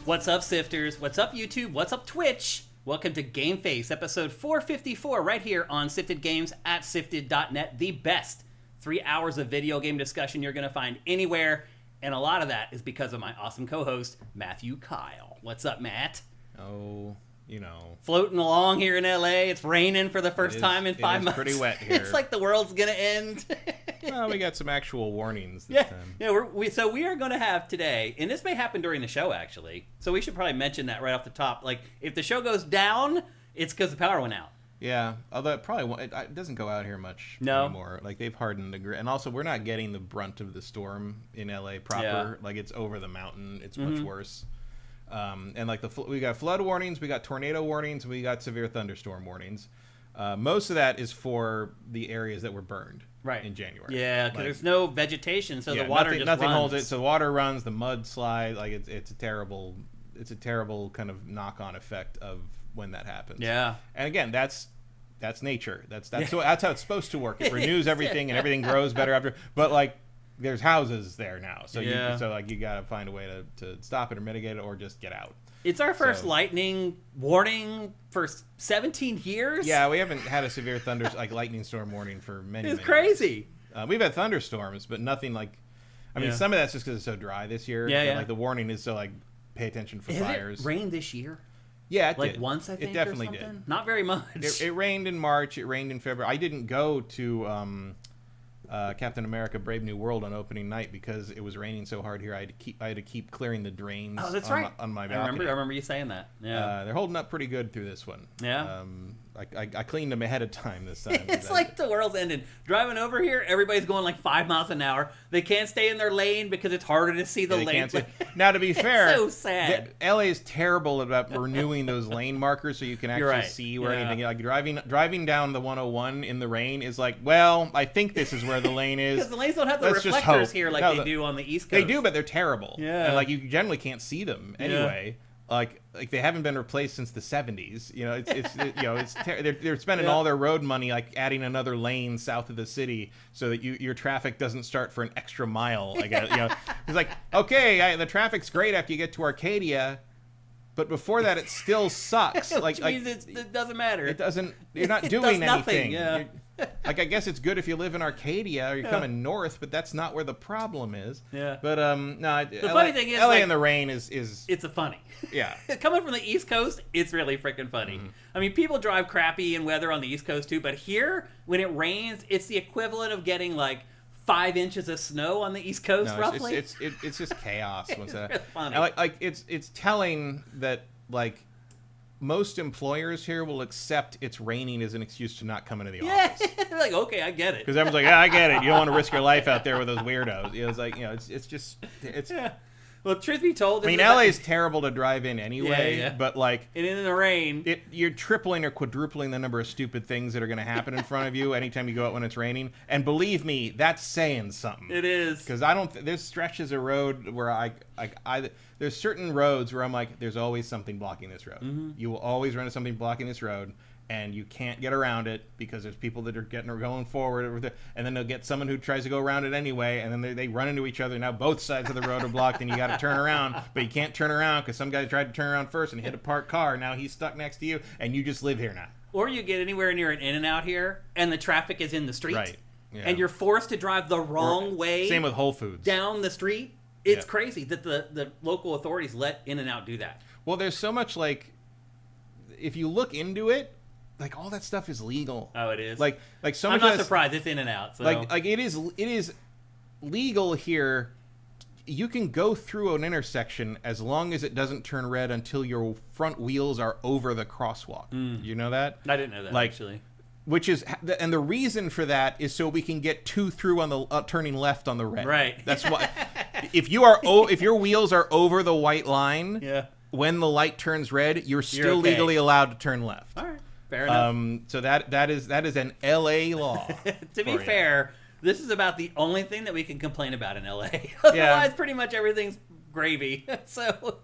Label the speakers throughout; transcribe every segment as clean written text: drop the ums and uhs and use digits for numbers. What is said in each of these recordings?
Speaker 1: What's up, Sifters? What's up, YouTube? What's up, Twitch? Welcome to GameFace, episode 454, right here on Sifted Games at Sifted.net. The best 3 hours of video game discussion you're going to find anywhere, and a lot of that is because of my awesome co-host, Matthew Keil. What's up, Matt?
Speaker 2: Oh, you know.
Speaker 1: Floating along here in LA. It's raining for the first time in 5 months.
Speaker 2: It's pretty wet here.
Speaker 1: It's like the world's going to end.
Speaker 2: Well, we got some actual warnings this time.
Speaker 1: Yeah, so we are going to have today, and this may happen during the show, actually, so we should probably mention that right off the top. Like, if the show goes down, it's because the power went out.
Speaker 2: Yeah, although it probably won't, it doesn't go out here much anymore. Like, they've hardened the grid. And also, we're not getting the brunt of the storm in LA proper. Yeah. Like, it's over the mountain. It's much worse. And, like, we got flood warnings, we got tornado warnings, we got severe thunderstorm warnings. Most of that is for the areas that were burned. Right. In January.
Speaker 1: Yeah, because there's no vegetation, so the water
Speaker 2: nothing
Speaker 1: runs.
Speaker 2: holds it. So the water runs, the mud slides. Like it's a terrible kind of knock-on effect of when that happens. Yeah. And again, that's nature. That's how it's supposed to work. It renews everything and everything grows better after. But like there's houses there now, so you got to find a way to stop it or mitigate it or just get out.
Speaker 1: It's our first lightning warning for 17 years.
Speaker 2: Yeah, we haven't had a severe lightning storm warning for many.
Speaker 1: It's crazy.
Speaker 2: We've had thunderstorms, but nothing like. I mean, some of that's just because it's so dry this year. Yeah, and, like the warning is so like pay attention for fires.
Speaker 1: It rained this year?
Speaker 2: Yeah, it
Speaker 1: did.
Speaker 2: Like
Speaker 1: once, I think.
Speaker 2: It definitely
Speaker 1: or something?
Speaker 2: did.
Speaker 1: Not very much.
Speaker 2: It rained in March. It rained in February. I didn't go to Captain America: Brave New World on opening night because it was raining so hard here. I had to keep clearing the drains.
Speaker 1: Oh, that's
Speaker 2: on my balcony.
Speaker 1: I remember you saying that. Yeah,
Speaker 2: they're holding up pretty good through this one.
Speaker 1: Yeah.
Speaker 2: I cleaned them ahead of time this time.
Speaker 1: It's like the world's ended. Driving over here, everybody's going like 5 miles an hour. They can't stay in their lane because it's harder to see the lane.
Speaker 2: Now, to be fair,
Speaker 1: so sad.
Speaker 2: LA is terrible about renewing those lane markers so you can actually see where anything. Like driving down the 101 in the rain is like, well, I think this is where the lane is.
Speaker 1: Because the lanes don't have the reflectors here like they do on the East Coast.
Speaker 2: They do, but they're terrible.
Speaker 1: Yeah,
Speaker 2: and like you generally can't see them anyway. Like they haven't been replaced since the 70s. You know, they're spending all their road money like adding another lane south of the city so that your traffic doesn't start for an extra mile. I guess it's like the traffic's great after you get to Arcadia, but before that it still sucks.
Speaker 1: Which means it doesn't matter.
Speaker 2: It doesn't. You're not doing anything.
Speaker 1: Yeah.
Speaker 2: Like I guess it's good if you live in Arcadia or you're coming north, but that's not where the problem is.
Speaker 1: Yeah.
Speaker 2: But no.
Speaker 1: The funny thing is,
Speaker 2: LA in the rain is
Speaker 1: it's a funny.
Speaker 2: Yeah.
Speaker 1: Coming from the East Coast, it's really freaking funny. Mm-hmm. I mean, people drive crappy in weather on the East Coast too, but here when it rains, it's the equivalent of getting like 5 inches of snow on the East Coast, roughly.
Speaker 2: It's just chaos.
Speaker 1: It's really funny.
Speaker 2: Like it's telling that like. Most employers here will accept it's raining as an excuse to not come into the office.
Speaker 1: They're like, okay, I get it.
Speaker 2: Because everyone's like, yeah, I get it. You don't want to risk your life out there with those weirdos. It's like, it's.
Speaker 1: Yeah. Well, truth be told,
Speaker 2: I mean, LA is terrible to drive in anyway, but like,
Speaker 1: and in the rain,
Speaker 2: you're tripling or quadrupling the number of stupid things that are going to happen in front of you anytime you go out when it's raining. And believe me, that's saying something.
Speaker 1: It is,
Speaker 2: because there's stretches of road where there's certain roads where I'm like, there's always something blocking this road. Mm-hmm. You will always run into something blocking this road. And you can't get around it because there's people that are going forward, and then they'll get someone who tries to go around it anyway, and then they run into each other. Now both sides of the road are blocked, and you got to turn around, but you can't turn around because some guy tried to turn around first and hit a parked car. Now he's stuck next to you, and you just live here now.
Speaker 1: Or you get anywhere near an In-N-Out here, and the traffic is in the street,
Speaker 2: right? Yeah.
Speaker 1: And you're forced to drive the wrong way.
Speaker 2: Same with Whole Foods
Speaker 1: down the street. It's crazy that the local authorities let In-N-Out do that.
Speaker 2: Well, there's so much if you look into it. Like all that stuff is legal.
Speaker 1: Oh, it is.
Speaker 2: Like so much.
Speaker 1: I'm not surprised. It's In-N-Out. So.
Speaker 2: Like it is legal here. You can go through an intersection as long as it doesn't turn red until your front wheels are over the crosswalk. You know that?
Speaker 1: I didn't know that actually.
Speaker 2: Which is, and the reason for that is so we can get two through on the turning left on the red.
Speaker 1: Right.
Speaker 2: That's why. if your wheels are over the white line, when the light turns red, you're still legally allowed to turn left.
Speaker 1: All right. Fair enough.
Speaker 2: So that is an LA law.
Speaker 1: To be fair, this is about the only thing that we can complain about in LA. Otherwise, pretty much everything's gravy. So,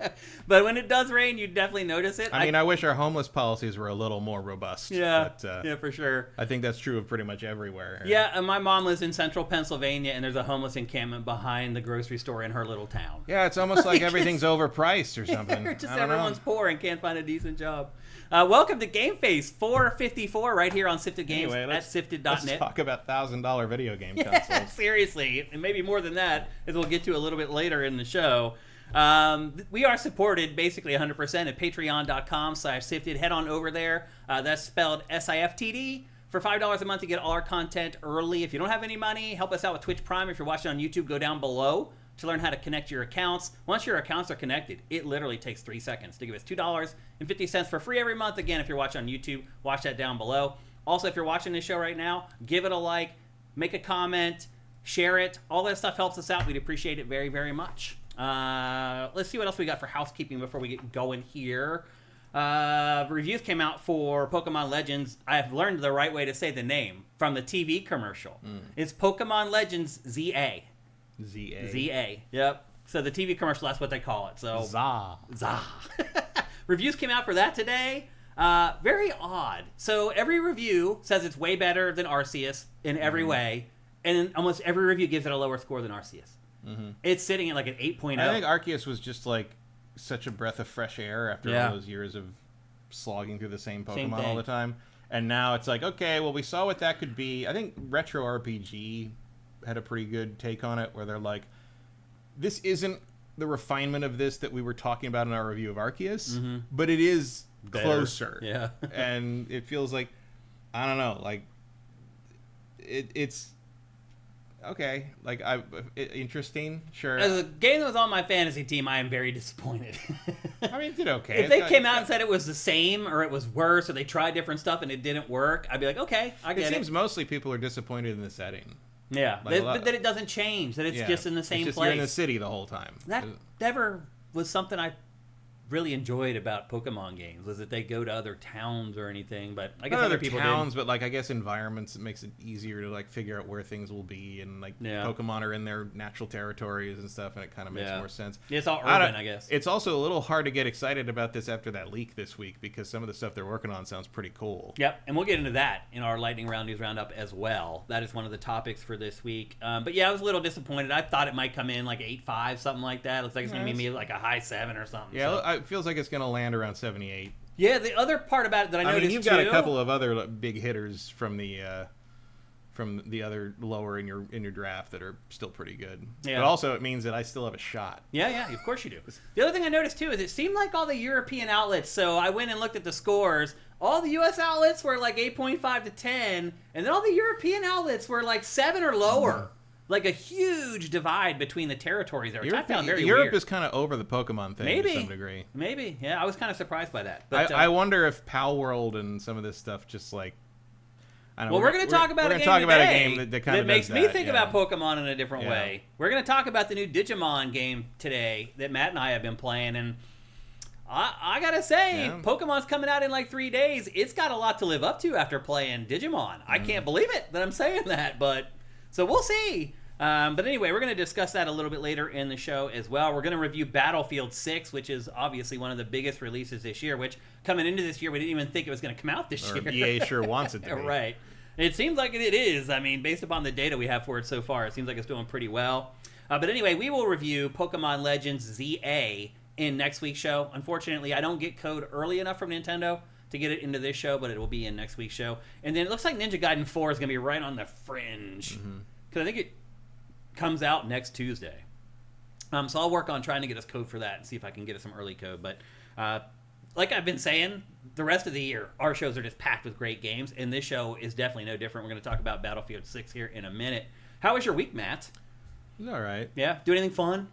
Speaker 1: but when it does rain, you definitely notice it.
Speaker 2: I mean, I wish our homeless policies were a little more robust.
Speaker 1: Yeah,
Speaker 2: but,
Speaker 1: yeah, for sure.
Speaker 2: I think that's true of pretty much everywhere.
Speaker 1: Yeah, and my mom lives in central Pennsylvania, and there's a homeless encampment behind the grocery store in her little town.
Speaker 2: Yeah, it's almost like everything's overpriced or something.
Speaker 1: Just everyone's poor and can't find a decent job. Welcome to GameFace 454 right here on SIFTD Games at SIFTD.net.
Speaker 2: Let's talk about $1,000 video game consoles.
Speaker 1: Seriously, and maybe more than that, as we'll get to a little bit later in the show. We are supported basically 100% at patreon.com/SIFTD. Head on over there. That's spelled SIFTD. For $5 a month, you get all our content early. If you don't have any money, help us out with Twitch Prime. If you're watching on YouTube, go down below to learn how to connect your accounts. Once your accounts are connected, it literally takes 3 seconds to give us $2.50 for free every month. Again, if you're watching on YouTube, watch that down below. Also, if you're watching this show right now, give it a like, make a comment, share it. All that stuff helps us out. We'd appreciate it very, very much. Let's see what else we got for housekeeping before we get going here. Reviews came out for Pokemon Legends. I've learned the right way to say the name from the TV commercial. It's Pokemon Legends ZA. ZA. Yep. So the TV commercial, that's what they call it. So Za. Reviews came out for that today. Very odd. So every review says it's way better than Arceus in every way, and almost every review gives it a lower score than Arceus. It's sitting at like an 8.0.
Speaker 2: I think Arceus was just like such a breath of fresh air after all those years of slogging through the same Pokemon all the time. And now it's like, okay, well, we saw what that could be. I think Retro RPG had a pretty good take on it, where they're like, this isn't the refinement of this that we were talking about in our review of Arceus, but it is closer.
Speaker 1: Yeah.
Speaker 2: And it feels like, I don't know, like it's okay, like interesting, sure.
Speaker 1: As a game that was on my fantasy team, I am very disappointed.
Speaker 2: I mean, it did okay.
Speaker 1: If they came out and said it was the same or it was worse or they tried different stuff and it didn't work, I'd be like, okay, I get it.
Speaker 2: It seems mostly people are disappointed in the setting.
Speaker 1: Yeah, but that it doesn't change, that it's just in the same place.
Speaker 2: You're in the city the whole time.
Speaker 1: That never was something I really enjoyed about Pokemon games, was that they go to other towns or anything, but I guess
Speaker 2: not
Speaker 1: other people
Speaker 2: towns,
Speaker 1: did.
Speaker 2: but like I guess environments, it makes it easier to like figure out where things will be, and like Pokemon are in their natural territories and stuff, and it kind of makes more sense.
Speaker 1: Yeah, it's all urban, I guess.
Speaker 2: It's also a little hard to get excited about this after that leak this week, because some of the stuff they're working on sounds pretty cool.
Speaker 1: Yep, and we'll get into that in our Lightning Round News Roundup as well. That is one of the topics for this week. But yeah, I was a little disappointed. I thought it might come in like 8.5, something like that. Looks like it's going to be maybe like a high 7 or something.
Speaker 2: Yeah, it feels like it's going to land around 78.
Speaker 1: Yeah, the other part about it that I noticed
Speaker 2: mean, you've got a couple of other big hitters from the other lower in your draft that are still pretty good. Yeah. But also it means that I still have a shot.
Speaker 1: Yeah, of course you do. The other thing I noticed too is it seemed like all the European outlets, so I went and looked at the scores, all the US outlets were like 8.5 to 10, and then all the European outlets were like 7 or lower. Like a huge divide between the territories there, which I found very
Speaker 2: Europe
Speaker 1: weird.
Speaker 2: is kind of over the Pokemon thing to some degree.
Speaker 1: Maybe. Yeah, I was kind of surprised by that. But,
Speaker 2: I wonder if Pal World and some of this stuff just like, I don't know.
Speaker 1: Well, we're going to talk about a game
Speaker 2: that kind of
Speaker 1: makes me think about Pokemon in a different way. We're going to talk about the new Digimon game today that Matt and I have been playing, and I got to say, Pokemon's coming out in like 3 days. It's got a lot to live up to after playing Digimon. I can't believe it that I'm saying that, but so we'll see. But anyway, we're going to discuss that a little bit later in the show as well. We're going to review Battlefield 6, which is obviously one of the biggest releases this year, which coming into this year, we didn't even think it was going to come out this year.
Speaker 2: EA sure wants it to be.
Speaker 1: Right. It seems like it is. I mean, based upon the data we have for it so far, it seems like it's doing pretty well. But anyway, we will review Pokemon Legends ZA in next week's show. Unfortunately, I don't get code early enough from Nintendo to get it into this show, but it will be in next week's show. And then it looks like Ninja Gaiden 4 is going to be right on the fringe. Because I think it comes out next Tuesday. So I'll work on trying to get us code for that and see if I can get us some early code. But like I've been saying, the rest of the year, our shows are just packed with great games, and this show is definitely no different. We're going to talk about Battlefield 6 here in a minute. How was your week, Matt?
Speaker 2: It was all right.
Speaker 1: Yeah? Do anything fun?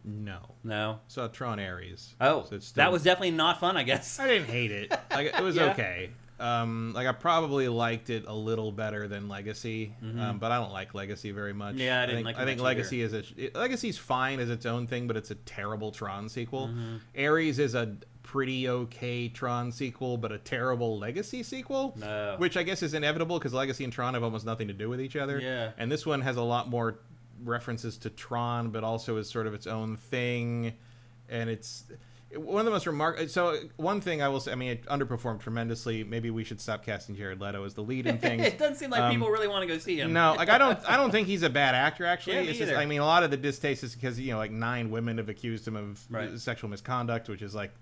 Speaker 2: No. Saw Tron Ares.
Speaker 1: Oh, so that was definitely not fun, I guess.
Speaker 2: I didn't hate it. Like, it was okay. Like I probably liked it a little better than Legacy, but I don't like Legacy very much.
Speaker 1: Yeah, I think
Speaker 2: Legacy Legacy's fine as its own thing, but it's a terrible Tron sequel. Ares is a pretty okay Tron sequel, but a terrible Legacy sequel, which I guess is inevitable because Legacy and Tron have almost nothing to do with each other.
Speaker 1: Yeah,
Speaker 2: and this one has a lot more references to Tron, but also is sort of its own thing, and it's one of the most remarkable. So one thing I will say, I mean, it underperformed tremendously. Maybe we should stop casting Jared Leto as the lead in things.
Speaker 1: It doesn't seem like people really want to go see him.
Speaker 2: No, like I don't think he's a bad actor. Actually,
Speaker 1: Yeah,
Speaker 2: it's just, I mean, a lot of the distaste is because like 9 women have accused him of sexual misconduct, which is like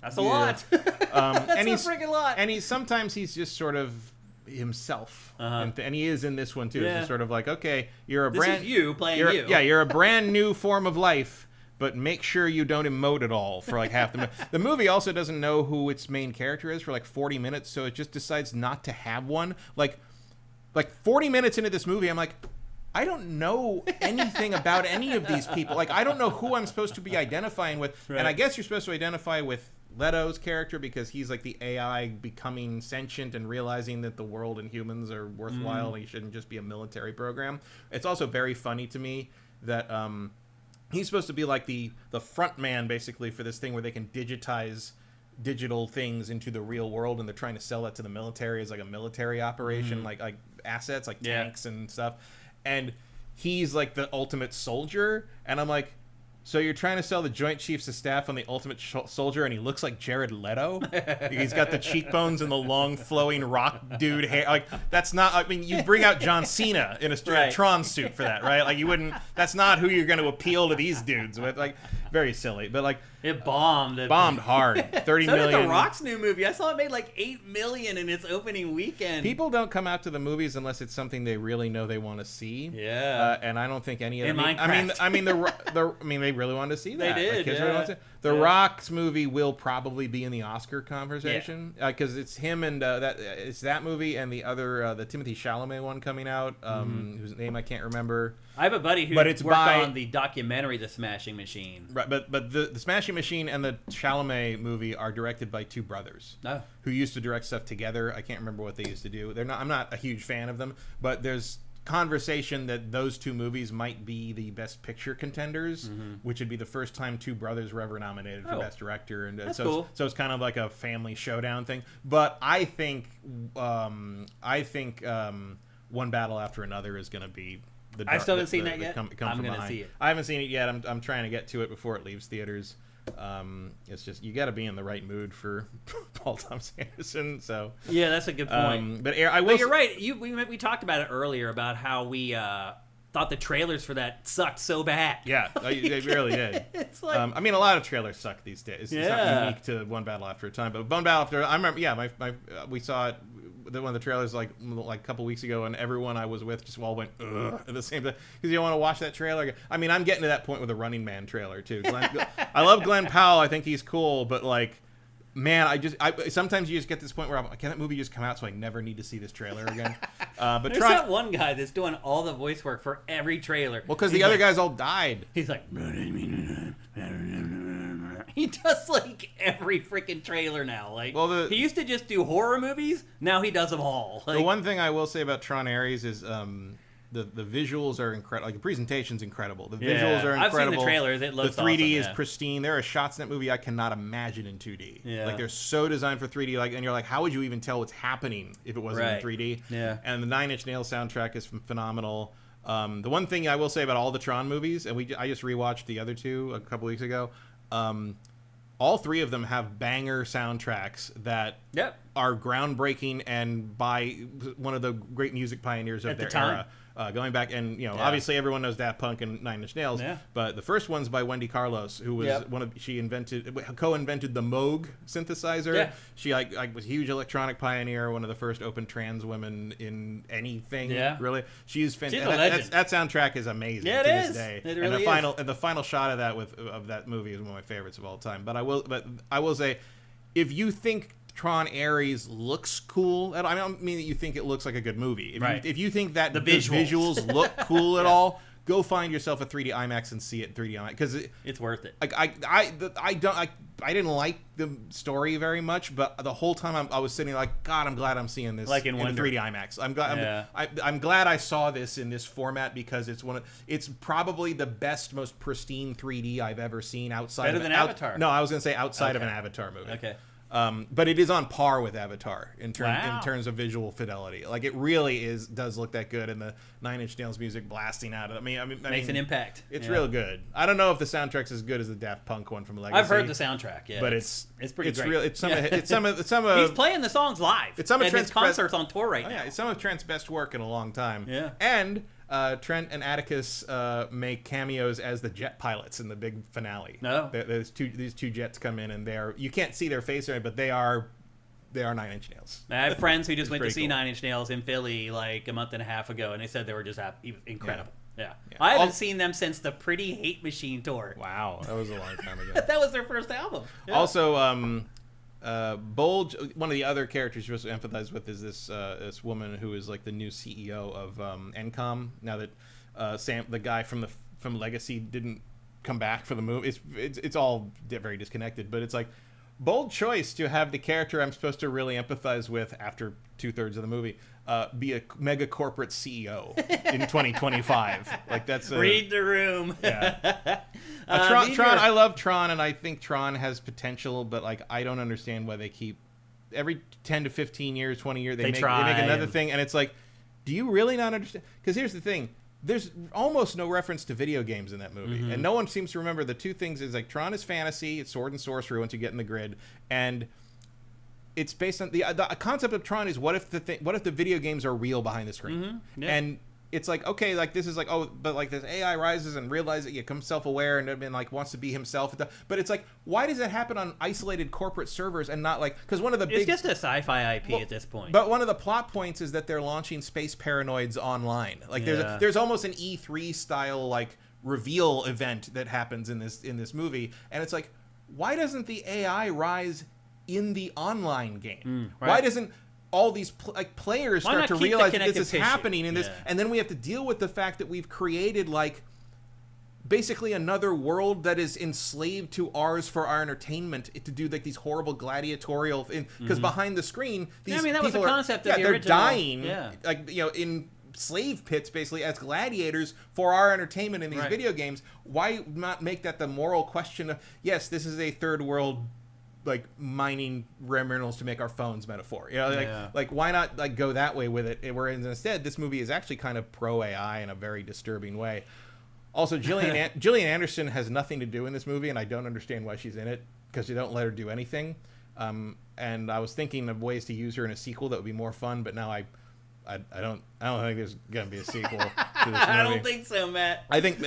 Speaker 1: that's a lot. That's a freaking lot.
Speaker 2: And sometimes he's just sort of himself, and he is in this one too. It's just sort of like, okay, you're a
Speaker 1: this
Speaker 2: brand
Speaker 1: is you playing you.
Speaker 2: Yeah, you're a brand new form of life. But make sure you don't emote at all for like half the movie. The movie also doesn't know who its main character is for like 40 minutes, so it just decides not to have one. Like 40 minutes into this movie, I'm like, I don't know anything about any of these people. Like, I don't know who I'm supposed to be identifying with. Right. And I guess you're supposed to identify with Leto's character because he's like the AI becoming sentient and realizing that the world and humans are worthwhile and he shouldn't just be a military program. It's also very funny to me that he's supposed to be like the front man, basically, for this thing where they can digitize digital things into the real world, and they're trying to sell that to the military as like a military operation, like assets, like tanks and stuff. And he's like the ultimate soldier, and I'm like, so you're trying to sell the Joint Chiefs of Staff on the ultimate soldier, and he looks like Jared Leto? He's got the cheekbones and the long flowing rock dude hair. Like, that's not, I mean, you bring out John Cena in a Tron suit for that, right? Like, you wouldn't, that's not who you're going to appeal to these dudes with. Like, very silly. But like,
Speaker 1: it bombed.
Speaker 2: Bombed hard. 30
Speaker 1: so
Speaker 2: million.
Speaker 1: Did The Rock's new movie. I saw it made like $8 million in its opening weekend.
Speaker 2: People don't come out to the movies unless it's something they really know they want to see.
Speaker 1: Yeah.
Speaker 2: And I don't think any of them.
Speaker 1: Minecraft.
Speaker 2: I mean, they really wanted to see that.
Speaker 1: They did.
Speaker 2: Like, really The Rock's movie will probably be in the Oscar conversation because it's him and it's that movie and the other the Timothée Chalamet one coming out, whose name I can't remember.
Speaker 1: I have a buddy who worked on the documentary The Smashing Machine.
Speaker 2: Right, but the Smashing Machine and the Chalamet movie are directed by 2 brothers who used to direct stuff together. I can't remember what they used to do. I'm not a huge fan of them, but there's conversation that those 2 movies might be the best picture contenders, which would be the first time 2 brothers were ever nominated for best director, and
Speaker 1: that's
Speaker 2: so
Speaker 1: cool.
Speaker 2: So it's kind of like a family showdown thing. But I think One Battle After Another is going to be
Speaker 1: I still haven't seen that yet. I'm going to see it.
Speaker 2: I haven't seen it yet. I'm trying to get to it before it leaves theaters. It's just you got to be in the right mood for Paul Thomas Anderson. So
Speaker 1: yeah, that's a good point.
Speaker 2: But you're right.
Speaker 1: We talked about it earlier about how we thought the trailers for that sucked so bad.
Speaker 2: Yeah, they really did.
Speaker 1: It's like
Speaker 2: I mean, a lot of trailers suck these days. It's not unique to One Battle After a Time, but One Battle After I remember. Yeah, we saw it. One of the trailers like a couple weeks ago, and everyone I was with just all went ugh at the same time because you don't want to watch that trailer. I mean, I'm getting to that point with the Running Man trailer too. I love Glenn Powell. I think he's cool, but like, man, sometimes you just get to this point where I'm like, can that movie just come out so I never need to see this trailer again? But
Speaker 1: there's that one guy that's doing all the voice work for every trailer.
Speaker 2: Well, because the other guys all died.
Speaker 1: He's like, he does like every freaking trailer now. Like, he used to just do horror movies. Now he does them all. Like,
Speaker 2: the one thing I will say about Tron Ares is the visuals are incredible. Like, the presentation's incredible. The visuals are incredible.
Speaker 1: I've seen the trailers. It looks
Speaker 2: the 3D
Speaker 1: awesome,
Speaker 2: is pristine. There are shots in that movie I cannot imagine in 2D.
Speaker 1: Yeah.
Speaker 2: Like, they're so designed for 3D. Like, and you're like, how would you even tell what's happening if it wasn't in 3D?
Speaker 1: Yeah.
Speaker 2: And the Nine Inch Nails soundtrack is phenomenal. The one thing I will say about all the Tron movies, and I just rewatched the other 2 a couple weeks ago. All 3 of them have banger soundtracks that are groundbreaking and by one of the great music pioneers of their era. Going back, and obviously everyone knows Daft Punk and Nine Inch Nails, but the first one's by Wendy Carlos, who was she co-invented the Moog synthesizer.
Speaker 1: Yeah.
Speaker 2: She was a huge electronic pioneer, one of the first open trans women in anything.
Speaker 1: Yeah.
Speaker 2: Really, she's fantastic.
Speaker 1: She's a legend.
Speaker 2: That soundtrack is amazing.
Speaker 1: Yeah, it
Speaker 2: to
Speaker 1: is.
Speaker 2: This day.
Speaker 1: It really
Speaker 2: and the final shot of that movie is one of my favorites of all time. But I will say, if you think Tron Ares looks cool, I don't mean that you think it looks like a good movie. If you think that the visuals look cool at all, go find yourself a 3D IMAX and see it in 3D IMAX because
Speaker 1: it's worth it.
Speaker 2: I didn't like the story very much, but the whole time I was sitting like, God, I'm glad I'm seeing this in 3D IMAX. I'm glad I saw this in this format because it's probably the best, most pristine 3D I've ever seen outside.
Speaker 1: Better than Avatar.
Speaker 2: No, I was gonna say outside of an Avatar movie.
Speaker 1: Okay.
Speaker 2: But it is on par with Avatar in
Speaker 1: Wow.
Speaker 2: terms of visual fidelity. Like it really does look that good, and the Nine Inch Nails music blasting out. I mean,
Speaker 1: Makes an impact.
Speaker 2: It's real good. I don't know if the soundtrack's as good as the Daft Punk one from Legacy.
Speaker 1: I've heard the soundtrack. Yeah,
Speaker 2: but
Speaker 1: it's pretty
Speaker 2: it's
Speaker 1: great.
Speaker 2: real. It's some of
Speaker 1: He's playing the songs live.
Speaker 2: It's some of
Speaker 1: and his
Speaker 2: Trent's
Speaker 1: concerts on tour right now.
Speaker 2: Yeah, it's some of Trent's best work in a long time.
Speaker 1: Yeah.
Speaker 2: And Trent and Atticus make cameos as the jet pilots in the big finale.
Speaker 1: No.
Speaker 2: These two jets come in, and you can't see their face, but they are Nine Inch Nails.
Speaker 1: I have friends who just went to see
Speaker 2: cool.
Speaker 1: Nine Inch Nails in Philly like a month and a half ago, and they said they were just incredible. Yeah.
Speaker 2: Yeah.
Speaker 1: I haven't seen them since the Pretty Hate Machine tour.
Speaker 2: Wow, that was a long time ago.
Speaker 1: That was their first album. Yeah.
Speaker 2: Also, Bulge, one of the other characters you're supposed to empathize with is this woman who is like the new CEO of Encom. Now that Sam, the guy from Legacy, didn't come back for the movie, it's all very disconnected. But it's like bold choice to have the character I'm supposed to really empathize with after 2/3 of the movie be a mega corporate CEO in 2025. Like that's
Speaker 1: read the room.
Speaker 2: Yeah. Tron. I love Tron, and I think Tron has potential, but like I don't understand why they keep every 10 to 15 years, 20 years they make another thing, and it's like, do you really not understand? Because here's the thing. There's almost no reference to video games in that movie, and no one seems to remember the two things. Is like Tron is fantasy, it's sword and sorcery once you get in the grid, and it's based on the concept of Tron is what if the video games are real behind the screen, and it's like, okay, like this is like, oh, but like this AI rises and realizes it becomes self-aware and like wants to be himself, but it's like, why does that happen on isolated corporate servers and not like, because one of the
Speaker 1: it's just a sci-fi IP at this point.
Speaker 2: But one of the plot points is that they're launching Space Paranoids online. Like there's almost an E3 style like reveal event that happens in this movie, and it's like, why doesn't the AI rise in the online game?
Speaker 1: Right.
Speaker 2: Why doesn't all these players start to realize that this is happening in this, and then we have to deal with the fact that we've created like basically another world that is enslaved to ours for our entertainment to do like these horrible gladiatorial things, because behind the screen these
Speaker 1: that was the concept of the
Speaker 2: they're
Speaker 1: original.
Speaker 2: dying like in slave pits basically as gladiators for our entertainment in these video games. Why not make that the moral question of, yes, this is a third world like mining rare minerals to make our phones metaphor, like why not like go that way with it, whereas instead this movie is actually kind of pro AI in a very disturbing way. Also, Gillian Anderson has nothing to do in this movie, and I don't understand why she's in it, because you don't let her do anything. And I was thinking of ways to use her in a sequel that would be more fun, but now I don't think there's gonna be a sequel to this movie.
Speaker 1: I don't think so, Matt.
Speaker 2: I think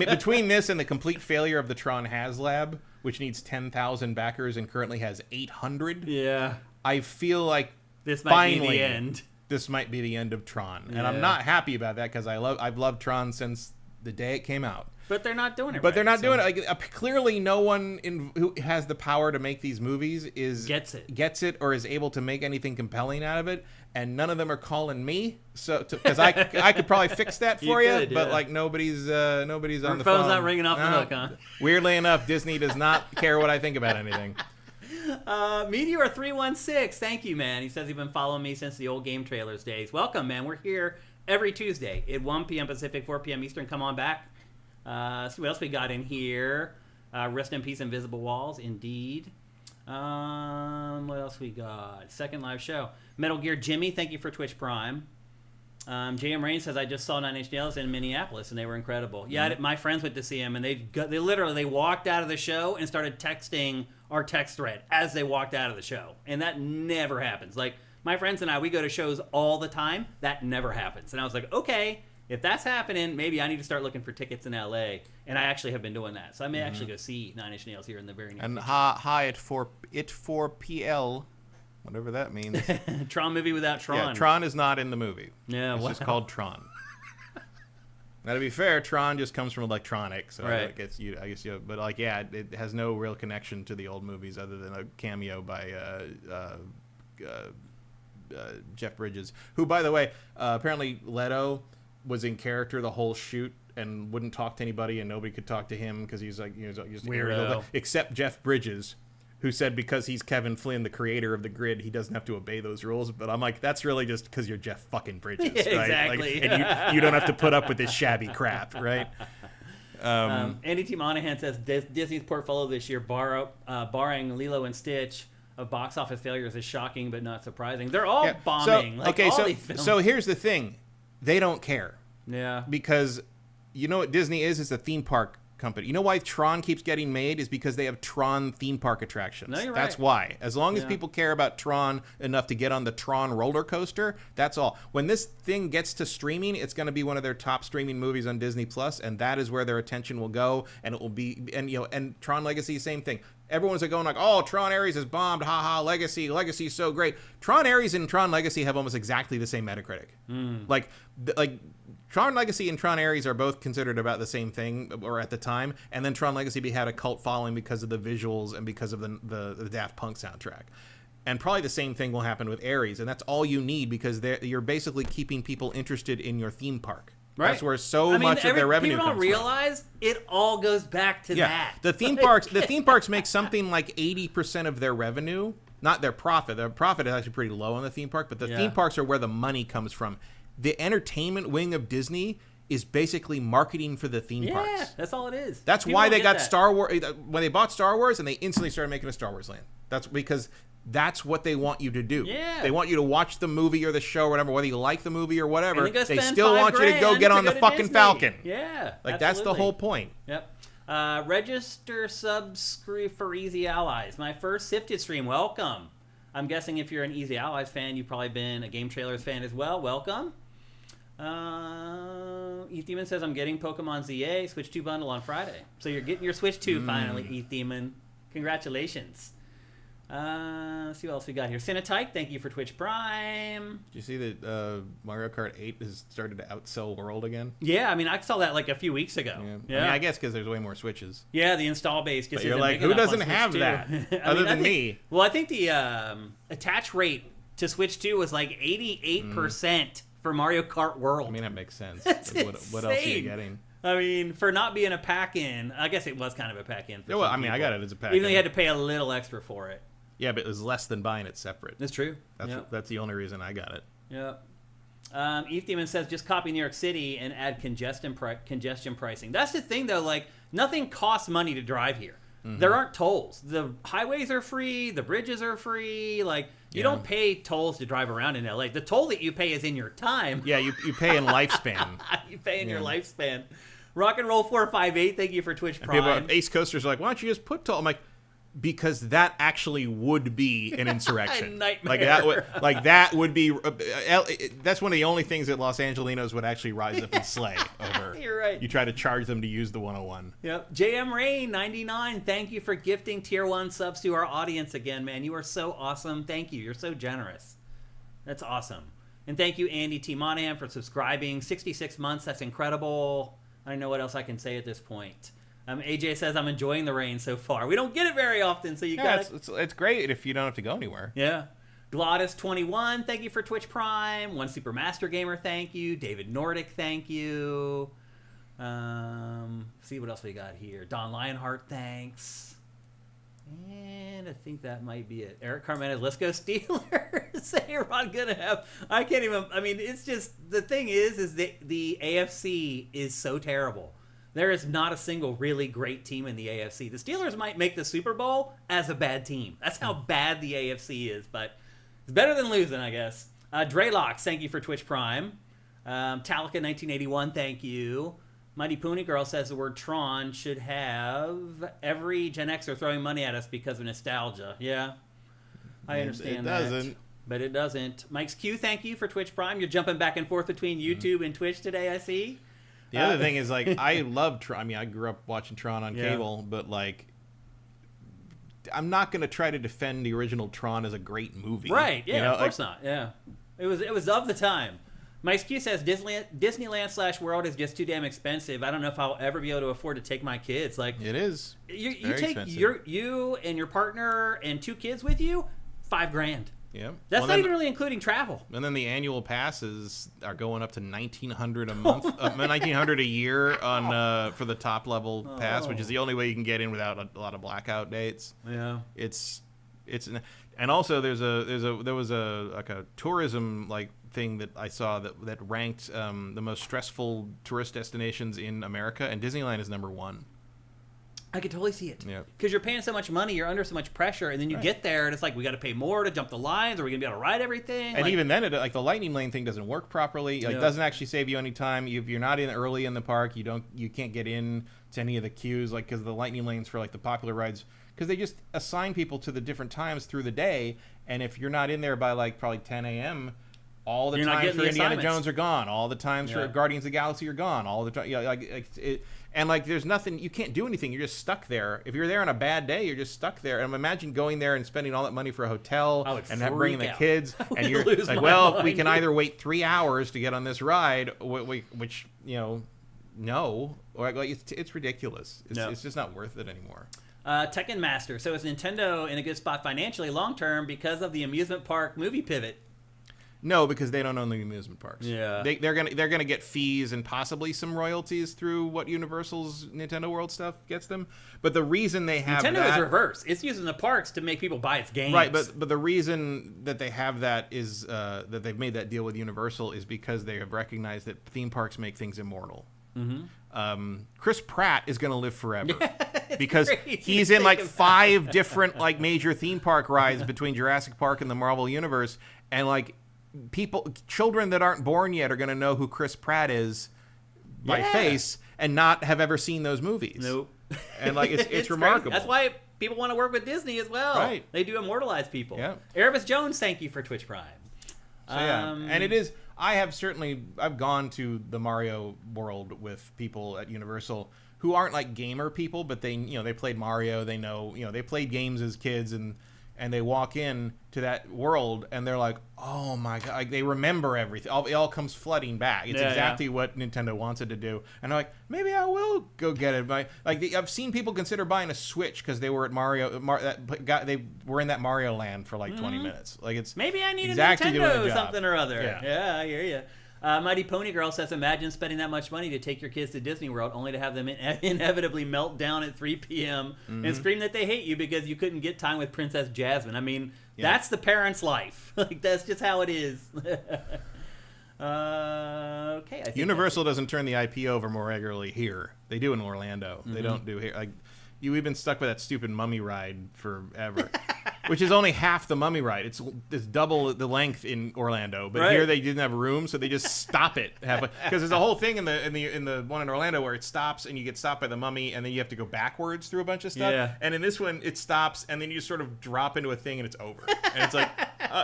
Speaker 2: between this and the complete failure of the Tron HasLab, which needs 10,000 backers and currently has 800.
Speaker 1: Yeah.
Speaker 2: I feel like
Speaker 1: this might be the end.
Speaker 2: This might be the end of Tron, and I'm not happy about that because I've loved Tron since the day it came out.
Speaker 1: But they're not doing it.
Speaker 2: But they're not doing it. Like, clearly, no one who has the power to make these movies gets it, or is able to make anything compelling out of it. And none of them are calling me, because I could probably fix that for you. But like nobody's on the phone.
Speaker 1: Phone's not ringing off the hook, huh?
Speaker 2: Weirdly enough, Disney does not care what I think about anything.
Speaker 1: Meteor316, thank you, man. He says he's been following me since the old Game Trailers days. Welcome, man. We're here every Tuesday at 1 p.m. Pacific, 4 p.m. Eastern. Come on back. See what else we got in here. Rest in peace, Invisible Walls, indeed. What else we got? Second live show. Metal Gear Jimmy, thank you for Twitch Prime. JM Rain says, I just saw Nine Inch Nails in Minneapolis, and they were incredible. Yeah, my friends went to see him, and they literally walked out of the show and started texting our text thread as they walked out of the show. And that never happens. Like, my friends and I, we go to shows all the time. That never happens. And I was like, okay, if that's happening, maybe I need to start looking for tickets in LA. And I actually have been doing that. So I may actually go see Nine Inch Nails here in the very near future.
Speaker 2: And hi at 4PL, whatever that means.
Speaker 1: Tron movie without Tron.
Speaker 2: Yeah, Tron is not in the movie.
Speaker 1: Yeah,
Speaker 2: it's just called Tron. Now, to be fair, Tron just comes from electronic, so
Speaker 1: right.
Speaker 2: But like, yeah, it has no real connection to the old movies other than a cameo by Jeff Bridges, who, by the way, apparently Leto was in character the whole shoot and wouldn't talk to anybody, and nobody could talk to him because he's like, just
Speaker 1: weirdo.
Speaker 2: Except Jeff Bridges, who said because he's Kevin Flynn, the creator of the grid, he doesn't have to obey those rules. But I'm like, that's really just because you're Jeff fucking Bridges,
Speaker 1: yeah,
Speaker 2: right?
Speaker 1: Exactly.
Speaker 2: Like, and you don't have to put up with this shabby crap, right?
Speaker 1: Andy T. Monahan says Disney's portfolio this year, barring Lilo and Stitch, of box office failures is shocking but not surprising. They're all bombing. These films.
Speaker 2: So here's the thing. They don't care.
Speaker 1: Yeah.
Speaker 2: Because you know what Disney is? It's a theme park company. You know why Tron keeps getting made is because they have Tron theme park attractions.
Speaker 1: No, you're
Speaker 2: That's
Speaker 1: right.
Speaker 2: why. As long as people care about Tron enough to get on the Tron roller coaster, that's all. When this thing gets to streaming, it's going to be one of their top streaming movies on Disney Plus, and that is where their attention will go. And it will be, and Tron Legacy, same thing. Everyone's going like, oh, Tron Ares is bombed, haha, Legacy's so great. Tron Ares and Tron Legacy have almost exactly the same Metacritic. Like Tron Legacy and Tron Ares are both considered about the same thing, or at the time, and then Tron Legacy had a cult following because of the visuals and because of the Daft Punk soundtrack. And probably the same thing will happen with Ares, and that's all you need because you're basically keeping people interested in your theme park.
Speaker 1: Right.
Speaker 2: That's where much of their revenue comes from.
Speaker 1: People don't realize it all goes back to that.
Speaker 2: The theme parks make something like 80% of their revenue, not their profit. Their profit is actually pretty low on the theme park, but the theme parks are where the money comes from. The entertainment wing of Disney is basically marketing for the theme parks.
Speaker 1: Yeah, that's all it is.
Speaker 2: That's
Speaker 1: People
Speaker 2: why they
Speaker 1: don't
Speaker 2: got
Speaker 1: get that.
Speaker 2: Star Wars when they bought Star Wars, and they instantly started making a Star Wars land. That's because that's what they want you to do.
Speaker 1: Yeah.
Speaker 2: They want you to watch the movie or the show or whatever, whether you like the movie or whatever.
Speaker 1: And then go
Speaker 2: They
Speaker 1: spend
Speaker 2: still want you to go get on the fucking
Speaker 1: Disney.
Speaker 2: Falcon.
Speaker 1: Yeah,
Speaker 2: Like that's the
Speaker 1: absolutely.
Speaker 2: whole point.
Speaker 1: Yep. Register subscribe for Easy Allies. My first SIFTD stream. Welcome. I'm guessing if you're an Easy Allies fan, you've probably been a Game Trailers fan as well. Welcome. Eth Demon says, I'm getting Pokemon ZA Switch 2 bundle on Friday. So you're getting your Switch 2 finally, Eth Demon. Congratulations. Let's see what else we got here. Cinetype, thank you for Twitch Prime.
Speaker 2: Did you see that Mario Kart 8 has started to outsell World again?
Speaker 1: Yeah, I mean, I saw that like a few weeks ago.
Speaker 2: Yeah. I mean, I guess because there's way more Switches.
Speaker 1: Yeah, the install base just
Speaker 2: But you're
Speaker 1: isn't
Speaker 2: like,
Speaker 1: big
Speaker 2: who
Speaker 1: enough on
Speaker 2: doesn't
Speaker 1: Switch
Speaker 2: have
Speaker 1: 2.
Speaker 2: that other than me?
Speaker 1: Well, I think the attach rate to Switch 2 was like 88% for Mario Kart World.
Speaker 2: I mean, that makes sense.
Speaker 1: That's
Speaker 2: what else are you
Speaker 1: insane.
Speaker 2: getting?
Speaker 1: I mean, for not being a pack-in, I guess it was kind of a pack-in. For
Speaker 2: Yeah, well,
Speaker 1: some
Speaker 2: I mean, I
Speaker 1: people.
Speaker 2: got it as a pack.
Speaker 1: Even though you had to pay a little extra for it.
Speaker 2: Yeah, but it was less than buying it separate.
Speaker 1: That's true.
Speaker 2: That's the only reason I got it.
Speaker 1: Yep. Eth Demon says, just copy New York City and add congestion pricing. That's the thing, though. Like, nothing costs money to drive here. There aren't tolls. The highways are free. The bridges are free. Like, you don't pay tolls to drive around in LA. The toll that you pay is in your time.
Speaker 2: Yeah, you pay in lifespan.
Speaker 1: You pay in your lifespan. Rock and Roll 458, thank you for Twitch Prime.
Speaker 2: People, Ace Coasters are like, why don't you just put toll? I'm like, because that actually would be an insurrection.
Speaker 1: A nightmare.
Speaker 2: That would be. That's one of the only things that Los Angelinos would actually rise up and slay over.
Speaker 1: You're right.
Speaker 2: You try to charge them to use the 101.
Speaker 1: Yep. JM Rain 99. Thank you for gifting tier 1 subs to our audience again, man. You are so awesome. Thank you. You're so generous. That's awesome. And thank you, Andy T. Monahan, for subscribing. 66 months. That's incredible. I don't know what else I can say at this point. AJ says, I'm enjoying the rain so far. We don't get it very often, so you got
Speaker 2: it's great if you don't have to go anywhere.
Speaker 1: Yeah. Glottis21, thank you for Twitch Prime. One Super Master Gamer, thank you. David Nordic, thank you. See what else we got here. Don Lionheart, thanks. And I think that might be it. Eric Carmena, let's go Steelers. Say Ron gonna have. I can't even. I mean, it's just the thing is that the AFC is so terrible. There is not a single really great team in the AFC. The Steelers might make the Super Bowl as a bad team. That's how bad the AFC is, but it's better than losing, I guess. Draylox, thank you for Twitch Prime. Talika 1981, thank you. Mighty Pony Girl says the word Tron should have every Gen Xer throwing money at us because of nostalgia. Yeah, I understand that.
Speaker 2: It doesn't.
Speaker 1: But it doesn't. Mike's Q, thank you for Twitch Prime. You're jumping back and forth between YouTube and Twitch today, I see.
Speaker 2: The other thing is, like, I love Tron. I mean, I grew up watching Tron on cable, but, like, I'm not going to try to defend the original Tron as a great movie.
Speaker 1: Right, yeah,
Speaker 2: you know?
Speaker 1: of course not, yeah. It was of the time. Mike's Q says, Disneyland/World is just too damn expensive. I don't know if I'll ever be able to afford to take my kids. Like,
Speaker 2: it is.
Speaker 1: You
Speaker 2: Very
Speaker 1: take
Speaker 2: expensive.
Speaker 1: you and your partner and 2 kids with you, $5,000.
Speaker 2: Yeah,
Speaker 1: That's not even really including travel.
Speaker 2: And then the annual passes are going up to $1,900 a month, $1,900 a year on for the top level pass, which is the only way you can get in without a lot of blackout dates.
Speaker 1: Yeah,
Speaker 2: it's and also there was a tourism like thing that I saw that ranked the most stressful tourist destinations in America, and Disneyland is number 1.
Speaker 1: I could totally see it.
Speaker 2: Yep.
Speaker 1: Because you're paying so much money, you're under so much pressure, and then you get there, and it's like, we got to pay more to jump the lines, or we're going to be able to ride everything.
Speaker 2: And even then, the lightning lane thing doesn't work properly. It doesn't actually save you any time. If you're not in early in the park, you can't get in to any of the queues, because the lightning lanes for the popular rides, because they just assign people to the different times through the day, and if you're not in there by probably 10 a.m., all the times for Indiana Jones are gone. All the times for Guardians of the Galaxy are gone. All the time, there's nothing. You can't do anything. You're just stuck there. If you're there on a bad day, you're just stuck there. And imagine going there and spending all that money for a hotel and bringing the kids, and you're like, well, we can either wait 3 hours to get on this ride, which no, or it's ridiculous. It's just not worth it anymore.
Speaker 1: Tekken Master. So is Nintendo in a good spot financially long term because of the amusement park movie pivot?
Speaker 2: No, because they don't own the amusement parks.
Speaker 1: Yeah,
Speaker 2: they're gonna get fees and possibly some royalties through what Universal's Nintendo World stuff gets them. But the reason they have
Speaker 1: Nintendo is reverse. It's using the parks to make people buy its games.
Speaker 2: Right, but the reason that they have that is that they've made that deal with Universal is because they have recognized that theme parks make things immortal. Mm-hmm. Chris Pratt is going to live forever because he's in 5 different major theme park rides between Jurassic Park and the Marvel Universe, and children that aren't born yet are going to know who Chris Pratt is by face and not have ever seen those movies.
Speaker 1: Nope.
Speaker 2: And it's remarkable.
Speaker 1: That's why people want to work with Disney as well.
Speaker 2: Right.
Speaker 1: They do immortalize people.
Speaker 2: Yeah.
Speaker 1: Erebus Jones, thank you for Twitch Prime.
Speaker 2: So, and it is. I've gone to the Mario world with people at Universal who aren't gamer people, but they played Mario. They know they played games as kids, and they walk in to that world and they're like, oh my god, they remember everything. It all comes flooding back. It's exactly what Nintendo wants it to do. And they're like, maybe I will go get it. I've seen people consider buying a Switch because they were at they were in that Mario land for 20 minutes. It's
Speaker 1: maybe I need
Speaker 2: exactly
Speaker 1: a Nintendo something or other.
Speaker 2: Yeah,
Speaker 1: I hear you. Mighty Pony Girl says, imagine spending that much money to take your kids to Disney World only to have them inevitably melt down at 3 p.m. and scream that they hate you because you couldn't get time with Princess Jasmine. I mean, that's the parent's life. That's just how it is. Okay. I think
Speaker 2: Universal doesn't turn the IP over more regularly here. They do in Orlando. They don't do here. We've been stuck with that stupid Mummy ride forever. Which is only half the Mummy ride. It's double the length in Orlando, but here they didn't have room, so they just stop it halfway. Because there's a whole thing in the one in Orlando where it stops and you get stopped by the Mummy, and then you have to go backwards through a bunch of stuff.
Speaker 1: Yeah.
Speaker 2: And in this one, it stops, and then you just sort of drop into a thing, and it's over. And it's like,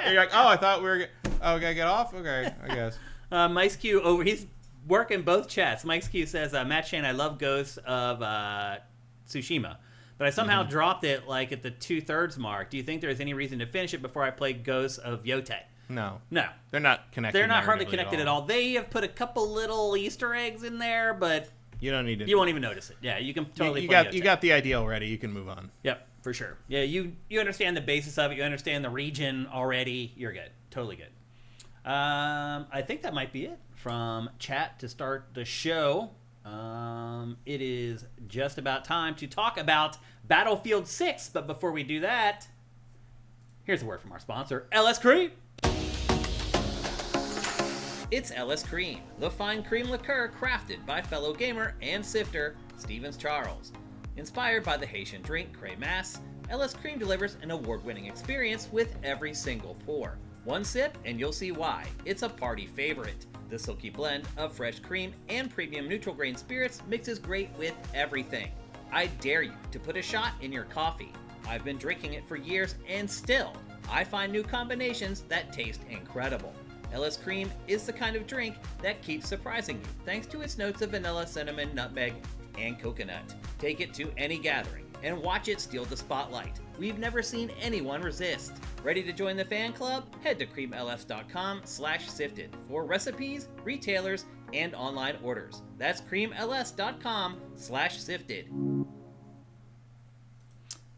Speaker 2: you're like, oh, I thought we were. Oh, gotta get off. Okay, I guess.
Speaker 1: Mike's Q over. He's working both chats. Mike's Q says, Matt Shane, I love Ghosts of Tsushima. But I somehow dropped it at the 2/3 mark. Do you think there's any reason to finish it before I play Ghosts of Yote?
Speaker 2: No.
Speaker 1: They're
Speaker 2: not connected.
Speaker 1: They're not hardly connected at all. They have put a couple little Easter eggs in there, but
Speaker 2: you don't need to.
Speaker 1: You won't even notice it. Yeah, you can totally.
Speaker 2: You got the idea already. You can move on.
Speaker 1: Yep, for sure. Yeah, you understand the basis of it. You understand the region already. You're good. Totally good. I think that might be it from chat to start the show. It is just about time to talk about Battlefield 6, but before we do that, here's a word from our sponsor, LS Cream. It's LS Cream, the fine cream liqueur crafted by fellow gamer and sifter Stevens Charles. Inspired by the Haitian drink Cré Mas, LS Cream delivers an award-winning experience with every single pour. One sip and you'll see why. It's a party favorite. The silky blend of fresh cream and premium neutral grain spirits mixes great with everything. I dare you to put a shot in your coffee. I've been drinking it for years and still, I find new combinations that taste incredible. LS Cream is the kind of drink that keeps surprising you thanks to its notes of vanilla, cinnamon, nutmeg, and coconut. Take it to any gathering and watch it steal the spotlight. We've never seen anyone resist. Ready to join the fan club? Head to creamls.com/sifted for recipes, retailers, and online orders. That's creamls.com/sifted.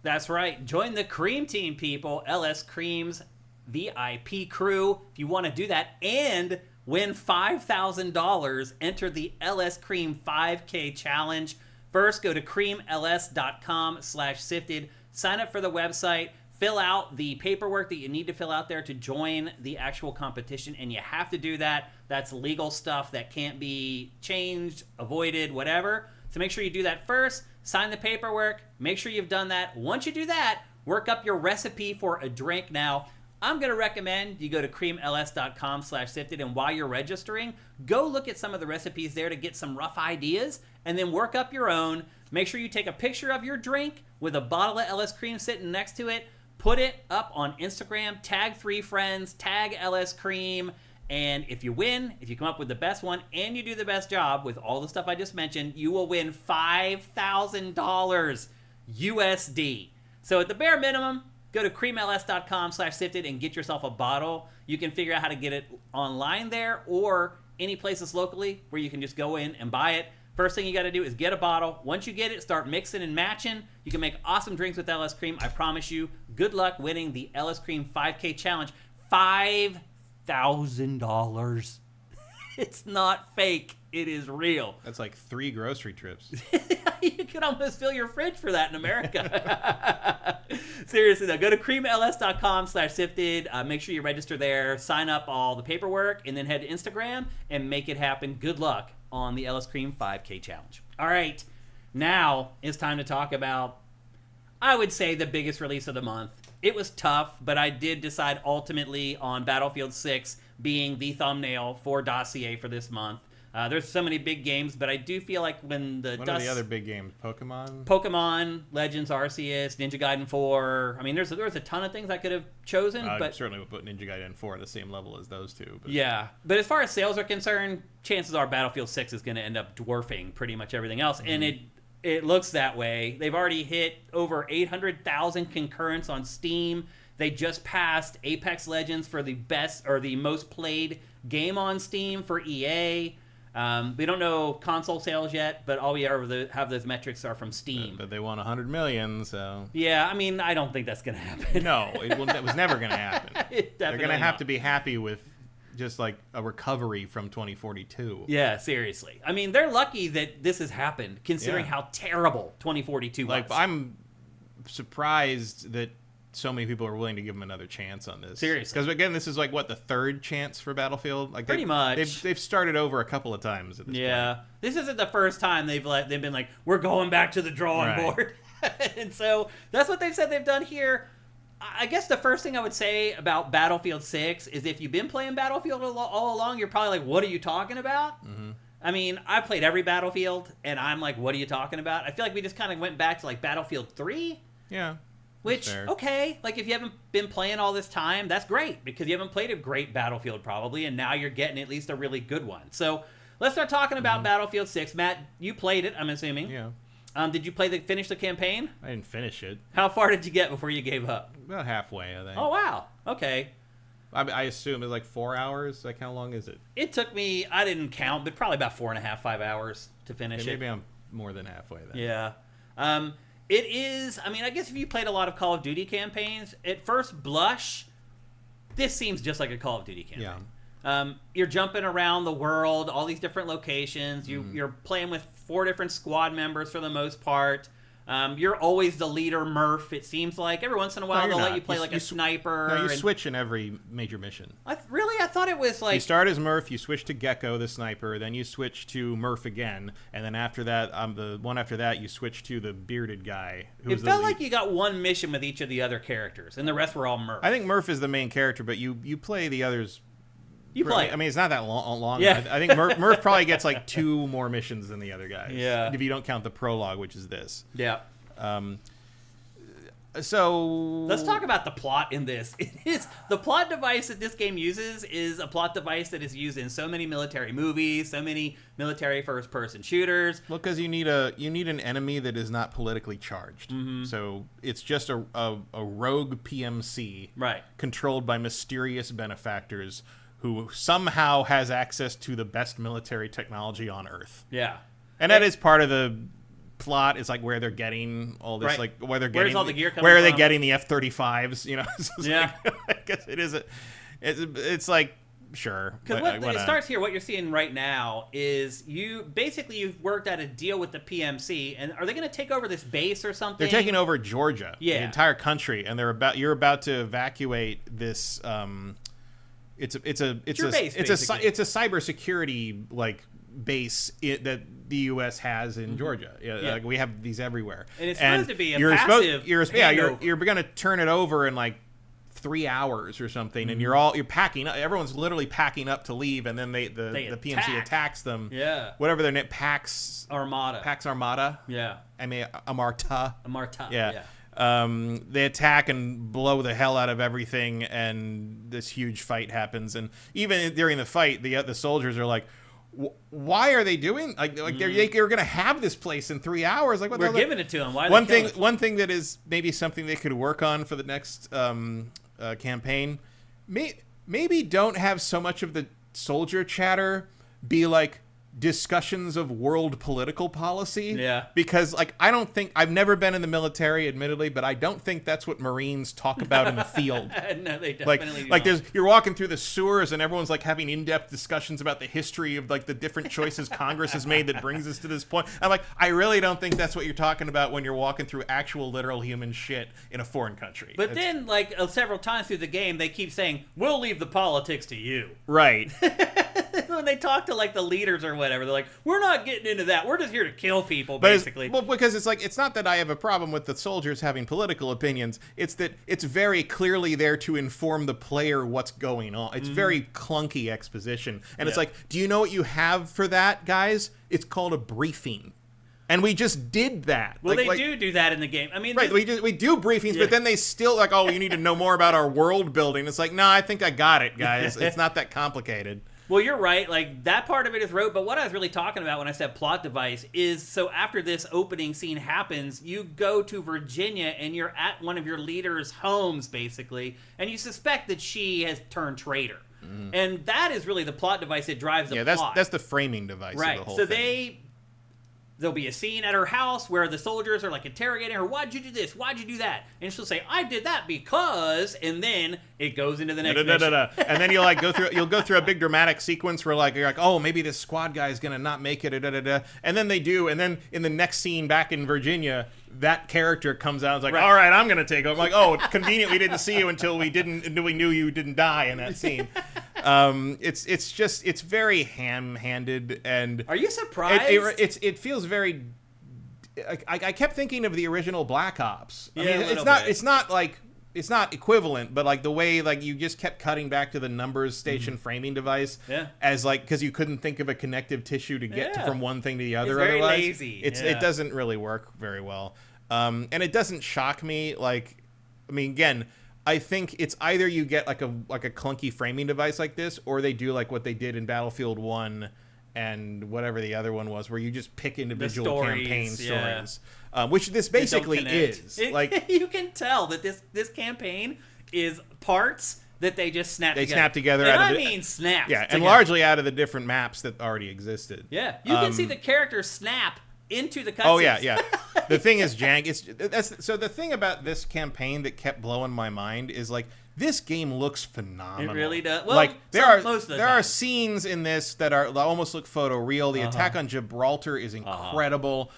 Speaker 1: That's right. Join the Cream Team, people. LS Cream's VIP crew. If you want to do that and win $5,000, enter the LS Cream 5K challenge. First, go to creamls.com/sifted. Sign up for the website. Fill out the paperwork that you need to fill out there to join the actual competition, and you have to do that. That's legal stuff that can't be changed, avoided, whatever. So make sure you do that first. sign the paperwork, make sure you've done that. Once you do that, work up your recipe for a drink. Now, I'm going to recommend you go to creamls.com/sifted, and while you're registering, go look at some of the recipes there to get some rough ideas, and then work up your own. Make sure you take a picture of your drink with a bottle of LS Cream sitting next to it. Put it up on Instagram, tag 3 friends, tag LS Cream, and if you win, if you come up with the best one, and you do the best job with all the stuff I just mentioned, you will win $5,000 USD. So at the bare minimum, go to creamls.com/sifted and get yourself a bottle. You can figure out how to get it online there or any places locally where you can just go in and buy it. First thing you got to do is get a bottle. Once you get it, start mixing and matching. You can make awesome drinks with LS Cream. I promise you. Good luck winning the LS Cream 5K challenge. $5,000. It's not fake. It is real.
Speaker 2: That's like 3 grocery trips.
Speaker 1: You could almost fill your fridge for that in America. Seriously, though, go to creamls.com/sifted. Make sure you register there, sign up all the paperwork, and then head to Instagram and make it happen. Good luck on the LS Cream 5K challenge. All right, now it's time to talk about, I would say, the biggest release of the month. It was tough, but I did decide ultimately on Battlefield 6 being the thumbnail for Dossier for this month. There's so many big games, but I do feel like when the
Speaker 2: What are the other big games?
Speaker 1: Pokemon, Legends Arceus, Ninja Gaiden 4. I mean, there's a ton of things I could have chosen, but
Speaker 2: certainly would put Ninja Gaiden 4 at the same level as those two. But.
Speaker 1: Yeah, but as far as sales are concerned, chances are Battlefield 6 is going to end up dwarfing pretty much everything else, and it looks that way. They've already hit over 800,000 concurrents on Steam. They just passed Apex Legends for the best or the most played game on Steam for EA. We don't know console sales yet, but all we have those metrics are from Steam.
Speaker 2: But they won 100 million, so...
Speaker 1: Yeah, I mean, I don't think that's going to happen.
Speaker 2: No, it was never going to happen. They're going to have
Speaker 1: not.
Speaker 2: to be happy with just like a recovery from 2042.
Speaker 1: Yeah, seriously. I mean, they're lucky that this has happened, considering how terrible 2042 was.
Speaker 2: Like, I'm surprised that so many people are willing to give them another chance on this.
Speaker 1: Seriously.
Speaker 2: Because, again, this is like, what, the 3rd chance for Battlefield? Like
Speaker 1: Pretty much.
Speaker 2: They've started over a couple of times at this point.
Speaker 1: This isn't the first time they've been like, we're going back to the drawing board. And so that's what they've said they've done here. I guess the first thing I would say about Battlefield 6 is if you've been playing Battlefield all along, you're probably like, what are you talking about? Mm-hmm. I mean, I played every Battlefield, and I'm like, what are you talking about? I feel like we just kind of went back to like Battlefield 3.
Speaker 2: Yeah.
Speaker 1: Which, okay, like if you haven't been playing all this time, that's great because you haven't played a great Battlefield probably, and now you're getting at least a really good one. So let's start talking about Battlefield 6. Matt, you played it, I'm assuming.
Speaker 2: Yeah.
Speaker 1: Did you finish the campaign?
Speaker 2: I didn't finish it.
Speaker 1: How far did you get before you gave up?
Speaker 2: About halfway, I think.
Speaker 1: Oh, wow. Okay.
Speaker 2: I assume it's like 4 hours. Like, how long is it?
Speaker 1: It took me, I didn't count, but probably about 4.5, 5 hours to finish it.
Speaker 2: Maybe I'm more than halfway then.
Speaker 1: Yeah. It is, I mean, I guess if you played a lot of Call of Duty campaigns, at first blush, this seems just like a Call of Duty campaign. Yeah. You're jumping around the world, all these different locations. You're playing with 4 different squad members for the most part. You're always the leader, Murph, it seems like. Every once in a while, they'll let you play a sniper.
Speaker 2: No, you switch in every major mission.
Speaker 1: Really? I thought it was like...
Speaker 2: You start as Murph, you switch to Gecko, the sniper, then you switch to Murph again, and then after that, the one after that, you switch to the bearded guy.
Speaker 1: It felt like you got one mission with each of the other characters, and the rest were all Murph.
Speaker 2: I think Murph is the main character, but you play the others...
Speaker 1: You play.
Speaker 2: I mean, it's not that long.
Speaker 1: Yeah.
Speaker 2: I think Murph probably gets like 2 more missions than the other guys.
Speaker 1: Yeah.
Speaker 2: If you don't count the prologue, which is this.
Speaker 1: Yeah.
Speaker 2: So
Speaker 1: let's talk about the plot in this. The plot device that this game uses is a plot device that is used in so many military movies, so many military first-person shooters.
Speaker 2: Well, because you need an enemy that is not politically charged. Mm-hmm. So it's just a rogue PMC,
Speaker 1: right,
Speaker 2: controlled by mysterious benefactors who somehow has access to the best military technology on Earth.
Speaker 1: Yeah,
Speaker 2: and that is part of the plot. Is like where they're getting all this, like where they're getting
Speaker 1: all the gear coming
Speaker 2: where are they
Speaker 1: from?
Speaker 2: getting the F-35s? You know,
Speaker 1: yeah.
Speaker 2: Like, I guess it is. It's like sure.
Speaker 1: Because it starts here. What you're seeing right now is you've worked out a deal with the PMC, and are they going to take over this base or something?
Speaker 2: They're taking over Georgia, the entire country, and you're about to evacuate this. It's a cybersecurity like base that the U.S. has in Georgia. Like we have these everywhere.
Speaker 1: And it's supposed to be a passive handover.
Speaker 2: You're going to turn it over in like 3 hours or something, and you're packing up. Everyone's literally packing up to leave, and then the PMC attacks them.
Speaker 1: Yeah.
Speaker 2: Whatever their name, Pax Armada.
Speaker 1: Yeah.
Speaker 2: I mean, Amarta.
Speaker 1: Yeah.
Speaker 2: They attack and blow the hell out of everything, and this huge fight happens. And even during the fight, the soldiers are like, "Why are they doing they're going to have this place in 3 hours? Like, what
Speaker 1: we're giving it to them. Why?
Speaker 2: One thing that is maybe something they could work on for the next campaign, maybe don't have so much of the soldier chatter be like discussions of world political policy.
Speaker 1: Yeah.
Speaker 2: Because I've never been in the military, admittedly, but I don't think that's what Marines talk about in the field.
Speaker 1: No, they definitely do not.
Speaker 2: You're walking through the sewers and everyone's like having in-depth discussions about the history of like the different choices Congress has made that brings us to this point. I'm like, I really don't think that's what you're talking about when you're walking through actual literal human shit in a foreign country.
Speaker 1: But then several times through the game they keep saying, "We'll leave the politics to you."
Speaker 2: Right.
Speaker 1: When they talk to like the leaders or whatever, they're like, "We're not getting into that. We're just here to kill people," basically.
Speaker 2: Because it's not that I have a problem with the soldiers having political opinions. It's that it's very clearly there to inform the player what's going on. It's very clunky exposition. And it's like, do you know what you have for that, guys? It's called a briefing. And we just did that.
Speaker 1: Well, they do that in the game. I mean,
Speaker 2: right? We do briefings, but then they still like, "Oh, you need to know more about our world building." It's like, no, I think I got it, guys. It's not that complicated.
Speaker 1: Well, you're right. Like, that part of it is rote, but what I was really talking about when I said plot device is, so after this opening scene happens, you go to Virginia and you're at one of your leaders' homes, basically, and you suspect that she has turned traitor. And that is really the plot device that drives the plot.
Speaker 2: That's the framing device of the whole thing.
Speaker 1: There'll be a scene at her house where the soldiers are like interrogating her. "Why'd you do this? Why'd you do that?" And she'll say, "I did that because," and then it goes into the next mission.
Speaker 2: And then you'll go through a big dramatic sequence where you're like, "Oh, maybe this squad guy is gonna not make it." And then they do, and then in the next scene back in Virginia, that character comes out and is like, "All right, I'm gonna take over." I'm like, "Oh, it's convenient we didn't see you until we knew you didn't die in that scene." It's very ham-handed, and
Speaker 1: are you surprised?
Speaker 2: It feels very. I kept thinking of the original Black Ops. I mean, it's not equivalent, but like the way like you just kept cutting back to the numbers station framing device, as like because you couldn't think of a connective tissue to get from one thing to the other.
Speaker 1: It's very
Speaker 2: otherwise,
Speaker 1: lazy.
Speaker 2: It doesn't really work very well, and it doesn't shock me. Like, I mean, again, I think it's either you get like a clunky framing device like this, or they do like what they did in Battlefield 1 and whatever the other one was, where you just pick individual campaign stories, which this basically is. Like,
Speaker 1: you can tell that this campaign is parts that they just snap together.
Speaker 2: They snap together.
Speaker 1: Snap.
Speaker 2: Yeah, and largely out of the different maps that already existed.
Speaker 1: Yeah, you can see the characters snap into the cutscenes.
Speaker 2: Oh yeah. The thing is jank. So the thing about this campaign that kept blowing my mind is like this game looks phenomenal.
Speaker 1: It really does. Well,
Speaker 2: like there
Speaker 1: are
Speaker 2: scenes in this that almost look photoreal. The attack on Gibraltar is incredible,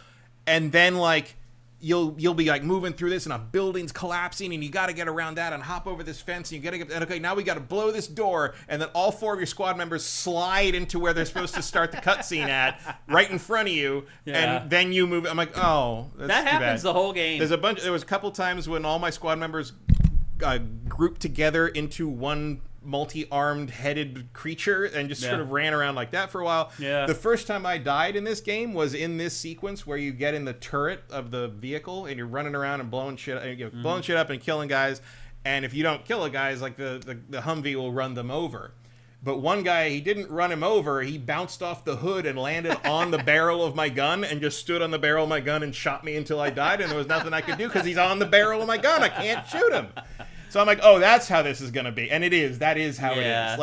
Speaker 2: and then like you'll be like moving through this and a building's collapsing and you got to get around that and hop over this fence and you got to get, and okay, now we got to blow this door, and then all 4 of your squad members slide into where they're supposed to start the cutscene at, right in front of you, and then you move. I'm like, oh, that
Speaker 1: happens the whole game.
Speaker 2: There was a couple times when all my squad members grouped together into one multi-armed headed creature and just sort of ran around like that for a while. The first time I died in this game was in this sequence where you get in the turret of the vehicle and you're running around and blowing shit up and killing guys, and if you don't kill a guy, like the Humvee will run them over. But one guy, he didn't run him over, he bounced off the hood and landed on the barrel of my gun and just stood on the barrel of my gun and shot me until I died, and there was nothing I could do because he's on the barrel of my gun. I can't shoot him. So I'm like, oh, that's how this is gonna be, and it is. That is how it is.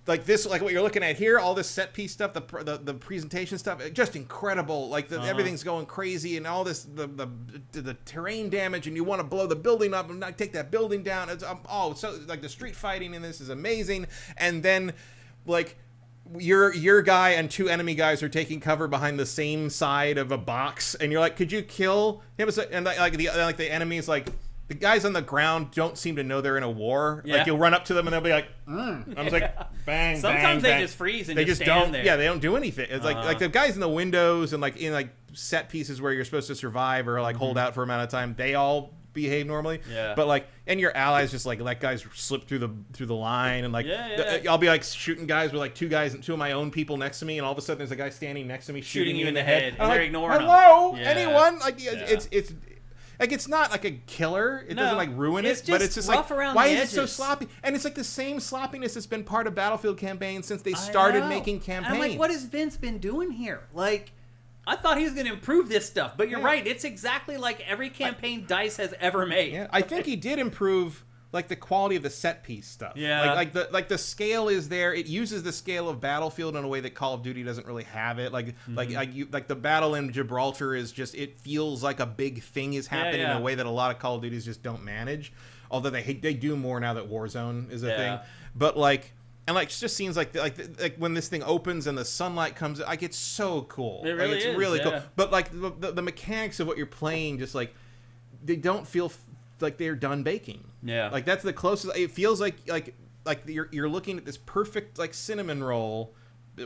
Speaker 2: Like what you're looking at here, all this set piece stuff, the presentation stuff, just incredible. Like everything's going crazy, and all this the terrain damage, and you want to blow the building up and not take that building down. It's so like the street fighting in this is amazing, and then like your guy and 2 enemy guys are taking cover behind the same side of a box, and you're like, could you kill him? And like the enemy's like the guys on the ground don't seem to know they're in a war.
Speaker 1: Yeah.
Speaker 2: Like you'll run up to them and they'll be like, I'm just like, bang,
Speaker 1: Sometimes they
Speaker 2: bang.
Speaker 1: just freeze and
Speaker 2: they
Speaker 1: just
Speaker 2: don't.
Speaker 1: stand there.
Speaker 2: Yeah, they don't do anything. It's like the guys in the windows and like in like set pieces where you're supposed to survive or like hold out for a amount of time. They all behave normally.
Speaker 1: Yeah.
Speaker 2: But like, and your allies just like let guys slip through the line and like, I'll be like shooting guys with like two of my own people next to me, and all of a sudden there's a guy standing next to me shooting you in the head.
Speaker 1: And they're
Speaker 2: like,
Speaker 1: ignoring
Speaker 2: hello,
Speaker 1: them.
Speaker 2: anyone? Like it's. Like, it's not like a killer. It doesn't, like, ruin it. But it's just
Speaker 1: rough
Speaker 2: like,
Speaker 1: around
Speaker 2: why
Speaker 1: the
Speaker 2: is it so
Speaker 1: edges.
Speaker 2: sloppy? And it's like the same sloppiness that's been part of Battlefield campaigns since they started making campaigns.
Speaker 1: And I'm like, what has Vince been doing here? Like, I thought he was going to improve this stuff. But you're right. It's exactly like every campaign DICE has ever made.
Speaker 2: Yeah, I think he did improve, like, the quality of the set piece stuff.
Speaker 1: Yeah.
Speaker 2: Like the scale is there. It uses the scale of Battlefield in a way that Call of Duty doesn't really have it. Like the battle in Gibraltar is just, it feels like a big thing is happening in a way that a lot of Call of Duties just don't manage. Although they do more now that Warzone is a thing. But like, and like, it just seems like when this thing opens and the sunlight comes, like, it's so cool.
Speaker 1: It really
Speaker 2: it's
Speaker 1: is,
Speaker 2: really cool. But like the mechanics of what you're playing, just like, they don't feel like they're done baking.
Speaker 1: Yeah.
Speaker 2: Like that's the closest. It feels like you're looking at this perfect like cinnamon roll,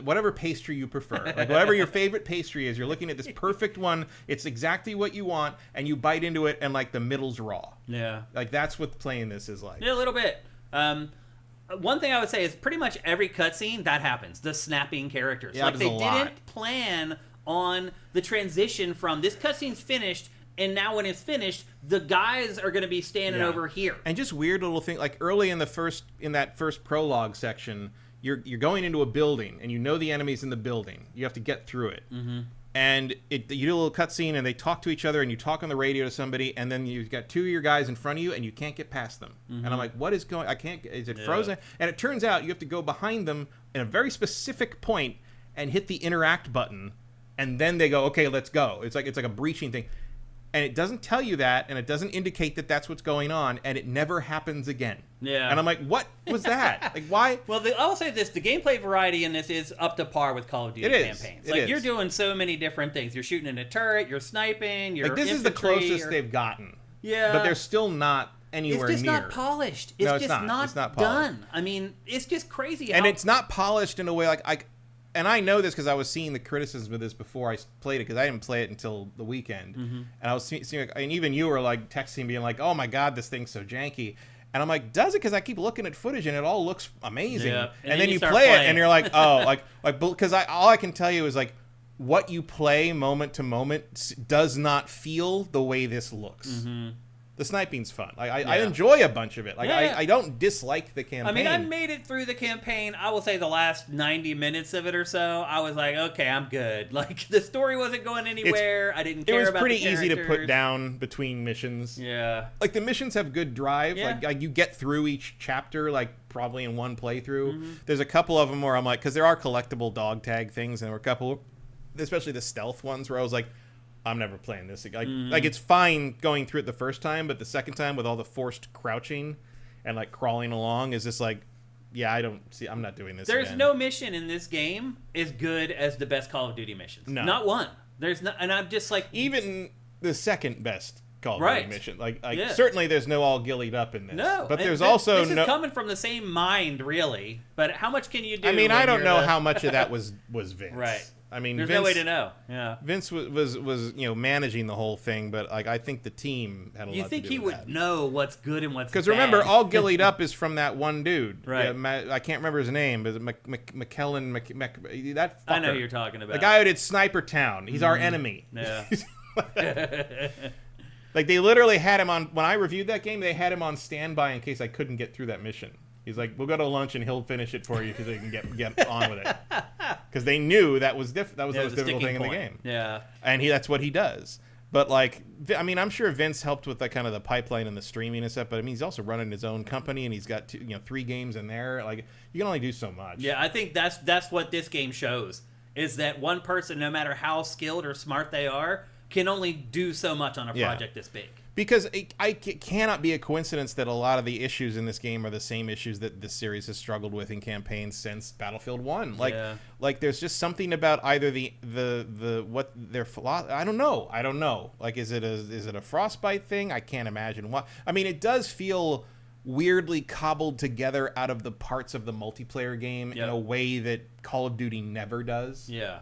Speaker 2: whatever pastry you prefer. Like whatever your favorite pastry is, you're looking at this perfect one. It's exactly what you want, and you bite into it, and like the middle's raw.
Speaker 1: Yeah.
Speaker 2: Like that's what playing this is like.
Speaker 1: Yeah, a little bit. One thing I would say is pretty much every cutscene that happens. The snapping characters.
Speaker 2: Yeah,
Speaker 1: like they
Speaker 2: a lot.
Speaker 1: didn't plan on the transition from this cutscene's finished. And now when it's finished, the guys are going to be standing over here.
Speaker 2: And just weird little thing, like early in that first prologue section, you're going into a building, and you know the enemy's in the building. You have to get through it. Mm-hmm. And you do a little cutscene, and they talk to each other, and you talk on the radio to somebody, and then you've got two of your guys in front of you, and you can't get past them. Mm-hmm. And I'm like, what is going? I can't. Is it frozen? And it turns out you have to go behind them in a very specific point and hit the interact button, and then they go, okay, let's go. It's like a breaching thing. And it doesn't tell you that, and it doesn't indicate that that's what's going on, and it never happens again.
Speaker 1: Yeah.
Speaker 2: And I'm like, what was that? Like, why?
Speaker 1: Well, I will say this: the gameplay variety in this is up to par with Call of Duty campaigns. You're doing so many different things. You're shooting in a turret. You're sniping. You're
Speaker 2: like this is the closest they've gotten.
Speaker 1: Yeah.
Speaker 2: But they're still not anywhere near.
Speaker 1: It's just not polished. It's not done. I mean, it's just crazy.
Speaker 2: And it's not polished in a way like and I know this because I was seeing the criticism of this before I played it, because I didn't play it until the weekend. Mm-hmm. And I was seeing, and even you were like texting me, like, "Oh my god, this thing's so janky." And I'm like, "Does it?" Because I keep looking at footage and it all looks amazing.
Speaker 1: Yeah.
Speaker 2: And then you play it and you're like, "Oh, like because all I can tell you is like what you play moment to moment does not feel the way this looks." Mm-hmm. The sniping's fun. I enjoy a bunch of it. Like I don't dislike the campaign.
Speaker 1: I mean, I made it through the campaign. I will say the last 90 minutes of it or so, I was like, okay, I'm good. Like the story wasn't going anywhere. I didn't care about the characters.
Speaker 2: It was pretty easy to put down between missions.
Speaker 1: Yeah.
Speaker 2: Like the missions have good drive. Yeah. Like you get through each chapter like probably in one playthrough. Mm-hmm. There's a couple of them where I'm like, because there are collectible dog tag things, and there were a couple, especially the stealth ones, where I was like, I'm never playing this. Like it's fine going through it the first time, but the second time with all the forced crouching and like crawling along is just like, yeah, I'm not doing this.
Speaker 1: There's no mission in this game as good as the best Call of Duty missions. No. Not one. There's not, and I'm just like,
Speaker 2: even the second best Call of Duty mission. Like certainly there's no all gillied up in this.
Speaker 1: No.
Speaker 2: But there's also
Speaker 1: this is coming from the same mind, really. But how much can you do?
Speaker 2: I mean, I don't know how much of that was Vince.
Speaker 1: Right.
Speaker 2: I mean,
Speaker 1: there's no way to know. Yeah,
Speaker 2: Vince was managing the whole thing, but like I think the team had a lot to do with that.
Speaker 1: You think he would know what's good and what's bad?
Speaker 2: Because remember, all gillied up is from that one dude.
Speaker 1: Right.
Speaker 2: I can't remember his name, but McKellen. That fucker.
Speaker 1: I know who you're talking about.
Speaker 2: The guy who did Sniper Town. He's our enemy.
Speaker 1: Yeah.
Speaker 2: Like they literally had him on when I reviewed that game. They had him on standby in case I couldn't get through that mission. He's like, we'll go to lunch and he'll finish it for you because they can get on with it. Because they knew that was the most difficult thing in the game.
Speaker 1: Yeah,
Speaker 2: and that's what he does. But like, I mean, I'm sure Vince helped with that kind of the pipeline and the streaming and stuff. But I mean, he's also running his own company and he's got 3 games in there. Like, you can only do so much.
Speaker 1: Yeah, I think that's what this game shows, is that one person, no matter how skilled or smart they are, can only do so much on a project this big.
Speaker 2: Because it cannot be a coincidence that a lot of the issues in this game are the same issues that this series has struggled with in campaigns since Battlefield 1. Like there's just something about either the what their I don't know. Like is it a Frostbite thing? I can't imagine what. I mean, it does feel weirdly cobbled together out of the parts of the multiplayer game in a way that Call of Duty never does.
Speaker 1: Yeah.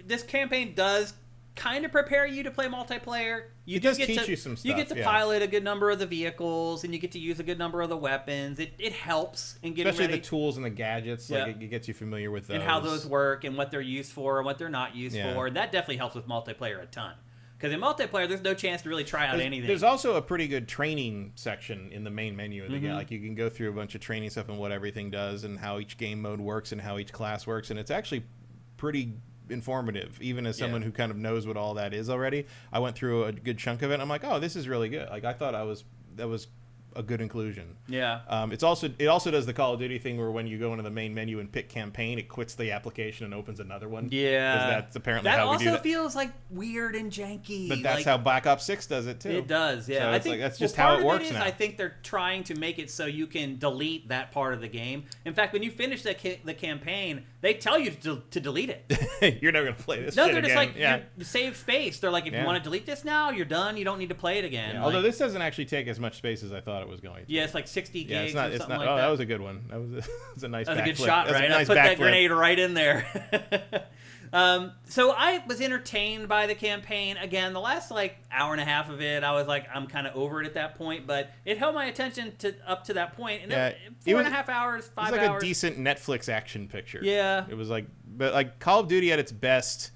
Speaker 1: This campaign does kind of prepare you to play multiplayer.
Speaker 2: It does teach you some stuff.
Speaker 1: You get to pilot a good number of the vehicles, and you get to use a good number of the weapons. It helps in getting
Speaker 2: especially
Speaker 1: ready.
Speaker 2: the tools and the gadgets. Like it gets you familiar with those.
Speaker 1: And how those work, and what they're used for, and what they're not used for. And that definitely helps with multiplayer a ton. Because in multiplayer, there's no chance to really try out anything.
Speaker 2: There's also a pretty good training section in the main menu of the game. Like you can go through a bunch of training stuff and what everything does, and how each game mode works, and how each class works, and it's actually pretty informative, even as someone who kind of knows what all that is already. I went through a good chunk of it and I'm like, oh, this is really good. Like I thought that was a good inclusion. It also does the Call of Duty thing where when you go into the main menu and pick campaign, it quits the application and opens another one. Because that's apparently how we do that.
Speaker 1: That also feels like weird and janky.
Speaker 2: But that's how Black Ops 6 does it too.
Speaker 1: It does, yeah.
Speaker 2: So I think that's just how it works now.
Speaker 1: I think they're trying to make it so you can delete that part of the game. In fact, when you finish the campaign, they tell you to delete it.
Speaker 2: You're never going to play this
Speaker 1: shit
Speaker 2: again.
Speaker 1: No, they're just like, you save space. They're like, if you want to delete this now, you're done. You don't need to play it again.
Speaker 2: Yeah. Although this doesn't actually take as much space as I thought it was going to.
Speaker 1: Yeah, it's like 60 gigs or something like that.
Speaker 2: Oh, that was a good one. That was a nice backflip.
Speaker 1: That was a good shot, right? I put that grenade right in there. So I was entertained by the campaign. Again, the last hour and a half of it, I was like, I'm kind of over it at that point, but it held my attention up to that point. And then 4.5 hours, 5 hours.
Speaker 2: It was like a decent Netflix action picture.
Speaker 1: Yeah.
Speaker 2: It was but Call of Duty at its best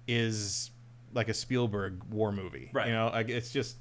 Speaker 2: is like a Spielberg war movie.
Speaker 1: Right.
Speaker 2: You know, like it's just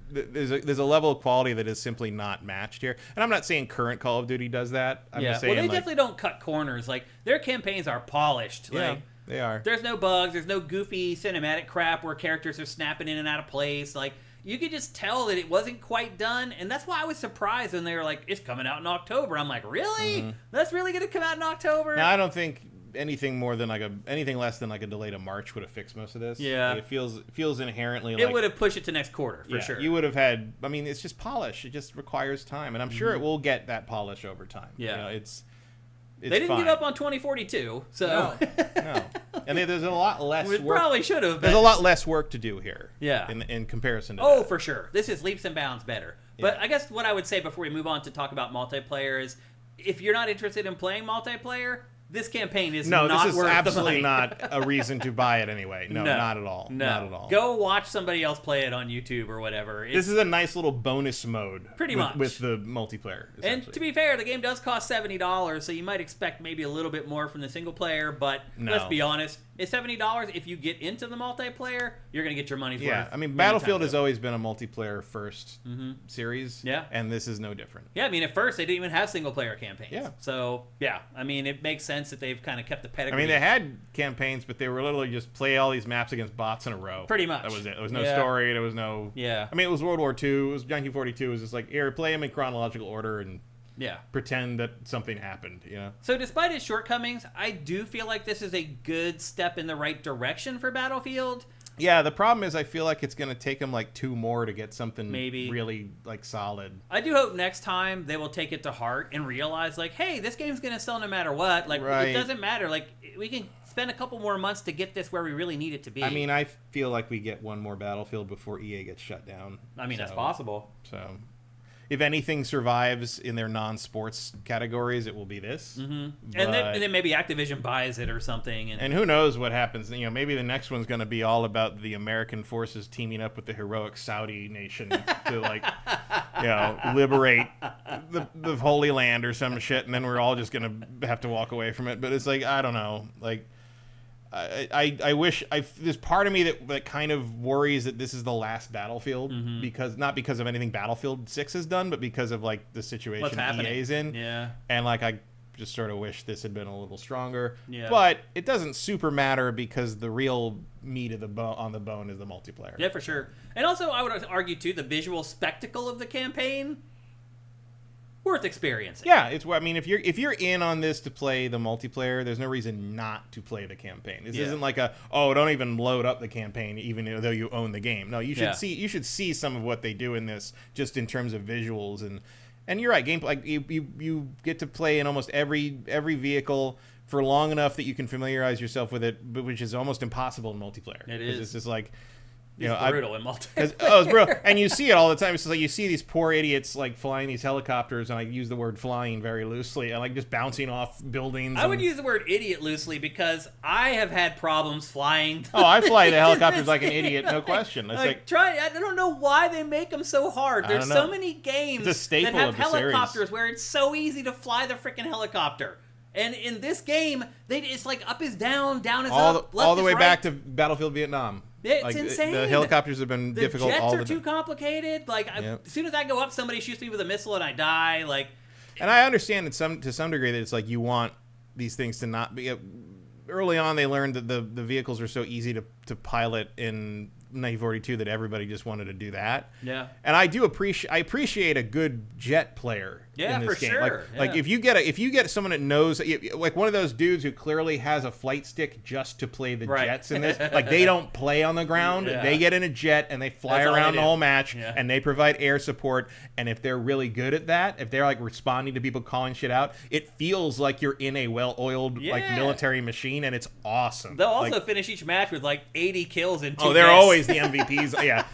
Speaker 2: there's a level of quality that is simply not matched here. And I'm not saying current Call of Duty does that. I'm just saying,
Speaker 1: well, they definitely don't cut corners. Like their campaigns are polished.
Speaker 2: Yeah. They are.
Speaker 1: There's no bugs. There's no goofy cinematic crap where characters are snapping in and out of place. Like, you could just tell that it wasn't quite done. And that's why I was surprised when they were like, it's coming out in October. I'm like, really? Mm-hmm. That's really going to come out in October?
Speaker 2: Now, I don't think anything less than a delay to March would have fixed most of this.
Speaker 1: Yeah.
Speaker 2: It feels inherently
Speaker 1: it would have pushed it to next quarter, for sure.
Speaker 2: You would have had, it's just polish. It just requires time. And I'm sure it will get that polish over time.
Speaker 1: Yeah.
Speaker 2: It's
Speaker 1: they didn't give up on 2042, so
Speaker 2: no. And there's a lot less.
Speaker 1: We probably should have.
Speaker 2: There's a lot less work to do here.
Speaker 1: Yeah.
Speaker 2: In comparison to that.
Speaker 1: For sure. This is leaps and bounds better. Yeah. But I guess what I would say before we move on to talk about multiplayer is, if you're not interested in playing multiplayer, this campaign is not worth the money.
Speaker 2: No, this is absolutely not a reason to buy it anyway. No, not at all.
Speaker 1: No.
Speaker 2: Not at all.
Speaker 1: Go watch somebody else play it on YouTube or whatever.
Speaker 2: This is a nice little bonus mode.
Speaker 1: Pretty much.
Speaker 2: With the multiplayer.
Speaker 1: And to be fair, the game does cost $70, so you might expect maybe a little bit more from the single player, but let's be honest. It's $70. If you get into the multiplayer, you're going to get your money's worth.
Speaker 2: Yeah, Battlefield has always been a multiplayer first series.
Speaker 1: Yeah.
Speaker 2: And this is no different.
Speaker 1: Yeah, at first they didn't even have single player campaigns.
Speaker 2: Yeah.
Speaker 1: So, yeah, it makes sense that they've kind of kept the pedigree.
Speaker 2: They had campaigns, but they were literally just play all these maps against bots in a row.
Speaker 1: Pretty much.
Speaker 2: That was it. There was no story. There was no...
Speaker 1: Yeah.
Speaker 2: It was World War II. It was 1942. It was just like, here, play them in chronological order and...
Speaker 1: Yeah.
Speaker 2: Pretend that something happened,
Speaker 1: So despite its shortcomings, I do feel like this is a good step in the right direction for Battlefield.
Speaker 2: Yeah, the problem is I feel like it's going to take them 2 more to get something
Speaker 1: maybe
Speaker 2: really solid.
Speaker 1: I do hope next time they will take it to heart and realize hey, this game's going to sell no matter what. It doesn't matter. We can spend a couple more months to get this where we really need it to be.
Speaker 2: I feel like we get one more Battlefield before EA gets shut down.
Speaker 1: That's possible.
Speaker 2: So... if anything survives in their non-sports categories, it will be this.
Speaker 1: Mm-hmm. And then maybe Activision buys it or something. And
Speaker 2: who knows what happens. Maybe the next one's going to be all about the American forces teaming up with the heroic Saudi nation to, liberate the Holy Land or some shit, and then we're all just going to have to walk away from it. But it's I don't know. I wish there's part of me that kind of worries that this is the last Battlefield not because of anything Battlefield 6 has done, but because of the situation EA's in.
Speaker 1: Yeah.
Speaker 2: And I just sort of wish this had been a little stronger.
Speaker 1: Yeah.
Speaker 2: But it doesn't super matter because the real meat of on the bone is the multiplayer.
Speaker 1: Yeah, for sure. And also I would argue too, the visual spectacle of the campaign worth experiencing.
Speaker 2: Yeah, it's. I mean, if you're in on this to play the multiplayer, there's no reason not to play the campaign. This isn't like don't even load up the campaign, even though you own the game. No, you should see some of what they do in this, just in terms of visuals and you're right. Gameplay, like you get to play in almost every vehicle for long enough that you can familiarize yourself with it, but which is almost impossible in multiplayer.
Speaker 1: It is.
Speaker 2: It's just like.
Speaker 1: It's brutal in multiplayer.
Speaker 2: It's brutal. And you see it all the time. It's just like you see these poor idiots like flying these helicopters, and I use the word flying very loosely, and like just bouncing off buildings.
Speaker 1: I would use the word idiot loosely because I have had problems flying.
Speaker 2: I fly the helicopters like an idiot, no question. It's
Speaker 1: I don't know why they make them so hard. There's so many games that have helicopters where it's so easy to fly the freaking helicopter. And in this game, it's like up is down, down is up, left
Speaker 2: all the way
Speaker 1: right.
Speaker 2: back to Battlefield Vietnam.
Speaker 1: It's insane.
Speaker 2: The helicopters have been difficult all the time.
Speaker 1: The jets are too complicated. Like, as soon as I go up, somebody shoots me with a missile and I die. Like,
Speaker 2: and I understand to some degree that it's like you want these things to not be. Early on, they learned that the vehicles are so easy to pilot in 1942 that everybody just wanted to do that.
Speaker 1: Yeah.
Speaker 2: And I appreciate a good jet player in this game.
Speaker 1: Sure.
Speaker 2: Like if you get someone that knows, like one of those dudes who clearly has a flight stick just to play the jets in this, like they don't play on the ground.
Speaker 1: Yeah.
Speaker 2: They get in a jet and they fly around the whole match and they provide air support. And if they're really good at that, if they're like responding to people calling shit out, it feels like you're in a well-oiled like military machine, and it's awesome.
Speaker 1: They'll also finish each match with like 80 kills in 2
Speaker 2: Oh, they're always the MVPs. Yeah.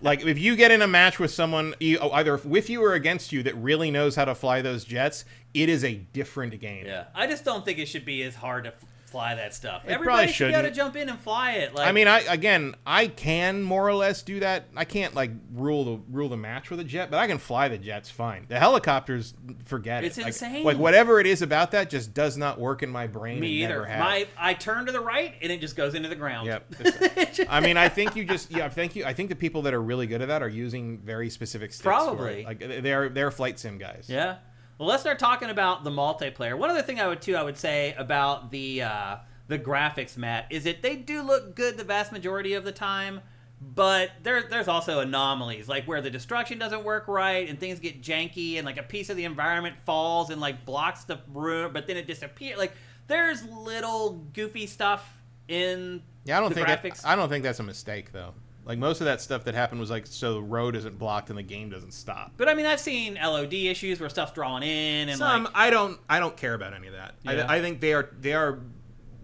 Speaker 2: Like if you get in a match with someone either with you or against you that really knows how to fly those jets, it is a different game.
Speaker 1: Yeah. I just don't think it should be as hard to fly that stuff.
Speaker 2: It
Speaker 1: Everybody should be able to jump in and fly it. Like,
Speaker 2: I mean, I can more or less do that. I can't like rule the match with a jet, but I can fly the jets fine. The helicopters, forget it.
Speaker 1: It's insane.
Speaker 2: Like whatever it is about that just does not work in my brain.
Speaker 1: Me either.
Speaker 2: Never has.
Speaker 1: I turn to the right and it just goes into the ground.
Speaker 2: Yep. I mean, I think I think the people that are really good at that are using very specific sticks.
Speaker 1: Probably.
Speaker 2: Like they're flight sim guys.
Speaker 1: Yeah. Well, let's start talking about the multiplayer. One other thing I would say about the graphics, Matt, is that they do look good the vast majority of the time, but there's also anomalies, like where the destruction doesn't work right and things get janky and like a piece of the environment falls and like blocks the room, but then it disappears. Like there's little goofy stuff in the graphics.
Speaker 2: I don't think that's a mistake though. Like most of that stuff that happened was like so the road isn't blocked and the game doesn't stop.
Speaker 1: But I mean, I've seen LOD issues where stuff's drawn in and
Speaker 2: I don't care about any of that.
Speaker 1: Yeah.
Speaker 2: I think they are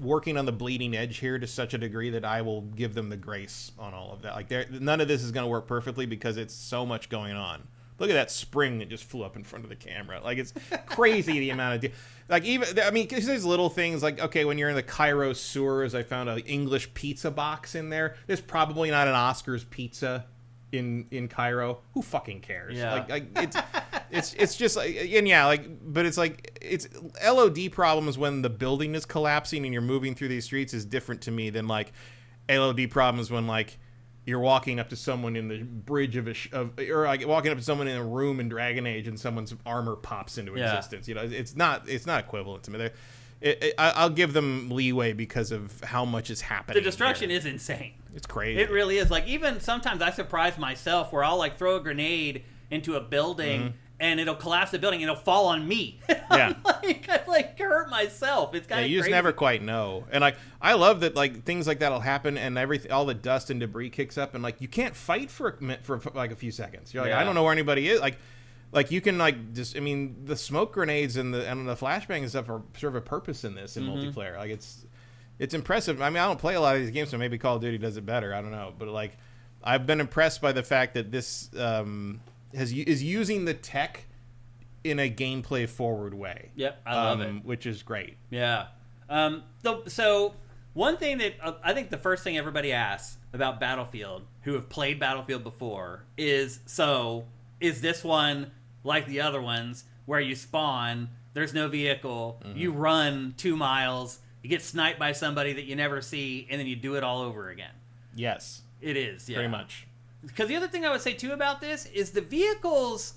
Speaker 2: working on the bleeding edge here to such a degree that I will give them the grace on all of that. Like none of this is going to work perfectly because it's so much going on. Look at that spring that just flew up in front of the camera. Like it's crazy the amount of because there's little things like, okay, when you're in the Cairo sewers, I found an English pizza box in there. There's probably not an Oscar's pizza in Cairo. Who fucking cares?
Speaker 1: Yeah.
Speaker 2: Like it's just like, and yeah, like, but it's like it's LOD problems when the building is collapsing and you're moving through these streets is different to me than like LOD problems when like you're walking up to someone in the bridge or like walking up to someone in a room in Dragon Age and someone's armor pops into existence. You know, it's not equivalent to me. I'll give them leeway because of how much is happening.
Speaker 1: The destruction is insane.
Speaker 2: It's crazy.
Speaker 1: It really is. Like even sometimes I surprise myself where I'll like throw a grenade into a building and it'll collapse the building and it'll fall on me.
Speaker 2: Yeah.
Speaker 1: I hurt myself. It's kind of
Speaker 2: you just never quite know. And like I love that like things like that'll happen and all the dust and debris kicks up and like you can't fight for like a few seconds. You're like, I don't know where anybody is. Like you can like just the smoke grenades and the flashbang and stuff are serve a purpose in this in multiplayer. Like it's impressive. I mean, I don't play a lot of these games, so maybe Call of Duty does it better. I don't know, but like I've been impressed by the fact that this is using the tech in a gameplay forward way.
Speaker 1: Yep, I love it,
Speaker 2: which is great.
Speaker 1: Yeah. So one thing that I think the first thing everybody asks about Battlefield, who have played Battlefield before, is this one like the other ones where you spawn, there's no vehicle, you run 2 miles, you get sniped by somebody that you never see, and then you do it all over again?
Speaker 2: Yes.
Speaker 1: It is, yeah.
Speaker 2: Pretty much.
Speaker 1: Because the other thing I would say, too, about this is the vehicles,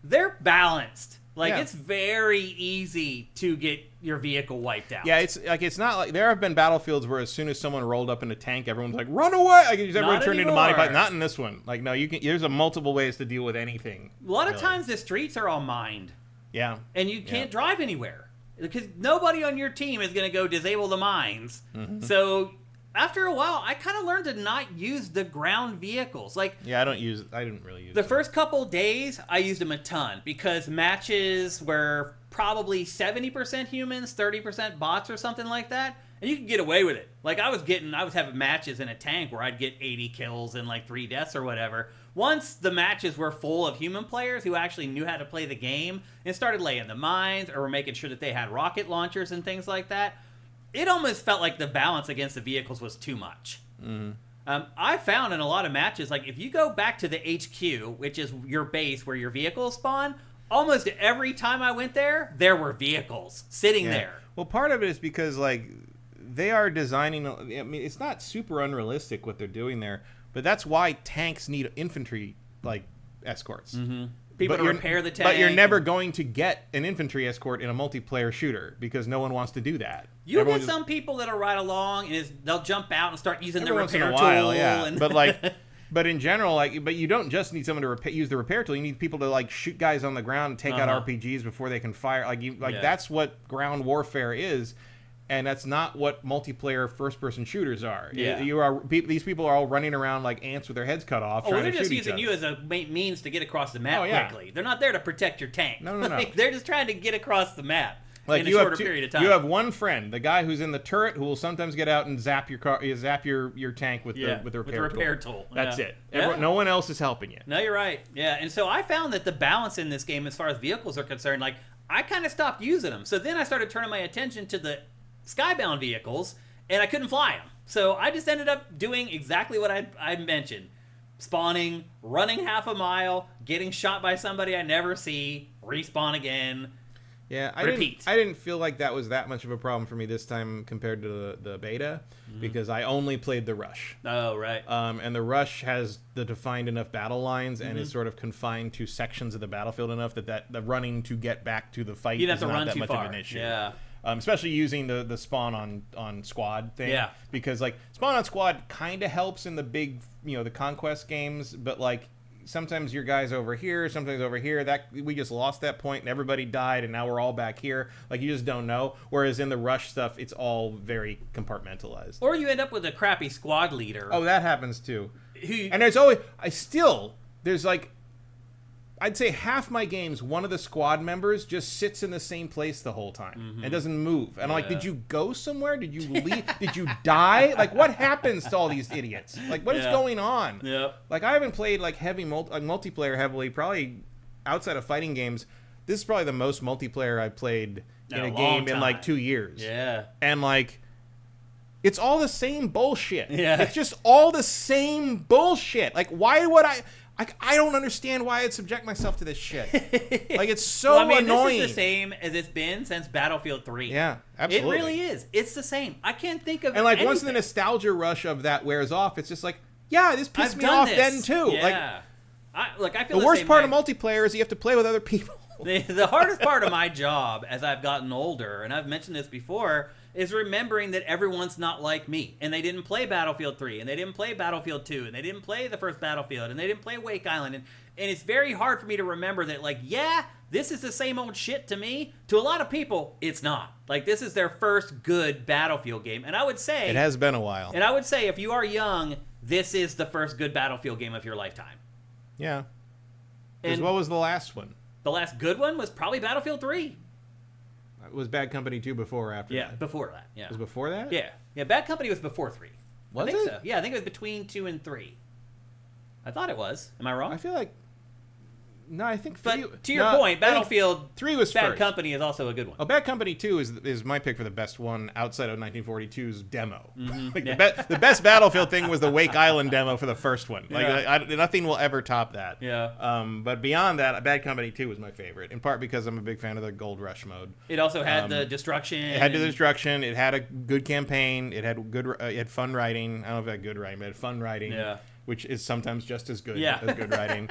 Speaker 1: they're balanced. Like, it's very easy to get your vehicle wiped out.
Speaker 2: Yeah, it's not like there have been Battlefields where as soon as someone rolled up in a tank, everyone's like, run away! Like, everyone turned into Monty Python. Not in this one. Like, no, there's multiple ways to deal with anything.
Speaker 1: A lot of times the streets are all mined.
Speaker 2: Yeah.
Speaker 1: And you can't drive anywhere. Because nobody on your team is going to go disable the mines. Mm-hmm. So after a while, I kind of learned to not use the ground vehicles. Like,
Speaker 2: yeah, I didn't really use
Speaker 1: the
Speaker 2: them.
Speaker 1: first couple days, I used them a ton because matches were probably 70% humans, 30% bots or something like that. And you could get away with it. Like, I was having matches in a tank where I'd get 80 kills and like 3 deaths or whatever. Once the matches were full of human players who actually knew how to play the game and started laying the mines or were making sure that they had rocket launchers and things like that, it almost felt like the balance against the vehicles was too much. Mm-hmm. I found in a lot of matches, like if you go back to the HQ, which is your base where your vehicles spawn, almost every time I went there were vehicles sitting there.
Speaker 2: Well, part of it is because like they are designing. I mean, it's not super unrealistic what they're doing there, but that's why tanks need infantry like escorts.
Speaker 1: Mm-hmm. People to repair the tank.
Speaker 2: But you're never going to get an infantry escort in a multiplayer shooter because no one wants to do that.
Speaker 1: You'll get some people that'll ride along and they'll jump out and start using their repair
Speaker 2: tool.
Speaker 1: Yeah.
Speaker 2: And but like, but in general, like, but you don't just need someone to use the repair tool. You need people to like shoot guys on the ground and take out RPGs before they can fire. Like that's what ground warfare is. And that's not what multiplayer first-person shooters are. Yeah. These people are all running around like ants with their heads cut off.
Speaker 1: They're just using you as a means to get across the map quickly. They're not there to protect your tank.
Speaker 2: No.
Speaker 1: They're just trying to get across the map in a shorter period of time.
Speaker 2: You have one friend, the guy who's in the turret, who will sometimes get out and zap your tank with the repair tool. That's it. No one else is helping you.
Speaker 1: No, you're right. Yeah, and so I found that the balance in this game, as far as vehicles are concerned, like I kind of stopped using them. So then I started turning my attention to the skybound vehicles, and I couldn't fly them. So I just ended up doing exactly what I mentioned. Spawning, running half a mile, getting shot by somebody I never see, respawn again, repeat.
Speaker 2: I didn't feel like that was that much of a problem for me this time compared to the beta, because I only played the rush.
Speaker 1: Oh, right.
Speaker 2: And the rush has the defined enough battle lines and is sort of confined to sections of the battlefield enough that the running to get back to the fight is not that much of an issue.
Speaker 1: Yeah.
Speaker 2: Especially using the spawn on squad thing. Yeah. Because like spawn on squad kind of helps in the big, the conquest games, but like sometimes your guy's over here, sometimes over here. That we just lost that point and everybody died and now we're all back here. Like you just don't know. Whereas in the rush stuff, it's all very compartmentalized.
Speaker 1: Or you end up with a crappy squad leader.
Speaker 2: Oh, that happens too. And there's always there's like I'd say half my games, one of the squad members just sits in the same place the whole time and doesn't move. And I'm like, did you go somewhere? Did you leave? Did you die? Like, what happens to all these idiots? Like, what is going on?
Speaker 1: Yeah.
Speaker 2: Like, I haven't played like heavy multiplayer heavily, probably outside of fighting games. This is probably the most multiplayer I've played in a game in like 2 years.
Speaker 1: Yeah.
Speaker 2: And like, it's all the same bullshit.
Speaker 1: Yeah.
Speaker 2: It's just all the same bullshit. Like, why would I don't understand why I'd subject myself to this shit. Like, it's so annoying.
Speaker 1: This is the same as it's been since Battlefield 3.
Speaker 2: Yeah, absolutely.
Speaker 1: It really is. It's the same. I can't think of
Speaker 2: And, like,
Speaker 1: anything.
Speaker 2: once the nostalgia rush of that wears off, it's just like, yeah, this pissed me off then, too.
Speaker 1: Yeah.
Speaker 2: Like,
Speaker 1: I feel
Speaker 2: the worst part of multiplayer is you have to play with other people.
Speaker 1: The hardest part of my job as I've gotten older, and I've mentioned this before, is remembering that everyone's not like me. And they didn't play Battlefield 3, and they didn't play Battlefield 2, and they didn't play the first Battlefield, and they didn't play Wake Island. And it's very hard for me to remember that, like, yeah, this is the same old shit to me. To a lot of people, it's not. Like, this is their first good Battlefield game. And I would say...
Speaker 2: It has been a while.
Speaker 1: And I would say, if you are young, this is the first good Battlefield game of your lifetime.
Speaker 2: Yeah. And what was the last one?
Speaker 1: The last good one was probably Battlefield 3.
Speaker 2: Was Bad Company 2 before or after that?
Speaker 1: Yeah, before that. Yeah.
Speaker 2: It was before that?
Speaker 1: Yeah. Yeah, Bad Company was before 3.
Speaker 2: Was
Speaker 1: I think
Speaker 2: it?
Speaker 1: so. Yeah, I think it was between 2 and 3. I thought it was. Am I wrong?
Speaker 2: I feel like... No, I think...
Speaker 1: But to your point, Battlefield
Speaker 2: 3 was
Speaker 1: Bad
Speaker 2: first.
Speaker 1: Company is also a good one.
Speaker 2: Oh, Bad Company 2 is my pick for the best one outside of 1942's demo.
Speaker 1: Mm-hmm.
Speaker 2: Like the best Battlefield thing was the Wake Island demo for the first one. Like nothing will ever top that.
Speaker 1: Yeah.
Speaker 2: But beyond that, Bad Company 2 was my favorite, in part because I'm a big fan of the Gold Rush mode.
Speaker 1: It also had the destruction.
Speaker 2: It had the destruction. It had a good campaign. It had it had fun writing. I don't know if it had good writing, but it had fun writing.
Speaker 1: Yeah.
Speaker 2: Which is sometimes just as good
Speaker 1: as
Speaker 2: good writing.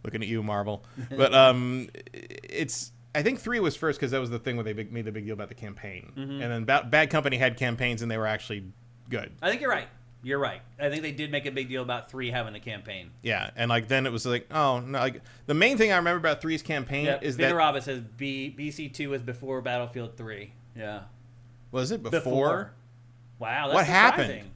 Speaker 2: Looking at you, Marvel. But I think 3 was first because that was the thing where they made the big deal about the campaign. Mm-hmm. And then Bad Company had campaigns and they were actually good.
Speaker 1: I think you're right. You're right. I think they did make a big deal about 3 having the campaign.
Speaker 2: Yeah, and like then it was like, oh no, like the main thing I remember about 3's campaign is that
Speaker 1: Robert says BC2 was before Battlefield 3. Yeah.
Speaker 2: Was it before?
Speaker 1: Wow, that's
Speaker 2: what
Speaker 1: surprising.
Speaker 2: happened?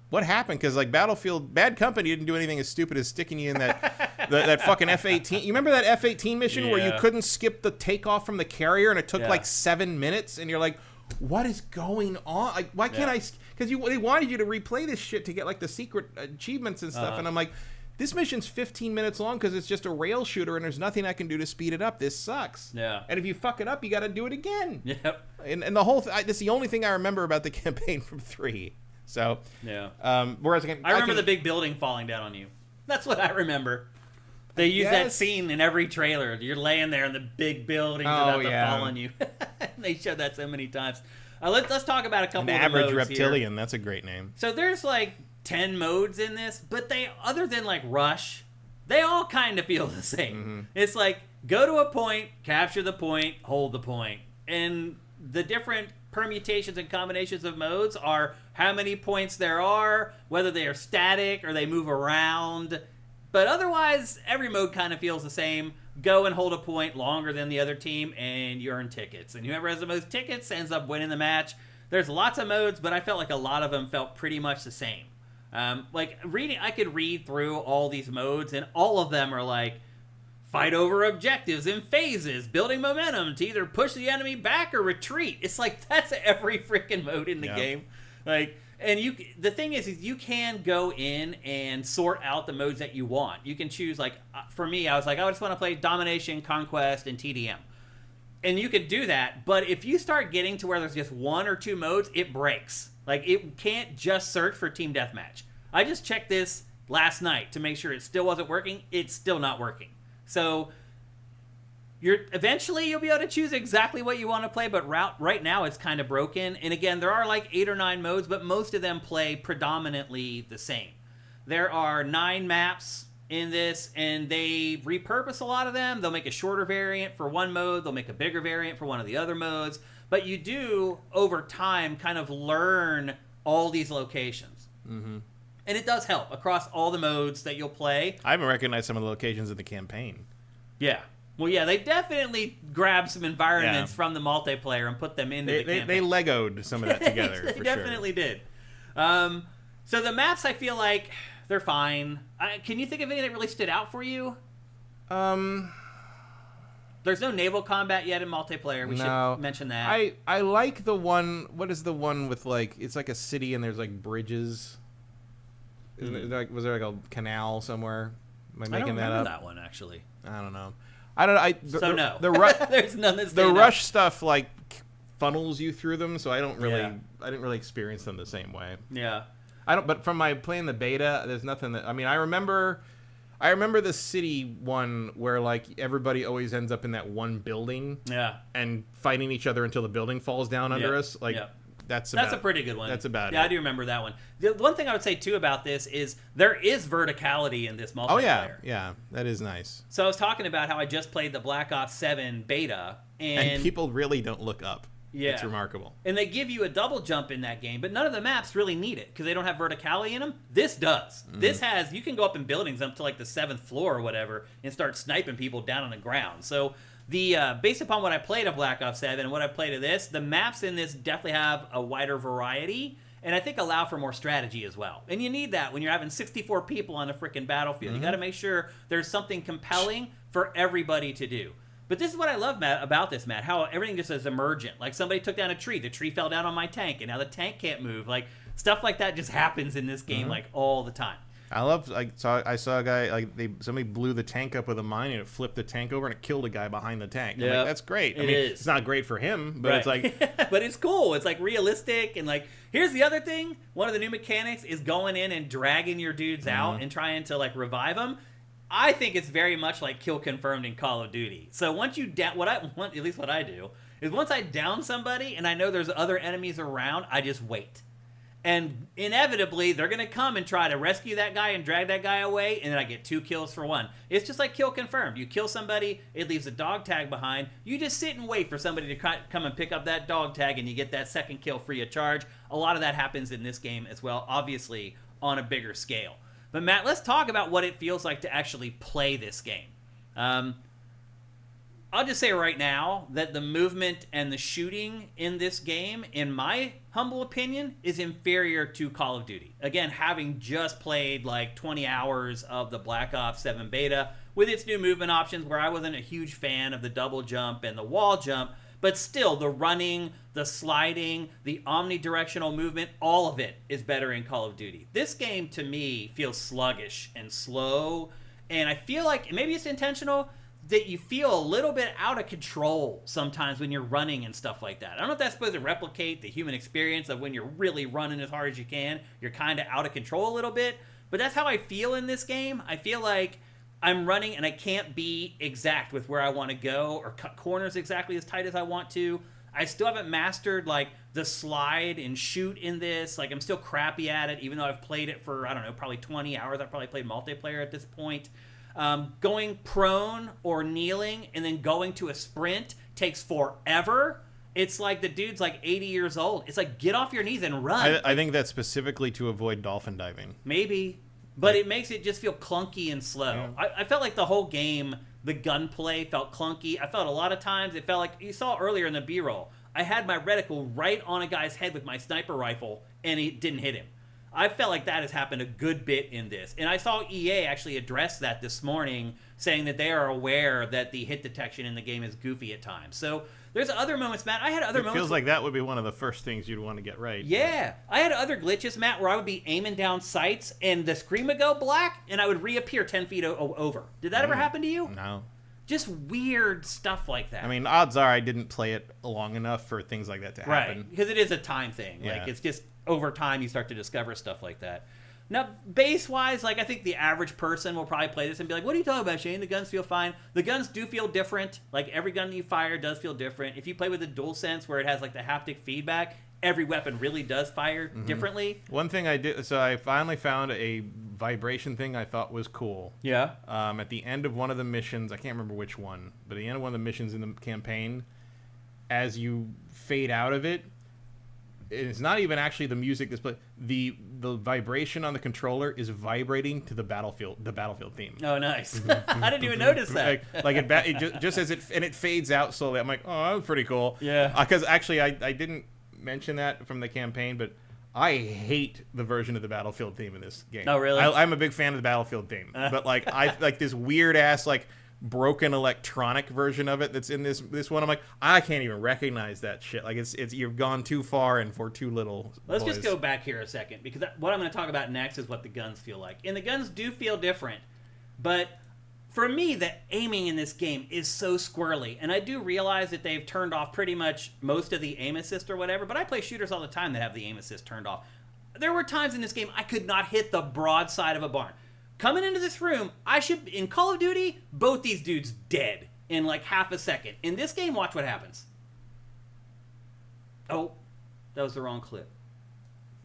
Speaker 2: What happened? Because like Battlefield, Bad Company didn't do anything as stupid as sticking you in that that fucking F-18. You remember that F-18 mission where you couldn't skip the takeoff from the carrier and it took like 7 minutes, and you're like, what is going on? Like, why can't I? Because they wanted you to replay this shit to get like the secret achievements and stuff, and I'm like, this mission's 15 minutes long because it's just a rail shooter and there's nothing I can do to speed it up. This sucks.
Speaker 1: Yeah.
Speaker 2: And if you fuck it up, you got to do it again.
Speaker 1: Yep.
Speaker 2: And the whole that's the only thing I remember about the campaign from 3. So whereas
Speaker 1: I remember the big building falling down on you. That's what I remember. They use that scene in every trailer. You're laying there and the big building's about to fall on you. They showed that so many times. Let's talk about a couple of the
Speaker 2: average
Speaker 1: modes
Speaker 2: reptilian.
Speaker 1: here.
Speaker 2: That's a great name.
Speaker 1: So there's like 10 modes in this, but they, other than like Rush, they all kind of feel the same. Mm-hmm. It's like go to a point, capture the point, hold the point. And the different permutations and combinations of modes are how many points there are, whether they are static or they move around. But otherwise, every mode kind of feels the same. Go and hold a point longer than the other team, and you earn tickets. And whoever has the most tickets ends up winning the match. There's lots of modes, but I felt like a lot of them felt pretty much the same. Like reading, I could read through all these modes, and all of them are like fight over objectives in phases, building momentum to either push the enemy back or retreat. It's like that's every freaking mode in the game. Like, and the thing is you can go in and sort out the modes that you want. You can choose, like, for me, I was like, I just want to play Domination, Conquest, and TDM. And you can do that, but if you start getting to where there's just 1 or 2 modes, it breaks. Like, it can't just search for Team Deathmatch. I just checked this last night to make sure it still wasn't working. It's still not working. So eventually you'll be able to choose exactly what you want to play, but right now it's kind of broken. And again, there are like 8 or 9 modes, but most of them play predominantly the same. There are 9 maps in this, and they repurpose a lot of them. They'll make a shorter variant for one mode, they'll make a bigger variant for one of the other modes, but you do over time kind of learn all these locations. Mm-hmm. And it does help across all the modes that you'll play.
Speaker 2: I haven't recognized some of the locations in the campaign.
Speaker 1: Yeah. Well, yeah, they definitely grabbed some environments from the multiplayer and put them into the campaign.
Speaker 2: They Legoed some of that together.
Speaker 1: They definitely did. So the maps, I feel like they're fine. Can you think of any that really stood out for you? There's no naval combat yet in multiplayer. We should mention that.
Speaker 2: I like the one. What is the one with like? It's like a city and there's like bridges. Isn't it like, was there like a canal somewhere? Am I making that up?
Speaker 1: I don't remember that one actually.
Speaker 2: I don't know.
Speaker 1: No.
Speaker 2: There's
Speaker 1: none that
Speaker 2: the Rush stuff like funnels you through them, so I didn't really experience them the same way.
Speaker 1: Yeah.
Speaker 2: But from my playing the beta, there's nothing that I remember the city one where like everybody always ends up in that one building.
Speaker 1: Yeah.
Speaker 2: And fighting each other until the building falls down under us. Like that's
Speaker 1: a pretty good one.
Speaker 2: That's about it.
Speaker 1: Yeah, I do remember that one. The one thing I would say too about this is there is verticality in this multiplayer.
Speaker 2: Oh yeah, that is nice.
Speaker 1: So I was talking about how I just played the Black Ops 7 beta, and
Speaker 2: people really don't look up. Yeah, it's remarkable.
Speaker 1: And they give you a double jump in that game, but none of the maps really need it because they don't have verticality in them. This does. Mm-hmm. This has, you can go up in buildings up to like the 7th floor or whatever and start sniping people down on the ground. So the based upon what I played of Black Ops 7 and what I played of this, the maps in this definitely have a wider variety and I think allow for more strategy as well. And you need that when you're having 64 people on a freaking battlefield. Mm-hmm. You got to make sure there's something compelling for everybody to do. But this is what I love, Matt, about this, Matt, how everything just is emergent. Like somebody took down a tree, the tree fell down on my tank, and now the tank can't move. Like stuff like that just happens in this game like all the time.
Speaker 2: I saw a guy somebody blew the tank up with a mine and it flipped the tank over and it killed a guy behind the tank. Yeah, like, that's great. It's not great for him, but it's like,
Speaker 1: but it's cool. It's like realistic and like here's the other thing. One of the new mechanics is going in and dragging your dudes out and trying to like revive them. I think it's very much like kill confirmed in Call of Duty. So once you what I do is once I down somebody and I know there's other enemies around, I just wait. And inevitably, they're going to come and try to rescue that guy and drag that guy away, and then I get 2 kills for 1. It's just like kill confirmed. You kill somebody, it leaves a dog tag behind. You just sit and wait for somebody to come and pick up that dog tag, and you get that second kill free of charge. A lot of that happens in this game as well, obviously on a bigger scale. But Matt, let's talk about what it feels like to actually play this game. I'll just say right now that the movement and the shooting in this game, in my humble opinion, is inferior to Call of Duty. Again, having just played like 20 hours of the Black Ops 7 beta with its new movement options, where I wasn't a huge fan of the double jump and the wall jump, but still the running, the sliding, the omnidirectional movement, all of it is better in Call of Duty. This game, to me, feels sluggish and slow, and I feel like, maybe it's intentional, that you feel a little bit out of control sometimes when you're running and stuff like that. I don't know if that's supposed to replicate the human experience of when you're really running as hard as you can. You're kind of out of control a little bit. But that's how I feel in this game. I feel like I'm running and I can't be exact with where I want to go or cut corners exactly as tight as I want to. I still haven't mastered like the slide and shoot in this. Like I'm still crappy at it, even though I've played it for, I don't know, probably 20 hours. I've probably played multiplayer at this point. Going prone or kneeling and then going to a sprint takes forever. It's like the dude's like 80 years old. It's like, get off your knees and run.
Speaker 2: I think that's specifically to avoid dolphin diving.
Speaker 1: Maybe. But it makes it just feel clunky and slow. Yeah. I felt like the whole game, the gunplay felt clunky. I felt a lot of times, it felt like, you saw earlier in the B-roll, I had my reticle right on a guy's head with my sniper rifle, and it didn't hit him. I felt like that has happened a good bit in this. And I saw EA actually address that this morning, saying that they are aware that the hit detection in the game is goofy at times. So there's other moments, Matt. I had other moments.
Speaker 2: It feels like that would be one of the first things you'd want to get right.
Speaker 1: Yeah. I had other glitches, Matt, where I would be aiming down sights and the screen would go black and I would reappear 10 feet over. Did that ever happen to you?
Speaker 2: No.
Speaker 1: Just weird stuff like that.
Speaker 2: I mean, odds are I didn't play it long enough for things like that to happen.
Speaker 1: Right, because it is a time thing.
Speaker 2: Yeah.
Speaker 1: Like, it's just over time you start to discover stuff like that. Now, base-wise, like, I think the average person will probably play this and be like, what are you talking about, Shane? The guns feel fine. The guns do feel different. Like, every gun you fire does feel different. If you play with the DualSense where it has, like, the haptic feedback, every weapon really does fire differently.
Speaker 2: One thing I did, so I finally found a vibration thing I thought was cool.
Speaker 1: Yeah.
Speaker 2: At the end of one of the missions, I can't remember which one, but at the end of one of the missions in the campaign, as you fade out of it, it's not even actually the music that's played. The vibration on the controller is vibrating to the battlefield theme.
Speaker 1: Oh, nice. I didn't even notice that.
Speaker 2: it just as it fades out slowly. I'm like, oh, that was pretty cool.
Speaker 1: Yeah.
Speaker 2: Because actually, I didn't mention that from the campaign, but I hate the version of the Battlefield theme in this game.
Speaker 1: Oh, really?
Speaker 2: I'm a big fan of the Battlefield theme, but like I like this weird ass like broken electronic version of it that's in this one. I'm like, I can't even recognize that shit. Like it's you've gone too far and for too little.
Speaker 1: Let's just go back here a second, because what I'm going to talk about next is what the guns feel like. And the guns do feel different, but for me, the aiming in this game is so squirrely. And I do realize that they've turned off pretty much most of the aim assist or whatever, but I play shooters all the time that have the aim assist turned off. There were times in this game I could not hit the broadside of a barn. Coming into this room, in Call of Duty, both these dudes dead in like half a second. In this game, watch what happens. Oh, that was the wrong clip.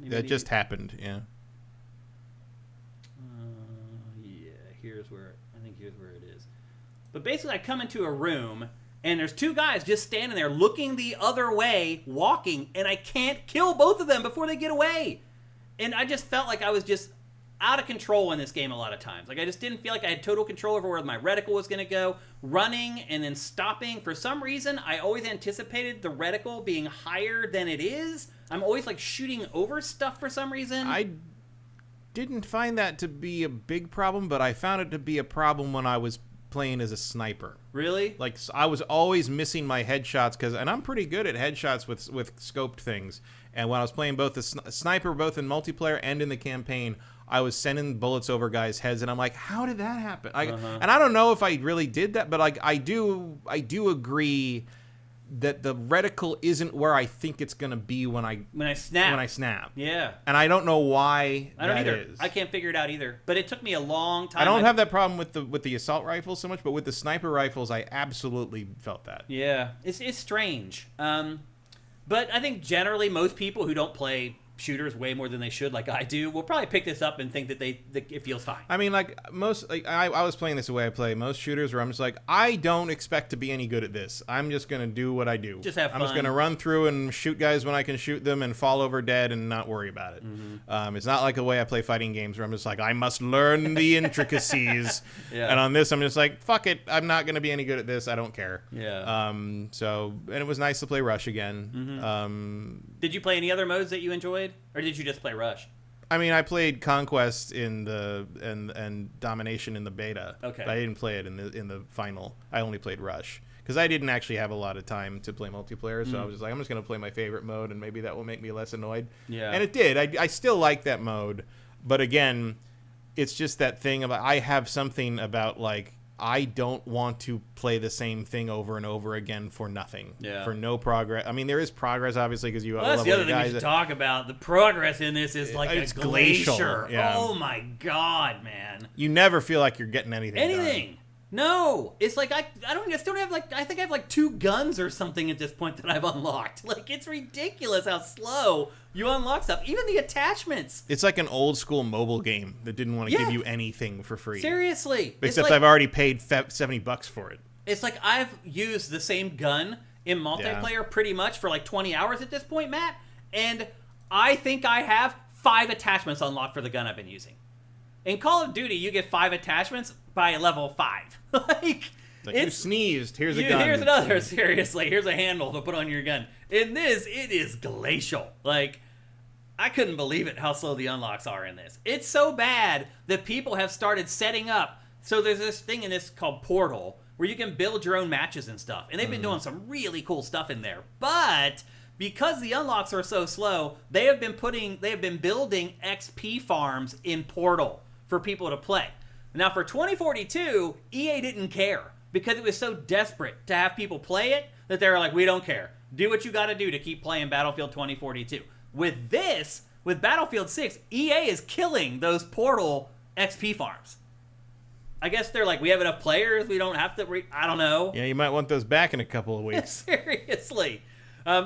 Speaker 2: That just happened, yeah.
Speaker 1: Here's where it is. But basically, I come into a room, and there's two guys just standing there looking the other way, walking, and I can't kill both of them before they get away. And I just felt like I was just out of control in this game a lot of times. Like, I just didn't feel like I had total control over where my reticle was going to go. Running and then stopping. For some reason, I always anticipated the reticle being higher than it is. I'm always, like, shooting over stuff for some reason.
Speaker 2: I didn't find that to be a big problem, but I found it to be a problem when I was playing as a sniper.
Speaker 1: Really?
Speaker 2: Like, I was always missing my headshots, and I'm pretty good at headshots with scoped things. And when I was playing both the sniper, both in multiplayer and in the campaign, I was sending bullets over guys' heads, and I'm like, how did that happen? And I don't know if I really did that, but like I do agree that the reticle isn't where I think it's gonna be when I snap.
Speaker 1: Yeah.
Speaker 2: And I don't know why
Speaker 1: I don't
Speaker 2: that
Speaker 1: either.
Speaker 2: is.
Speaker 1: I can't figure it out either. But it took me a long time.
Speaker 2: I don't have that problem with the assault rifles so much, but with the sniper rifles, I absolutely felt that.
Speaker 1: Yeah, it's strange. But I think generally most people who don't play shooters way more than they should, like I do, will probably pick this up and think that it feels fine.
Speaker 2: I mean, like I was playing this the way I play most shooters, where I'm just like, I don't expect to be any good at this. I'm just gonna do what I do.
Speaker 1: Just have fun.
Speaker 2: I'm just gonna run through and shoot guys when I can shoot them and fall over dead and not worry about it. It's not like the way I play fighting games, where I'm just like, I must learn the intricacies. And on this, I'm just like, fuck it, I'm not gonna be any good at this. I don't care. And it was nice to play Rush again.
Speaker 1: Did you play any other modes that you enjoyed, or did you just play Rush?
Speaker 2: I mean, I played Conquest in the and Domination in the beta.
Speaker 1: Okay.
Speaker 2: But I didn't play it in the final. I only played Rush because I didn't actually have a lot of time to play multiplayer. So I was just like, I'm just gonna play my favorite mode, and maybe that will make me less annoyed.
Speaker 1: Yeah.
Speaker 2: And it did. I still like that mode, but again, it's just that thing of I have something about like, I don't want to play the same thing over and over again for nothing.
Speaker 1: Yeah.
Speaker 2: For no progress. I mean, there is progress, obviously, because you have
Speaker 1: that's the other thing we should talk about. The progress in this is like
Speaker 2: it's
Speaker 1: a glacier.
Speaker 2: glacial, yeah.
Speaker 1: Oh my god, man.
Speaker 2: You never feel like you're getting anything done.
Speaker 1: No. It's like I still have like, I think I have like 2 guns or something at this point that I've unlocked. Like, it's ridiculous how slow you unlock stuff. Even the attachments.
Speaker 2: It's like an old school mobile game that didn't want to give you anything for free.
Speaker 1: Seriously.
Speaker 2: Except I've already paid $70 for it.
Speaker 1: It's like I've used the same gun in multiplayer pretty much for like 20 hours at this point, Matt. And I think I have 5 attachments unlocked for the gun I've been using. In Call of Duty, you get 5 attachments by level 5. like
Speaker 2: you sneezed, here's a gun.
Speaker 1: Here's another, seriously. Here's a handle to put on your gun. In this, it is glacial. Like, I couldn't believe it how slow the unlocks are in this. It's so bad that people have started setting up. So there's this thing in this called Portal where you can build your own matches and stuff. And they've been doing some really cool stuff in there. But because the unlocks are so slow, they have been building XP farms in Portal for people to play. Now, for 2042, EA didn't care because it was so desperate to have people play it that they were like, we don't care. Do what you got to do to keep playing Battlefield 2042. With this, with Battlefield 6, EA is killing those Portal XP farms. I guess they're like, we have enough players, we don't have to, I don't know.
Speaker 2: Yeah, you might want those back in a couple of weeks.
Speaker 1: Seriously.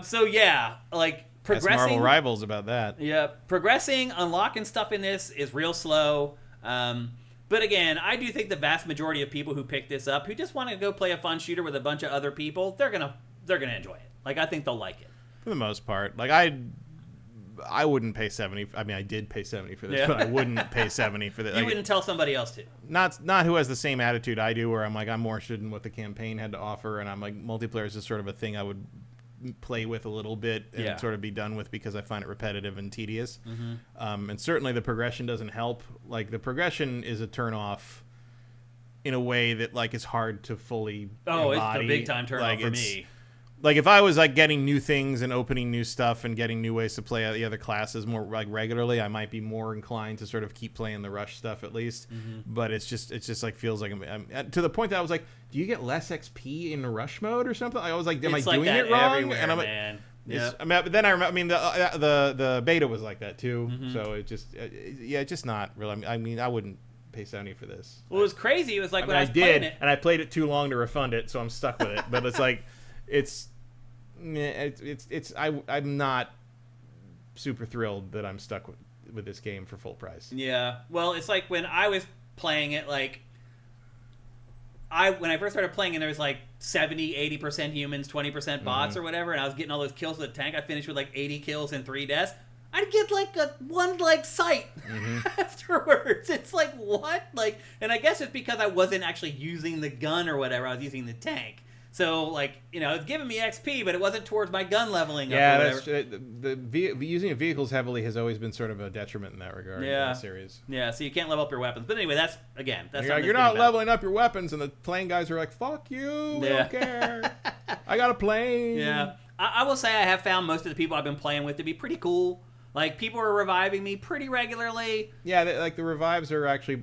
Speaker 1: So yeah, like progressing.
Speaker 2: That's Marvel Rivals about that.
Speaker 1: Yeah, progressing, unlocking stuff in this is real slow. But again, I do think the vast majority of people who pick this up, who just want to go play a fun shooter with a bunch of other people, they're gonna enjoy it. Like, I think they'll like it.
Speaker 2: For the most part. Like, I wouldn't pay $70. I mean, I did pay $70 for this, but I wouldn't pay $70 for this.
Speaker 1: You wouldn't tell somebody else to.
Speaker 2: Not who has the same attitude I do, where I'm like, I'm more interested in what the campaign had to offer, and I'm like, multiplayer is just sort of a thing I would play with a little bit and sort of be done with because I find it repetitive and tedious. And certainly the progression doesn't help. Like, the progression is a turn-off in a way that, like, is hard to fully embody.
Speaker 1: It's a big-time turn-off for me.
Speaker 2: Like, if I was, like, getting new things and opening new stuff and getting new ways to play the other classes more, like, regularly, I might be more inclined to sort of keep playing the Rush stuff at least. But it's just like, feels like I'm to the point that I was like, do you get less XP in Rush mode or something? I was like, am I doing it wrong?
Speaker 1: And I'm like, man.
Speaker 2: Yeah. But then I remember, I mean, the beta was like that too. So it just, it's just not really. I mean, I wouldn't pay $70 for this.
Speaker 1: Well, it was crazy. It was like when I was playing it,
Speaker 2: and I played it too long to refund it, so I'm stuck with it. But it's like, I'm not super thrilled that I'm stuck with this game for full price.
Speaker 1: Yeah. Well, it's like when I was playing it, like, when I first started playing, and there was like 70-80% humans, 20% bots or whatever, and I was getting all those kills with the tank. I finished with like 80 kills and 3 deaths. I'd get like one sight afterwards. It's like, what? Like, and I guess it's because I wasn't actually using the gun or whatever. I was using the tank. So, like, you know, it's giving me XP, but it wasn't towards my gun leveling up.
Speaker 2: Yeah, that's using vehicles heavily has always been sort of a detriment in that regard. In the series.
Speaker 1: Yeah, so you can't level up your weapons. But anyway, that's
Speaker 2: you're not leveling up your weapons, and the plane guys are like, "Fuck you, we don't care. I got a plane."
Speaker 1: Yeah, I will say I have found most of the people I've been playing with to be pretty cool. Like, people are reviving me pretty regularly.
Speaker 2: Yeah, like the revives are actually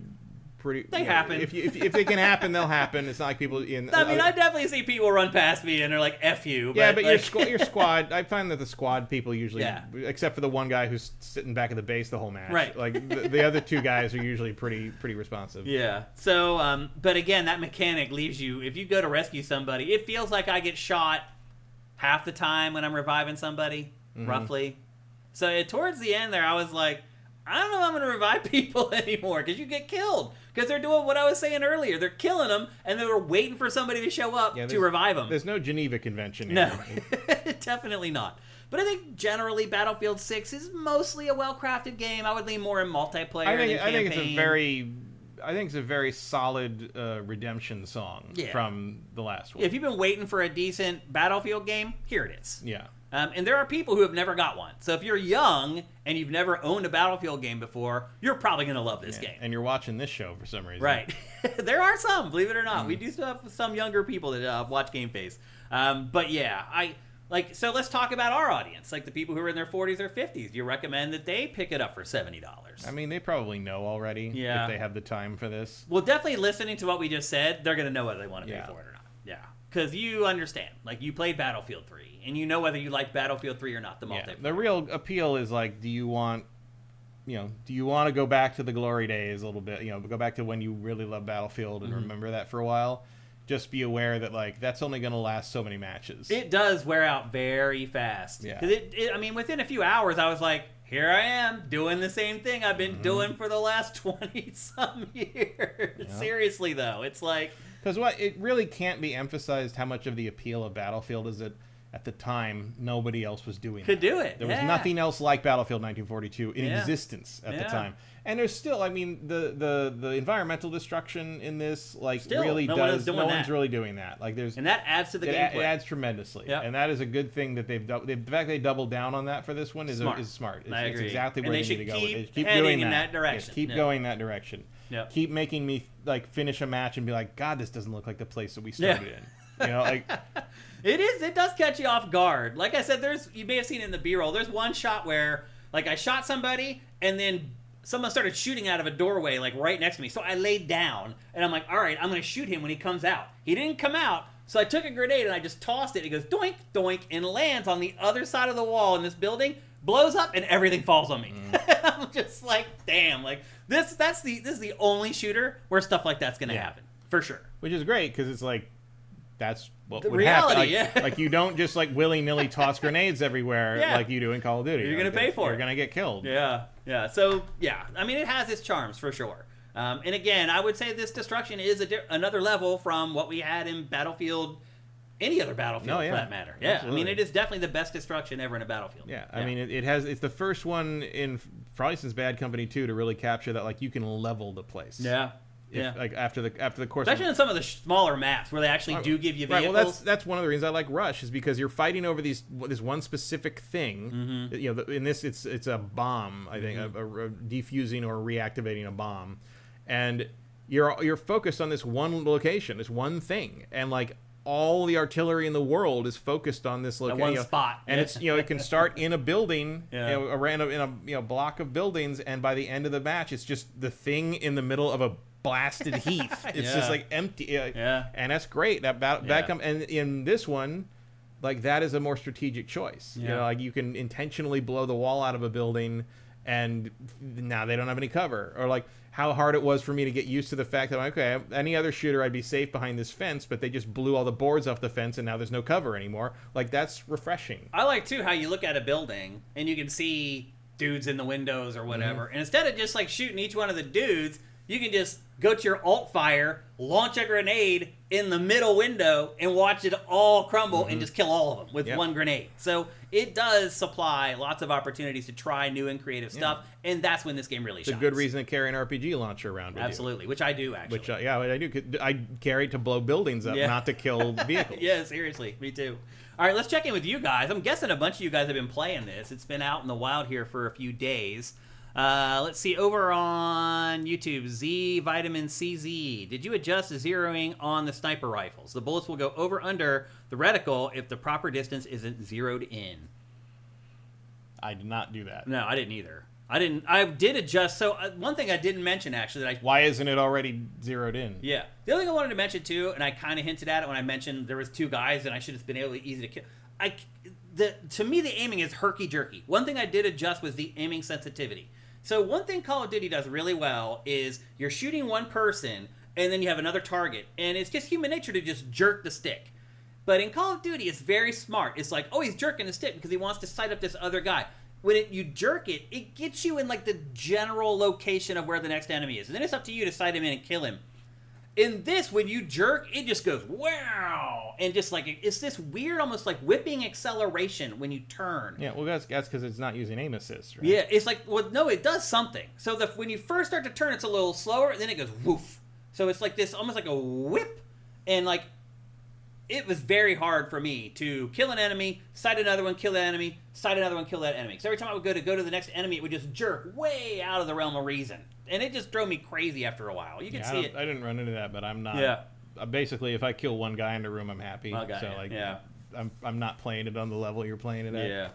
Speaker 2: pretty.
Speaker 1: They happen.
Speaker 2: If they can happen, they'll happen. It's not like people in.
Speaker 1: I mean, I definitely see people run past me and they're like, "F you."
Speaker 2: Yeah, but
Speaker 1: like,
Speaker 2: your squad. I find that the squad people usually, except for the one guy who's sitting back at the base the whole match.
Speaker 1: Right.
Speaker 2: Like the other 2 guys are usually pretty responsive.
Speaker 1: Yeah. So, but again, that mechanic leaves you. If you go to rescue somebody, it feels like I get shot half the time when I'm reviving somebody, roughly. So towards the end there, I was like, I don't know if I'm going to revive people anymore because you get killed. Because they're doing what I was saying earlier. They're killing them, and they're waiting for somebody to show up to revive them.
Speaker 2: There's no Geneva Convention here.
Speaker 1: No, definitely not. But I think generally Battlefield 6 is mostly a well-crafted game. I would lean more in multiplayer than campaign.
Speaker 2: I think it's a very solid redemption song from the last one.
Speaker 1: If you've been waiting for a decent Battlefield game, here it is.
Speaker 2: Yeah.
Speaker 1: And there are people who have never got one. So if you're young and you've never owned a Battlefield game before, you're probably going to love this game.
Speaker 2: And you're watching this show for some reason.
Speaker 1: Right. There are some, believe it or not. We do still have some younger people that watch GameFace. But yeah, so let's talk about our audience, like the people who are in their 40s or 50s. Do you recommend that they pick it up for $70?
Speaker 2: I mean, they probably know already if they have the time for this.
Speaker 1: Well, definitely listening to what we just said, they're going to know whether they want to pay for it or not. Yeah. Because you understand. Like, you played Battlefield 3, and you know whether you like Battlefield 3 or not, the multiplayer.
Speaker 2: The real appeal is, like, do you want to go back to the glory days a little bit? Go back to when you really loved Battlefield and remember that for a while? Just be aware that, like, that's only going to last so many matches.
Speaker 1: It does wear out very fast.
Speaker 2: Yeah.
Speaker 1: Because I mean, within a few hours, I was like, here I am doing the same thing I've been doing for the last 20-some years. Yeah. Seriously, though. It's like...
Speaker 2: Because it really can't be emphasized how much of the appeal of Battlefield is that at the time, nobody else was doing
Speaker 1: Could do it.
Speaker 2: There was nothing else like Battlefield 1942 in existence at the time. And there's still, I mean, the environmental destruction in this, like,
Speaker 1: still,
Speaker 2: really
Speaker 1: no
Speaker 2: one's really doing that. Like,
Speaker 1: and that adds to the gameplay.
Speaker 2: It adds tremendously. Yep. And that is a good thing that the fact they doubled down on that for this one is smart.
Speaker 1: I agree.
Speaker 2: It's exactly where they need to go.
Speaker 1: Keep doing that direction.
Speaker 2: Yes, keep going that direction. Yep. Keep making me, like, finish a match and be like, God, this doesn't look like the place that we started in. Like...
Speaker 1: It does catch you off guard. Like I said, you may have seen it in the B-roll. There's one shot where, like, I shot somebody and then someone started shooting out of a doorway, like, right next to me. So I laid down and I'm like, all right, I'm going to shoot him when he comes out. He didn't come out. So I took a grenade and I just tossed it. It goes doink, doink, and lands on the other side of the wall in this building, blows up, and everything falls on me. I'm just like, damn, like, this is the only shooter where stuff like that's going to happen. For sure.
Speaker 2: Which is great because it's like, that's what
Speaker 1: the
Speaker 2: would
Speaker 1: reality,
Speaker 2: happen. Like you don't just, like, willy-nilly toss grenades everywhere like you do in Call of Duty.
Speaker 1: You're going to pay for it.
Speaker 2: You're going to get killed.
Speaker 1: Yeah. So, yeah. I mean, it has its charms, for sure. And again, I would say this destruction is another level from what we had in Battlefield, any other Battlefield for that matter. Yeah. Absolutely. I mean, it is definitely the best destruction ever in a Battlefield.
Speaker 2: Yeah. I mean, it's the first one in probably since Bad Company 2 to really capture that, like, you can level the place.
Speaker 1: Yeah.
Speaker 2: Like after the course,
Speaker 1: especially in some of the smaller maps where they actually do give you vehicles.
Speaker 2: Well, that's one of the reasons I like Rush, is because you're fighting over this one specific thing. In this, it's a bomb. I think a defusing or reactivating a bomb, and you're focused on this one location, this one thing, and, like, all the artillery in the world is focused on this location,
Speaker 1: one spot,
Speaker 2: and it's it can start in a building, in a block of buildings, and by the end of the match, it's just the thing in the middle of a blasted heath. It's just, like, empty. And that's great. And in this one, like, that is a more strategic choice. Like, you can intentionally blow the wall out of a building, and now they don't have any cover. Or, like, how hard it was for me to get used to the fact that, okay, any other shooter, I'd be safe behind this fence, but they just blew all the boards off the fence, and now there's no cover anymore. Like, that's refreshing.
Speaker 1: I like, too, how you look at a building, and you can see dudes in the windows or whatever, and instead of just, like, shooting each one of the dudes, you can just go to your alt fire, launch a grenade in the middle window, and watch it all crumble and just kill all of them with one grenade. So it does supply lots of opportunities to try new and creative stuff, and that's when this game really shines.
Speaker 2: It's a good reason to carry an RPG launcher around with
Speaker 1: Absolutely, which I do, actually.
Speaker 2: Which, I do. I carry it to blow buildings up, not to kill vehicles.
Speaker 1: Yeah, seriously. Me too. All right, let's check in with you guys. I'm guessing a bunch of you guys have been playing this. It's been out in the wild here for a few days. Let's see, over on YouTube, Z Vitamin CZ. Did you adjust the zeroing on the sniper rifles? The bullets will go over under the reticle if the proper distance isn't zeroed in.
Speaker 2: I did not do that.
Speaker 1: No, I didn't either. I did adjust. So one thing I didn't mention, actually,
Speaker 2: why isn't it already zeroed in?
Speaker 1: Yeah. The other thing I wanted to mention too, and I kind of hinted at it when I mentioned there was two guys and I should have been able to easy to kill. To me, the aiming is herky-jerky. One thing I did adjust was the aiming sensitivity. So one thing Call of Duty does really well is you're shooting one person and then you have another target. And it's just human nature to just jerk the stick. But in Call of Duty, it's very smart. It's like, oh, he's jerking the stick because he wants to sight up this other guy. when you jerk it, it gets you in like the general location of where the next enemy is, and then it's up to you to sight him in and kill him. In this, when you jerk, it just goes wow, and just like it's this weird, almost like whipping acceleration when you turn.
Speaker 2: Yeah, well, that's because it's not using aim assist, right?
Speaker 1: Yeah, it's like, well, no, it does something. So when you first start to turn, it's a little slower, and then it goes woof. So it's like this, almost like a whip, and like it was very hard for me to kill an enemy, sight another one, kill that enemy, sight another one, kill that enemy. Because every time I would go to the next enemy, it would just jerk way out of the realm of reason. And it just drove me crazy after a while. You can see it.
Speaker 2: I didn't run into that, but I'm not.
Speaker 1: Yeah.
Speaker 2: Basically, if I kill one guy in the room, I'm happy.
Speaker 1: Okay,
Speaker 2: so like,
Speaker 1: yeah.
Speaker 2: I'm not playing it on the level you're playing it at.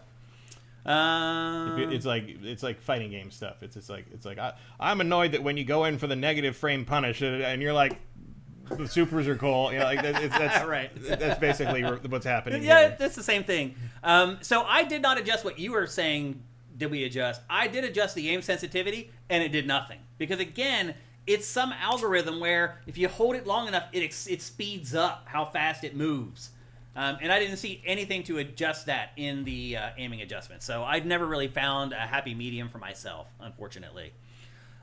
Speaker 1: Yeah.
Speaker 2: It's like fighting game stuff. It's like I'm annoyed that when you go in for the negative frame punish and you're like, the supers are cool. You know, like that's
Speaker 1: right.
Speaker 2: That's basically what's happening.
Speaker 1: Yeah,
Speaker 2: here.
Speaker 1: that's the same thing. So I did not adjust what you were saying. Did we adjust? I did adjust the aim sensitivity, and it did nothing. Because again, it's some algorithm where if you hold it long enough, it speeds up how fast it moves. And I didn't see anything to adjust that in the aiming adjustment. So I'd never really found a happy medium for myself, unfortunately.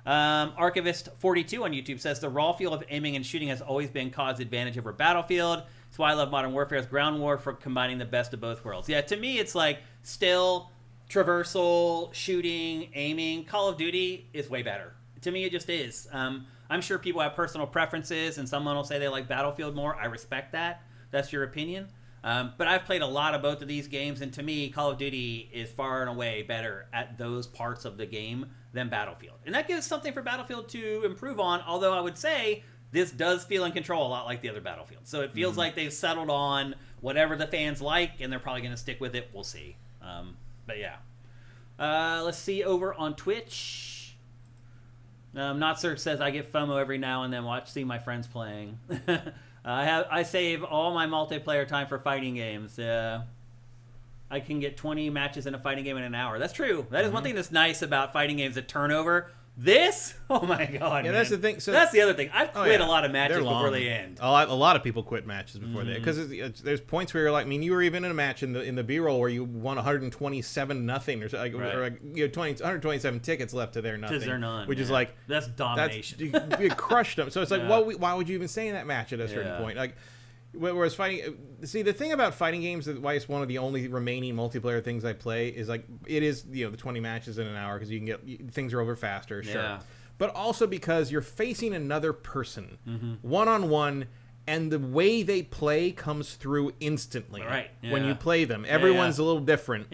Speaker 1: Archivist42 on YouTube says, the raw feel of aiming and shooting has always been COD's advantage over Battlefield. That's why I love Modern Warfare's ground war for combining the best of both worlds. Yeah, to me, it's like still traversal, shooting, aiming. Call of Duty is way better. To me, it just is. I'm sure people have personal preferences, and someone will say they like Battlefield more. I respect that. That's your opinion. But I've played a lot of both of these games, and to me, Call of Duty is far and away better at those parts of the game than Battlefield. And that gives something for Battlefield to improve on, although I would say this does feel in control a lot like the other Battlefield. So it feels like they've settled on whatever the fans like, and they're probably going to stick with it. We'll see. But yeah. Let's see over on Twitch. Notsir says, I get FOMO every now and then see my friends playing. I save all my multiplayer time for fighting games. I can get 20 matches in a fighting game in an hour. That's true. That is one thing that's nice about fighting games, the turnover. This? Oh my god!
Speaker 2: Yeah,
Speaker 1: man.
Speaker 2: that's the thing. So
Speaker 1: that's the other thing. I've quit a lot of matches before they end.
Speaker 2: A lot of people quit matches before they, because there's points where you're like, I mean, you were even in a match in the B-roll where you won 127-0 or something, or like you know 127 tickets left to their nothing.
Speaker 1: To their none,
Speaker 2: which is like
Speaker 1: that's domination.
Speaker 2: You crushed them. So it's like, why would you even stay in that match at a certain point? Like. Whereas fighting, see, the thing about fighting games, why it's one of the only remaining multiplayer things I play is like it is, you know, the 20 matches in an hour because you can get things are over faster, sure, but also because you're facing another person, one on one, and the way they play comes through instantly.
Speaker 1: Right.
Speaker 2: When you play them, everyone's a little different.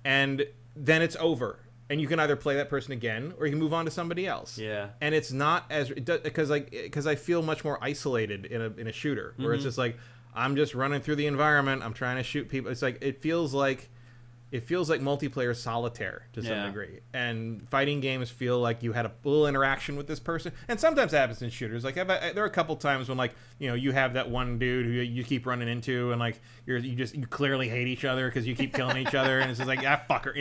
Speaker 2: And then it's over. And you can either play that person again, or you can move on to somebody else. Yeah. And it's not as because I feel much more isolated in a shooter where it's just like I'm just running through the environment. I'm trying to shoot people. It's like it feels like multiplayer solitaire to some degree. And fighting games feel like you had a little interaction with this person. And sometimes it happens in shooters. Like there are a couple times when, like, you know, you have that one dude who you keep running into, and like you clearly hate each other because you keep killing each other, and it's just like, fucker.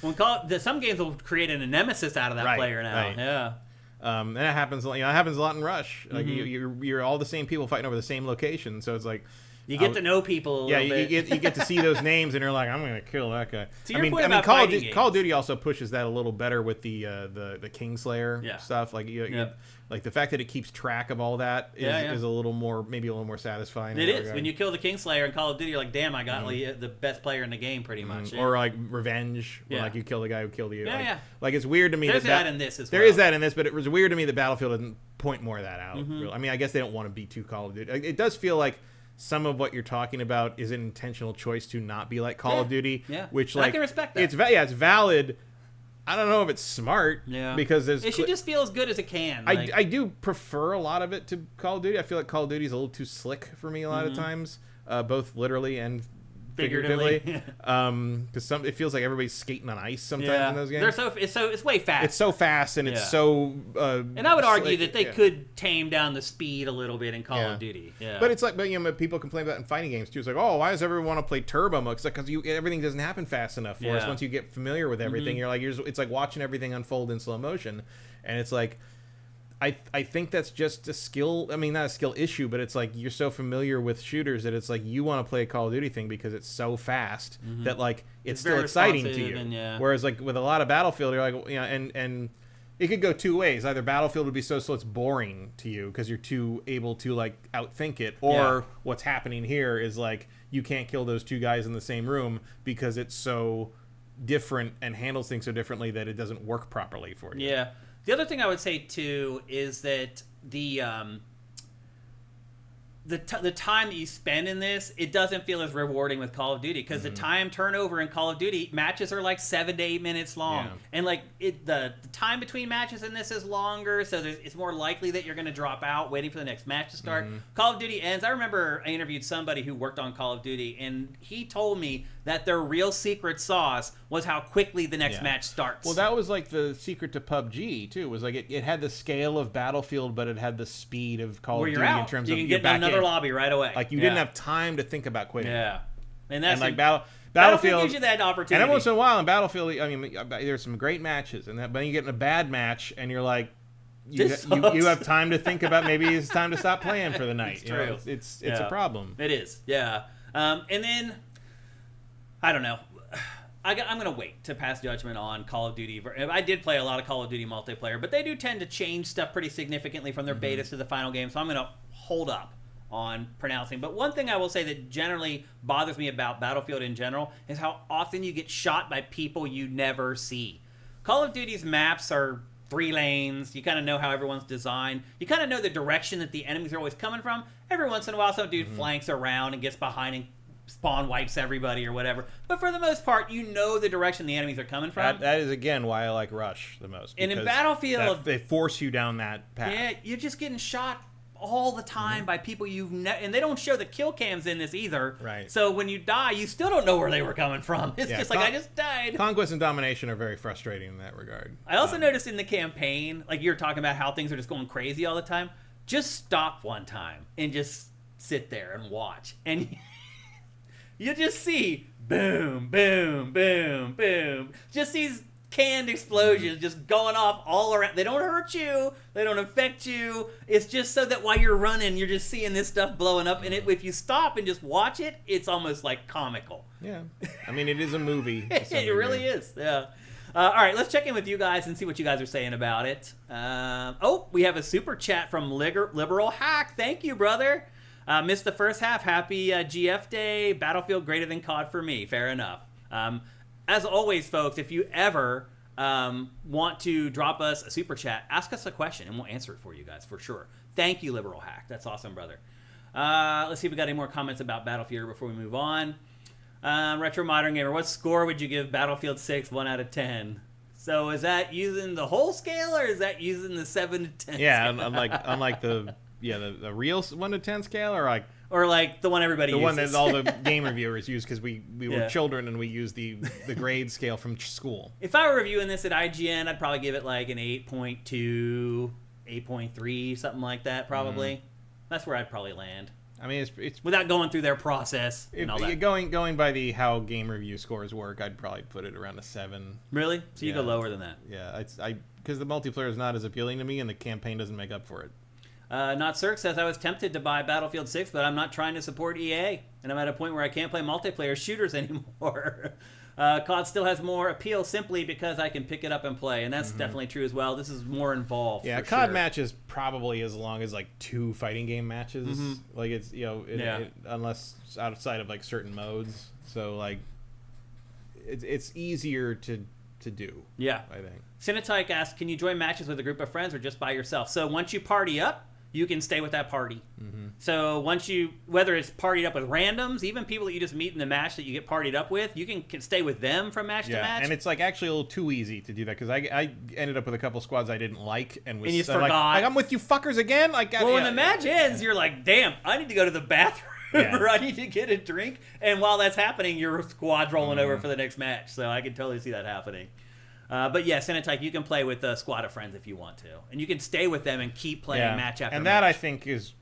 Speaker 1: Well, some games will create a nemesis out of that player now.
Speaker 2: Right.
Speaker 1: Yeah.
Speaker 2: And that happens. You know, it happens a lot in Rush. Like you're all the same people fighting over the same location. So it's like.
Speaker 1: You get to know people a little bit.
Speaker 2: You get to see those names, and you're like, I'm going to kill that guy.
Speaker 1: To your point about fighting games.
Speaker 2: Call of Duty also pushes that a little better with the Kingslayer stuff. Like like the fact that it keeps track of all that is a little more, maybe a little more satisfying.
Speaker 1: It is. When you kill the Kingslayer in Call of Duty, you're like, damn, I got the best player in the game, pretty much.
Speaker 2: Or like Revenge, when like you kill the guy who killed you. Like it's weird to me.
Speaker 1: There's that in this as well.
Speaker 2: There is that in this, but it was weird to me that Battlefield didn't point more of that out. Really. I mean, I guess they don't want to be too Call of Duty. It does feel like some of what you're talking about is an intentional choice to not be like Call of Duty, which like
Speaker 1: I can respect that.
Speaker 2: It's valid. I don't know if it's smart, because
Speaker 1: it should just feel as good as it can.
Speaker 2: I do prefer a lot of it to Call of Duty. I feel like Call of Duty is a little too slick for me a lot of times, both literally and figuratively. Because it feels like everybody's skating on ice sometimes in those games.
Speaker 1: It's way fast.
Speaker 2: It's so fast, and it's so.
Speaker 1: And I would argue that they could tame down the speed a little bit in Call of Duty. Yeah.
Speaker 2: But it's like, people complain about it in fighting games too. It's like, oh, why does everyone want to play turbo mode? It's like because everything doesn't happen fast enough for us. Once you get familiar with everything, you're like, it's like watching everything unfold in slow motion, and it's like. I think that's just a skill. I mean, not a skill issue, but it's like you're so familiar with shooters that it's like you want to play a Call of Duty thing because it's so fast that like it's still exciting to you.
Speaker 1: And,
Speaker 2: Whereas like with a lot of Battlefield, you're like, and it could go two ways. Either Battlefield would be so it's boring to you because you're too able to like outthink it, or what's happening here is like you can't kill those two guys in the same room because it's so different and handles things so differently that it doesn't work properly for you.
Speaker 1: Yeah. The other thing I would say too is that the time that you spend in this, it doesn't feel as rewarding with Call of Duty because the time turnover in Call of Duty matches are like 7 to 8 minutes long, and like the time between matches in this is longer, so it's more likely that you're going to drop out waiting for the next match to start. Call of Duty ends. I remember I interviewed somebody who worked on Call of Duty, and he told me that their real secret sauce was how quickly the next match starts.
Speaker 2: Well, that was like the secret to PUBG too. Was like it had the scale of Battlefield, but it had the speed of Call of Duty in terms of
Speaker 1: you can get in another lobby right away.
Speaker 2: Like you didn't have time to think about quitting.
Speaker 1: Yeah, and that's
Speaker 2: like
Speaker 1: Battlefield gives you that opportunity.
Speaker 2: And every once in a while in Battlefield, I mean, there's some great matches, and but you get in a bad match, and you're like, you have time to think about maybe it's time to stop playing for the night.
Speaker 1: It's true.
Speaker 2: It's a problem.
Speaker 1: It is. Yeah. And then I don't know. I'm going to wait to pass judgment on Call of Duty. I did play a lot of Call of Duty multiplayer, but they do tend to change stuff pretty significantly from their betas to the final game, so I'm going to hold up on pronouncing. But one thing I will say that generally bothers me about Battlefield in general is how often you get shot by people you never see. Call of Duty's maps are 3 lanes. You kind of know how everyone's designed. You kind of know the direction that the enemies are always coming from. Every once in a while, some dude flanks around and gets behind and spawn wipes everybody or whatever. But for the most part, you know the direction the enemies are coming from.
Speaker 2: That is, again, why I like Rush the most.
Speaker 1: And in Battlefield,
Speaker 2: they force you down that path.
Speaker 1: Yeah, you're just getting shot all the time by people and they don't show the kill cams in this either.
Speaker 2: Right.
Speaker 1: So when you die, you still don't know where they were coming from. It's just like, I just died.
Speaker 2: Conquest and Domination are very frustrating in that regard.
Speaker 1: I also noticed in the campaign, like you're talking about how things are just going crazy all the time, just stop one time and just sit there and watch. And you just see boom, boom, boom, boom. Just these canned explosions just going off all around. They don't hurt you. They don't affect you. It's just so that while you're running, you're just seeing this stuff blowing up. And if you stop and just watch it, it's almost like comical.
Speaker 2: Yeah. I mean, it is a movie.
Speaker 1: It really is. Yeah. All right, let's check in with you guys and see what you guys are saying about it. We have a super chat from Liberal Hack. Thank you, brother. Missed the first half. Happy GF Day. Battlefield greater than COD for me. Fair enough. As always, folks, if you ever want to drop us a super chat, ask us a question and we'll answer it for you guys for sure. Thank you, Liberal Hack. That's awesome, brother. Let's see if we got any more comments about Battlefield before we move on. Retro Modern Gamer, what score would you give Battlefield 6 1 out of 10? So is that using the whole scale or is that using the 7 to 10 scale?
Speaker 2: unlike the real 1 to 10 scale, or
Speaker 1: like the one everybody uses.
Speaker 2: The one that all the game reviewers use because we were children and we used the grade scale from school.
Speaker 1: If I were reviewing this at IGN, I'd probably give it like an 8.2, 8.3, something like that probably. That's where I'd probably land.
Speaker 2: I mean, it's
Speaker 1: without going through their process and all that.
Speaker 2: Going by how game review scores work, I'd probably put it around a 7.
Speaker 1: Really? So you go lower than that?
Speaker 2: Yeah, because the multiplayer is not as appealing to me and the campaign doesn't make up for it.
Speaker 1: Not Cirque says, I was tempted to buy Battlefield 6, but I'm not trying to support EA, and I'm at a point where I can't play multiplayer shooters anymore. COD still has more appeal simply because I can pick it up and play, and that's definitely true as well. This is more involved.
Speaker 2: Yeah, COD matches probably as long as like 2 fighting game matches. Like it's unless outside of like certain modes. So like it's easier to do.
Speaker 1: Yeah,
Speaker 2: I think.
Speaker 1: Cinetyke asks, can you join matches with a group of friends or just by yourself? So once you party up, you can stay with that party. So once whether it's partied up with randoms, even people that you just meet in the match that you get partied up with, you can stay with them from match to match.
Speaker 2: And it's like actually a little too easy to do that because I ended up with a couple squads I didn't like and
Speaker 1: you forgot.
Speaker 2: Like I'm with you fuckers again.
Speaker 1: When the match ends, you're like, damn, I need to go to the bathroom or I need to get a drink. And while that's happening, your squad's rolling over for the next match. So I can totally see that happening. But yeah, Cinetype, you can play with a squad of friends if you want to. And you can stay with them and keep playing match after match.
Speaker 2: And that, I think, is...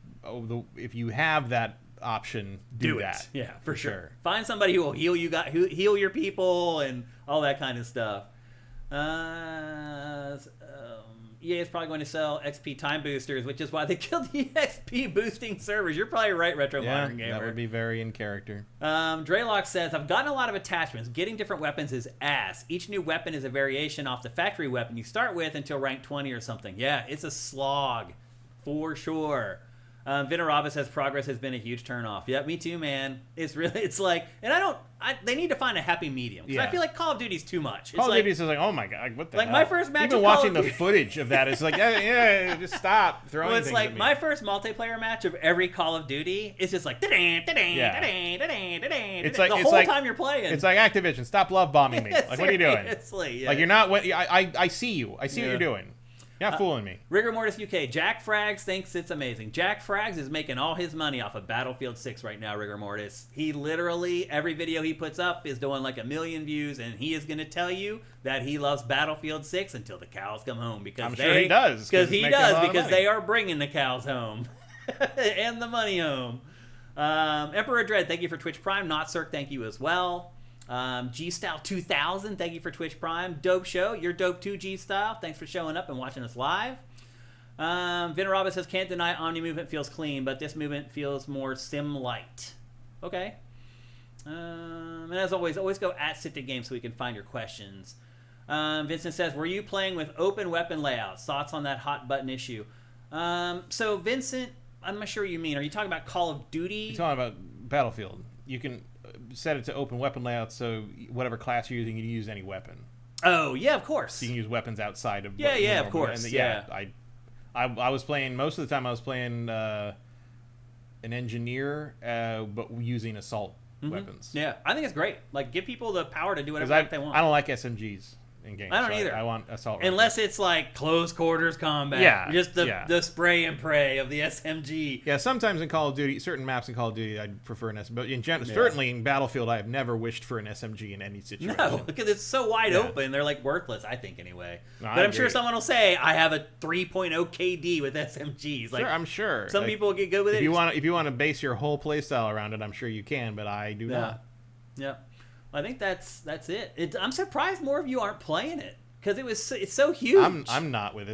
Speaker 2: if you have that option, do that.
Speaker 1: Yeah, for sure. Find somebody who will heal heal your people and all that kind of stuff. EA is probably going to sell XP time boosters, which is why they killed the XP boosting servers. You're probably right, Retro Modern Gamer.
Speaker 2: That would be very in character.
Speaker 1: Draylock says, I've gotten a lot of attachments. Getting different weapons is ass. Each new weapon is a variation off the factory weapon you start with until rank 20 or something. Yeah, it's a slog. For sure. Veneraba says progress has been a huge turnoff. Yeah, me too, man. It's like, and they need to find a happy medium. Because I feel like Call of Duty's too much.
Speaker 2: Call of Duty's like, oh my God, what the hell?
Speaker 1: My first match
Speaker 2: Even watching the footage of that, it's like, yeah, just stop throwing things
Speaker 1: it's like
Speaker 2: at me.
Speaker 1: my first multiplayer match of every Call of Duty, it's just like, it's
Speaker 2: like
Speaker 1: the whole time you're playing.
Speaker 2: It's like Activision, stop love bombing me. Like, what are you doing?
Speaker 1: Yeah.
Speaker 2: Like, you're not, I see you. I see what you're doing. You're not fooling me.
Speaker 1: Rigor Mortis UK. Jack Frags thinks it's amazing. Jack Frags is making all his money off of Battlefield 6 right now, Rigor Mortis. He literally, every video he puts up is doing like 1 million views, and he is going to tell you that he loves Battlefield 6 until the cows come home. Because
Speaker 2: I'm sure he does.
Speaker 1: Because he does, because they are bringing the cows home. And the money home. Emperor Dread, thank you for Twitch Prime. Not Cirque, thank you as well. G-Style 2000, thank you for Twitch Prime. Dope show. You're dope too, G-Style. Thanks for showing up and watching us live. Veneraba says, can't deny Omni movement feels clean, but this movement feels more sim-light. Okay. And as always go at SIFTD Games so we can find your questions. Vincent says, were you playing with open weapon layouts? Thoughts on that hot button issue? So Vincent, I'm not sure what you mean. Are you talking about Call of Duty?
Speaker 2: You're talking about Battlefield. You can set it to open weapon layout, so whatever class you're using, you can use any weapon.
Speaker 1: Oh, yeah, of course.
Speaker 2: So you can use weapons outside of...
Speaker 1: Yeah, of course.
Speaker 2: And I was playing... Most of the time I was playing an engineer, but using assault weapons.
Speaker 1: Yeah, I think it's great. Like, give people the power to do whatever they want.
Speaker 2: I don't like SMGs in games.
Speaker 1: I don't either.
Speaker 2: I want assault rifles.
Speaker 1: Unless it's like close quarters combat.
Speaker 2: Yeah.
Speaker 1: Just the spray and pray of the SMG.
Speaker 2: Yeah, sometimes in Call of Duty, certain maps in Call of Duty, I'd prefer an SMG. But in general, certainly in Battlefield, I have never wished for an SMG in any situation.
Speaker 1: No, because it's so wide open. They're like worthless, I think, anyway.
Speaker 2: No,
Speaker 1: but I'm sure someone will say, I have a 3.0 KD with SMGs. Like,
Speaker 2: sure, I'm sure.
Speaker 1: Some people will get good with it.
Speaker 2: If you want to base your whole playstyle around it, I'm sure you can, but I do not.
Speaker 1: Yeah. I think that's it. I'm surprised more of you aren't playing it. Because it's so huge.
Speaker 2: I'm not with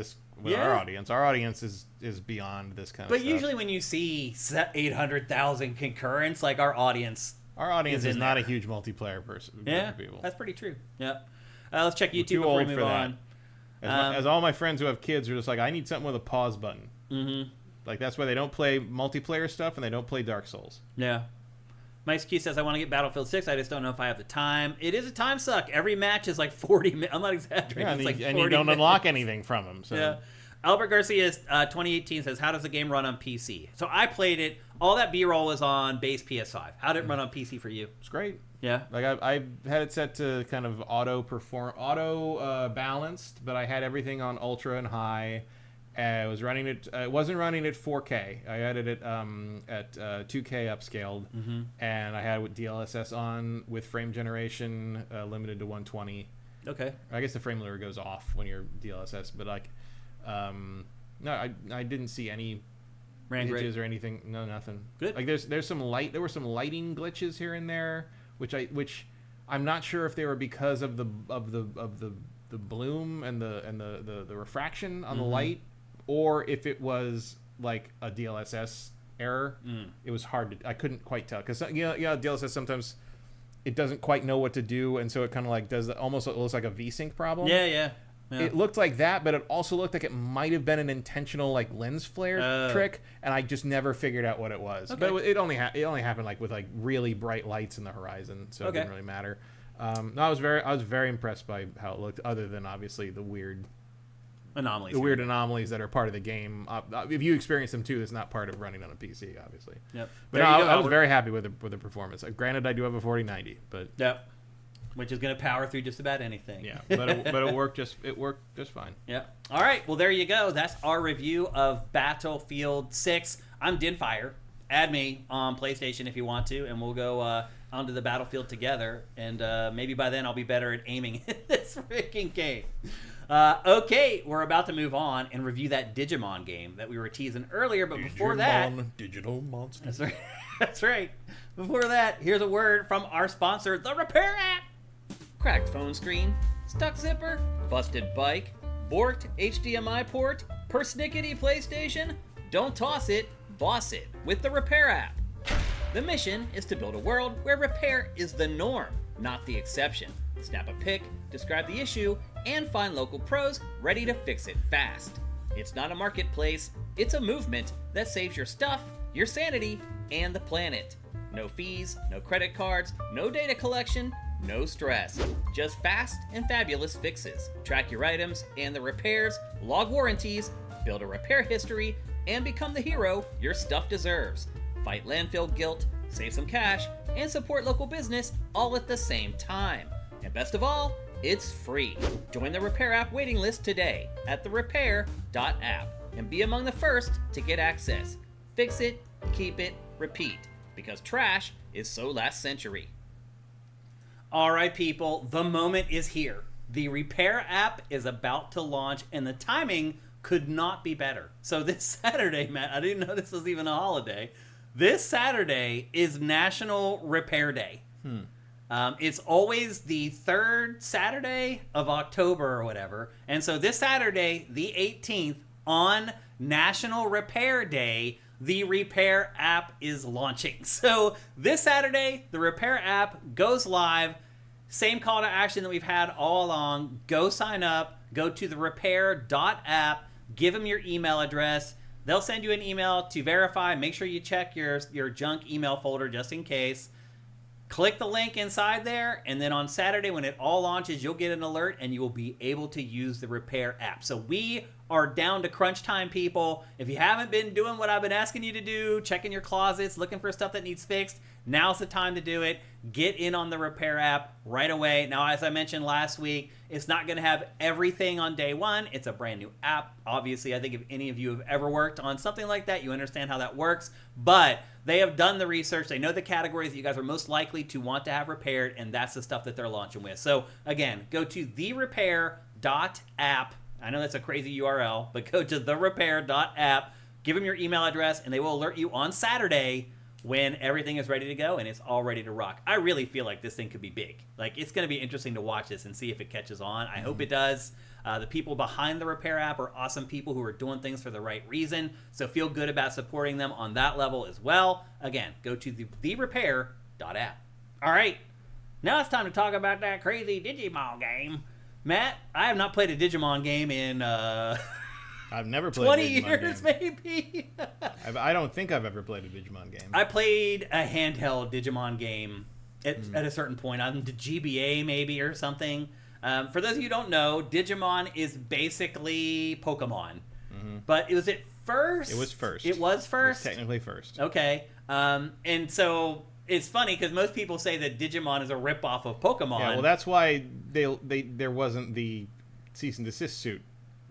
Speaker 2: our audience. Our audience is beyond this kind of stuff.
Speaker 1: But usually when you see 800,000 concurrents, like our audience
Speaker 2: is not a huge multiplayer person.
Speaker 1: Yeah,
Speaker 2: people.
Speaker 1: That's pretty true. Yeah. Let's check YouTube before we move on.
Speaker 2: As all my friends who have kids are just like, I need something with a pause button.
Speaker 1: Mm-hmm.
Speaker 2: Like, that's why they don't play multiplayer stuff and they don't play Dark Souls.
Speaker 1: Yeah. Mike's Q says, I want to get Battlefield 6. I just don't know if I have the time. It is a time suck. Every match is like 40 minutes. I'm not exaggerating.
Speaker 2: Yeah,
Speaker 1: it's like 40
Speaker 2: and you don't unlock anything from them. So.
Speaker 1: Yeah. Albert Garcia 2018 says, how does the game run on PC? So I played it. All that B-roll was on base PS5. How did it run on PC for you?
Speaker 2: It's great.
Speaker 1: Yeah.
Speaker 2: Like I had it set to kind of auto balanced, but I had everything on ultra and high. I was running it. It wasn't running at 4K. I had it at 2K upscaled, and I had DLSS on with frame generation limited to 120.
Speaker 1: Okay.
Speaker 2: I guess the frame limiter goes off when you're DLSS, but like, no, I didn't see any glitches or anything. No, nothing.
Speaker 1: Good.
Speaker 2: Like there were some lighting glitches here and there, which I'm not sure if they were because of the bloom and the refraction on the light, or if it was like a DLSS error. It was hard to, I couldn't quite tell, because DLSS sometimes it doesn't quite know what to do, and so it kind of like does almost looks like a VSync problem.
Speaker 1: Yeah.
Speaker 2: It looked like that, but it also looked like it might have been an intentional like lens flare trick, and I just never figured out what it was.
Speaker 1: Okay.
Speaker 2: But it only happened like with like really bright lights in the horizon, so it didn't really matter. No, I was very impressed by how it looked, other than obviously the weird anomalies that are part of the game. If you experience them too, it's not part of running on a PC, obviously.
Speaker 1: Yep.
Speaker 2: But I was very happy with the performance. Granted, I do have a 4090, but
Speaker 1: which is going to power through just about anything.
Speaker 2: Yeah, but it worked just fine.
Speaker 1: Yeah. All right. Well, there you go. That's our review of Battlefield 6. I'm Dinfire. Add me on PlayStation if you want to, and we'll go onto the battlefield together. And maybe by then I'll be better at aiming at this freaking game. Okay, we're about to move on and review that Digimon game that we were teasing earlier. But before that,
Speaker 2: Digital Monster.
Speaker 1: That's right. That's right. Before that, here's a word from our sponsor, the Repair App. Cracked phone screen, stuck zipper, busted bike, Borked HDMI port? Persnickety PlayStation? Don't toss it, boss it with the Repair app. The mission is to build a world where repair is the norm, not the exception. Snap a pic, describe the issue, and find local pros ready to fix it fast. It's not a marketplace, it's a movement that saves your stuff, your sanity, and the planet. No fees, no credit cards, no data collection, no stress. Just fast and fabulous fixes. Track your items and the repairs, log warranties, build a repair history, and become the hero your stuff deserves. Fight landfill guilt, save some cash, and support local business all at the same time. And best of all, it's free. Join the Repair app waiting list today at therepair.app and be among the first to get access. Fix it, keep it, repeat, because trash is so last century. All right, people, the moment is here. The Repair app is about to launch, and the timing could not be better. So this Saturday, Matt, I didn't know this was even a holiday. This Saturday is National Repair Day. It's always the third Saturday of October or whatever. And so this Saturday, the 18th, on National Repair Day, the Repair app is launching. So this Saturday, the Repair app goes live. Same call to action that we've had all along. Go sign up. Go to the repair.app. Give them your email address. They'll send you an email to verify. Make sure you check your junk email folder just in case. Click the link inside there, and then on Saturday when it all launches, you'll get an alert and you will be able to use the Repair app. So we are down to crunch time, people. If you haven't been doing what I've been asking you to do, checking your closets, looking for stuff that needs fixed, now's the time to do it. Get in on the Repair app right away. Now, as I mentioned last week, it's not going to have everything on day one. It's a brand new app. Obviously, I think if any of you have ever worked on something like that, you understand how that works. But they have done the research. They know the categories that you guys are most likely to want to have repaired, and that's the stuff that they're launching with. So, again, go to therepair.app. I know that's a crazy URL, but go to therepair.app. Give them your email address, and they will alert you on Saturday when everything is ready to go and it's all ready to rock. I really feel like this thing could be big. Like, it's going to be interesting to watch this and see if it catches on. I hope it does. The people behind the Repair app are awesome people who are doing things for the right reason, so feel good about supporting them on that level as well. Again, go to therepair.app. All right, now it's time to talk about that crazy Digimon game. Matt, I have not played a Digimon game in
Speaker 2: I've never played
Speaker 1: 20
Speaker 2: a Digimon
Speaker 1: years,
Speaker 2: game.
Speaker 1: maybe.
Speaker 2: I don't think I've ever played a Digimon game.
Speaker 1: I played a handheld Digimon game at a certain point on the GBA maybe or something. For those of you who don't know, Digimon is basically Pokemon. But was it first?
Speaker 2: It was first.
Speaker 1: It was first?
Speaker 2: It was technically first.
Speaker 1: Okay. And so it's funny because most people say that Digimon is a ripoff of Pokemon.
Speaker 2: Yeah, well, that's why there wasn't the cease and desist suit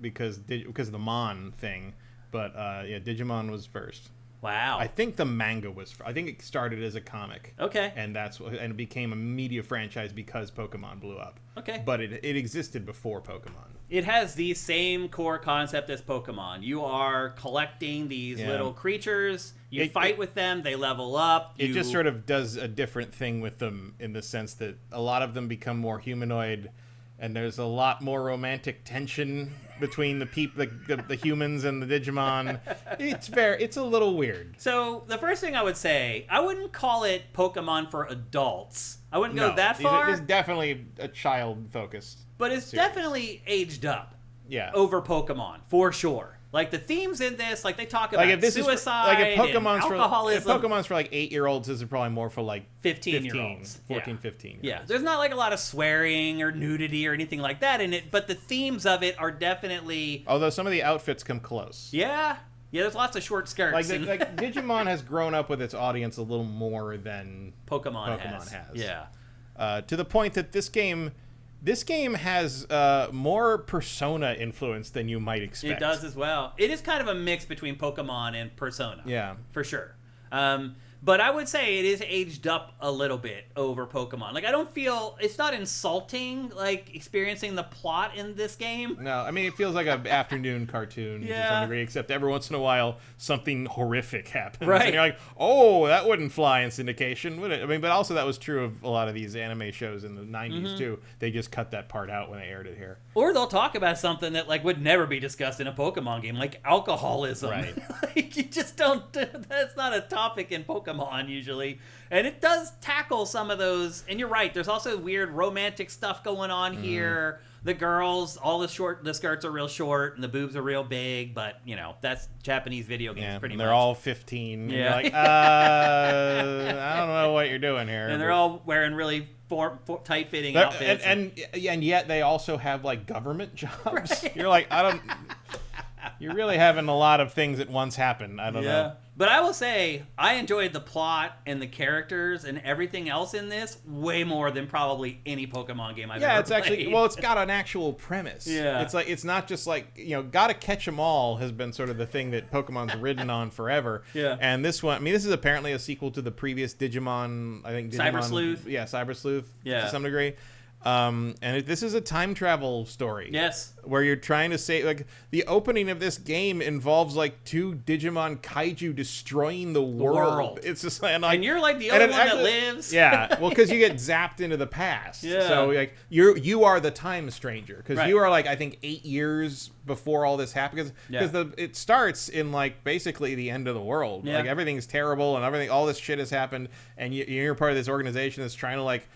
Speaker 2: because of the Mon thing. But yeah, Digimon was first.
Speaker 1: Wow.
Speaker 2: I think the manga was. I think it started as a comic.
Speaker 1: Okay.
Speaker 2: And it became a media franchise because Pokemon blew up.
Speaker 1: Okay.
Speaker 2: But it existed before Pokemon.
Speaker 1: It has the same core concept as Pokemon. You are collecting these little creatures. You fight with them. They level up.
Speaker 2: It just sort of does a different thing with them in the sense that a lot of them become more humanoid, and there's a lot more romantic tension between the humans and the Digimon. It's a little weird.
Speaker 1: So the first thing I would say, I wouldn't call it Pokemon for adults. I wouldn't go that far.
Speaker 2: It's definitely a child-focused
Speaker 1: But it's
Speaker 2: series.
Speaker 1: Definitely aged up.
Speaker 2: Yeah.
Speaker 1: Over Pokemon, for sure. Like, the themes in this, like, they talk about suicide and alcoholism.
Speaker 2: If Pokemon's for, like, 8-year-olds, this is probably more for, like,
Speaker 1: 15-year-olds.
Speaker 2: 14, 15.
Speaker 1: Yeah, there's not, like, a lot of swearing or nudity or anything like that in it, but the themes of it are definitely...
Speaker 2: Although some of the outfits come close.
Speaker 1: Yeah, there's lots of short skirts.
Speaker 2: Like Digimon has grown up with its audience a little more than
Speaker 1: Pokemon has.
Speaker 2: Yeah. To the point that this game has more Persona influence than you might expect.
Speaker 1: It does as well. It is kind of a mix between Pokemon and Persona.
Speaker 2: Yeah.
Speaker 1: For sure. But I would say it is aged up a little bit over Pokemon. Like, I don't feel... It's not insulting, like, experiencing the plot in this game.
Speaker 2: No, I mean, it feels like an afternoon cartoon to some degree, except every once in a while, something horrific happens.
Speaker 1: Right.
Speaker 2: And you're like, oh, that wouldn't fly in syndication, would it? I mean, but also that was true of a lot of these anime shows in the 90s, too. They just cut that part out when they aired it here.
Speaker 1: Or they'll talk about something that, like, would never be discussed in a Pokemon game, like alcoholism.
Speaker 2: Right.
Speaker 1: Like, you just don't... That's not a topic in Pokemon, usually. And it does tackle some of those. And you're right, there's also weird romantic stuff going on here. The girls, all the skirts are real short, and the boobs are real big, but, you know, that's Japanese video games pretty much.
Speaker 2: They're all 15.
Speaker 1: Yeah.
Speaker 2: You're like, I don't know what you're doing here.
Speaker 1: And they're all wearing really tight-fitting outfits.
Speaker 2: And yet they also have, like, government jobs.
Speaker 1: Right.
Speaker 2: You're like, you're really having a lot of things at once happen. I don't know.
Speaker 1: But I will say, I enjoyed the plot and the characters and everything else in this way more than probably any Pokemon game I've ever played.
Speaker 2: Yeah, it's actually, well, it's got an actual premise.
Speaker 1: Yeah.
Speaker 2: It's like, it's not just like, you know, gotta catch 'em all has been sort of the thing that Pokemon's ridden on forever.
Speaker 1: Yeah.
Speaker 2: And this one, I mean, this is apparently a sequel to the previous Digimon, I think Digimon...
Speaker 1: Cyber Sleuth.
Speaker 2: Yeah, Cyber Sleuth
Speaker 1: Yeah.
Speaker 2: to some degree. And this is a time travel story.
Speaker 1: Yes.
Speaker 2: Where you're trying to say, like, the opening of this game involves, like, 2 Digimon kaiju destroying the world. It's just like,
Speaker 1: and you're, like, the only one that lives.
Speaker 2: Yeah, well, because you get zapped into the past.
Speaker 1: Yeah.
Speaker 2: So, like, you are the time stranger. Because
Speaker 1: Right.
Speaker 2: you are, like, I think 8 years before all this happened. Because it starts in, like, basically the end of the world.
Speaker 1: Yeah.
Speaker 2: Like, everything's terrible and all this shit has happened. And you're part of this organization that's trying to, like,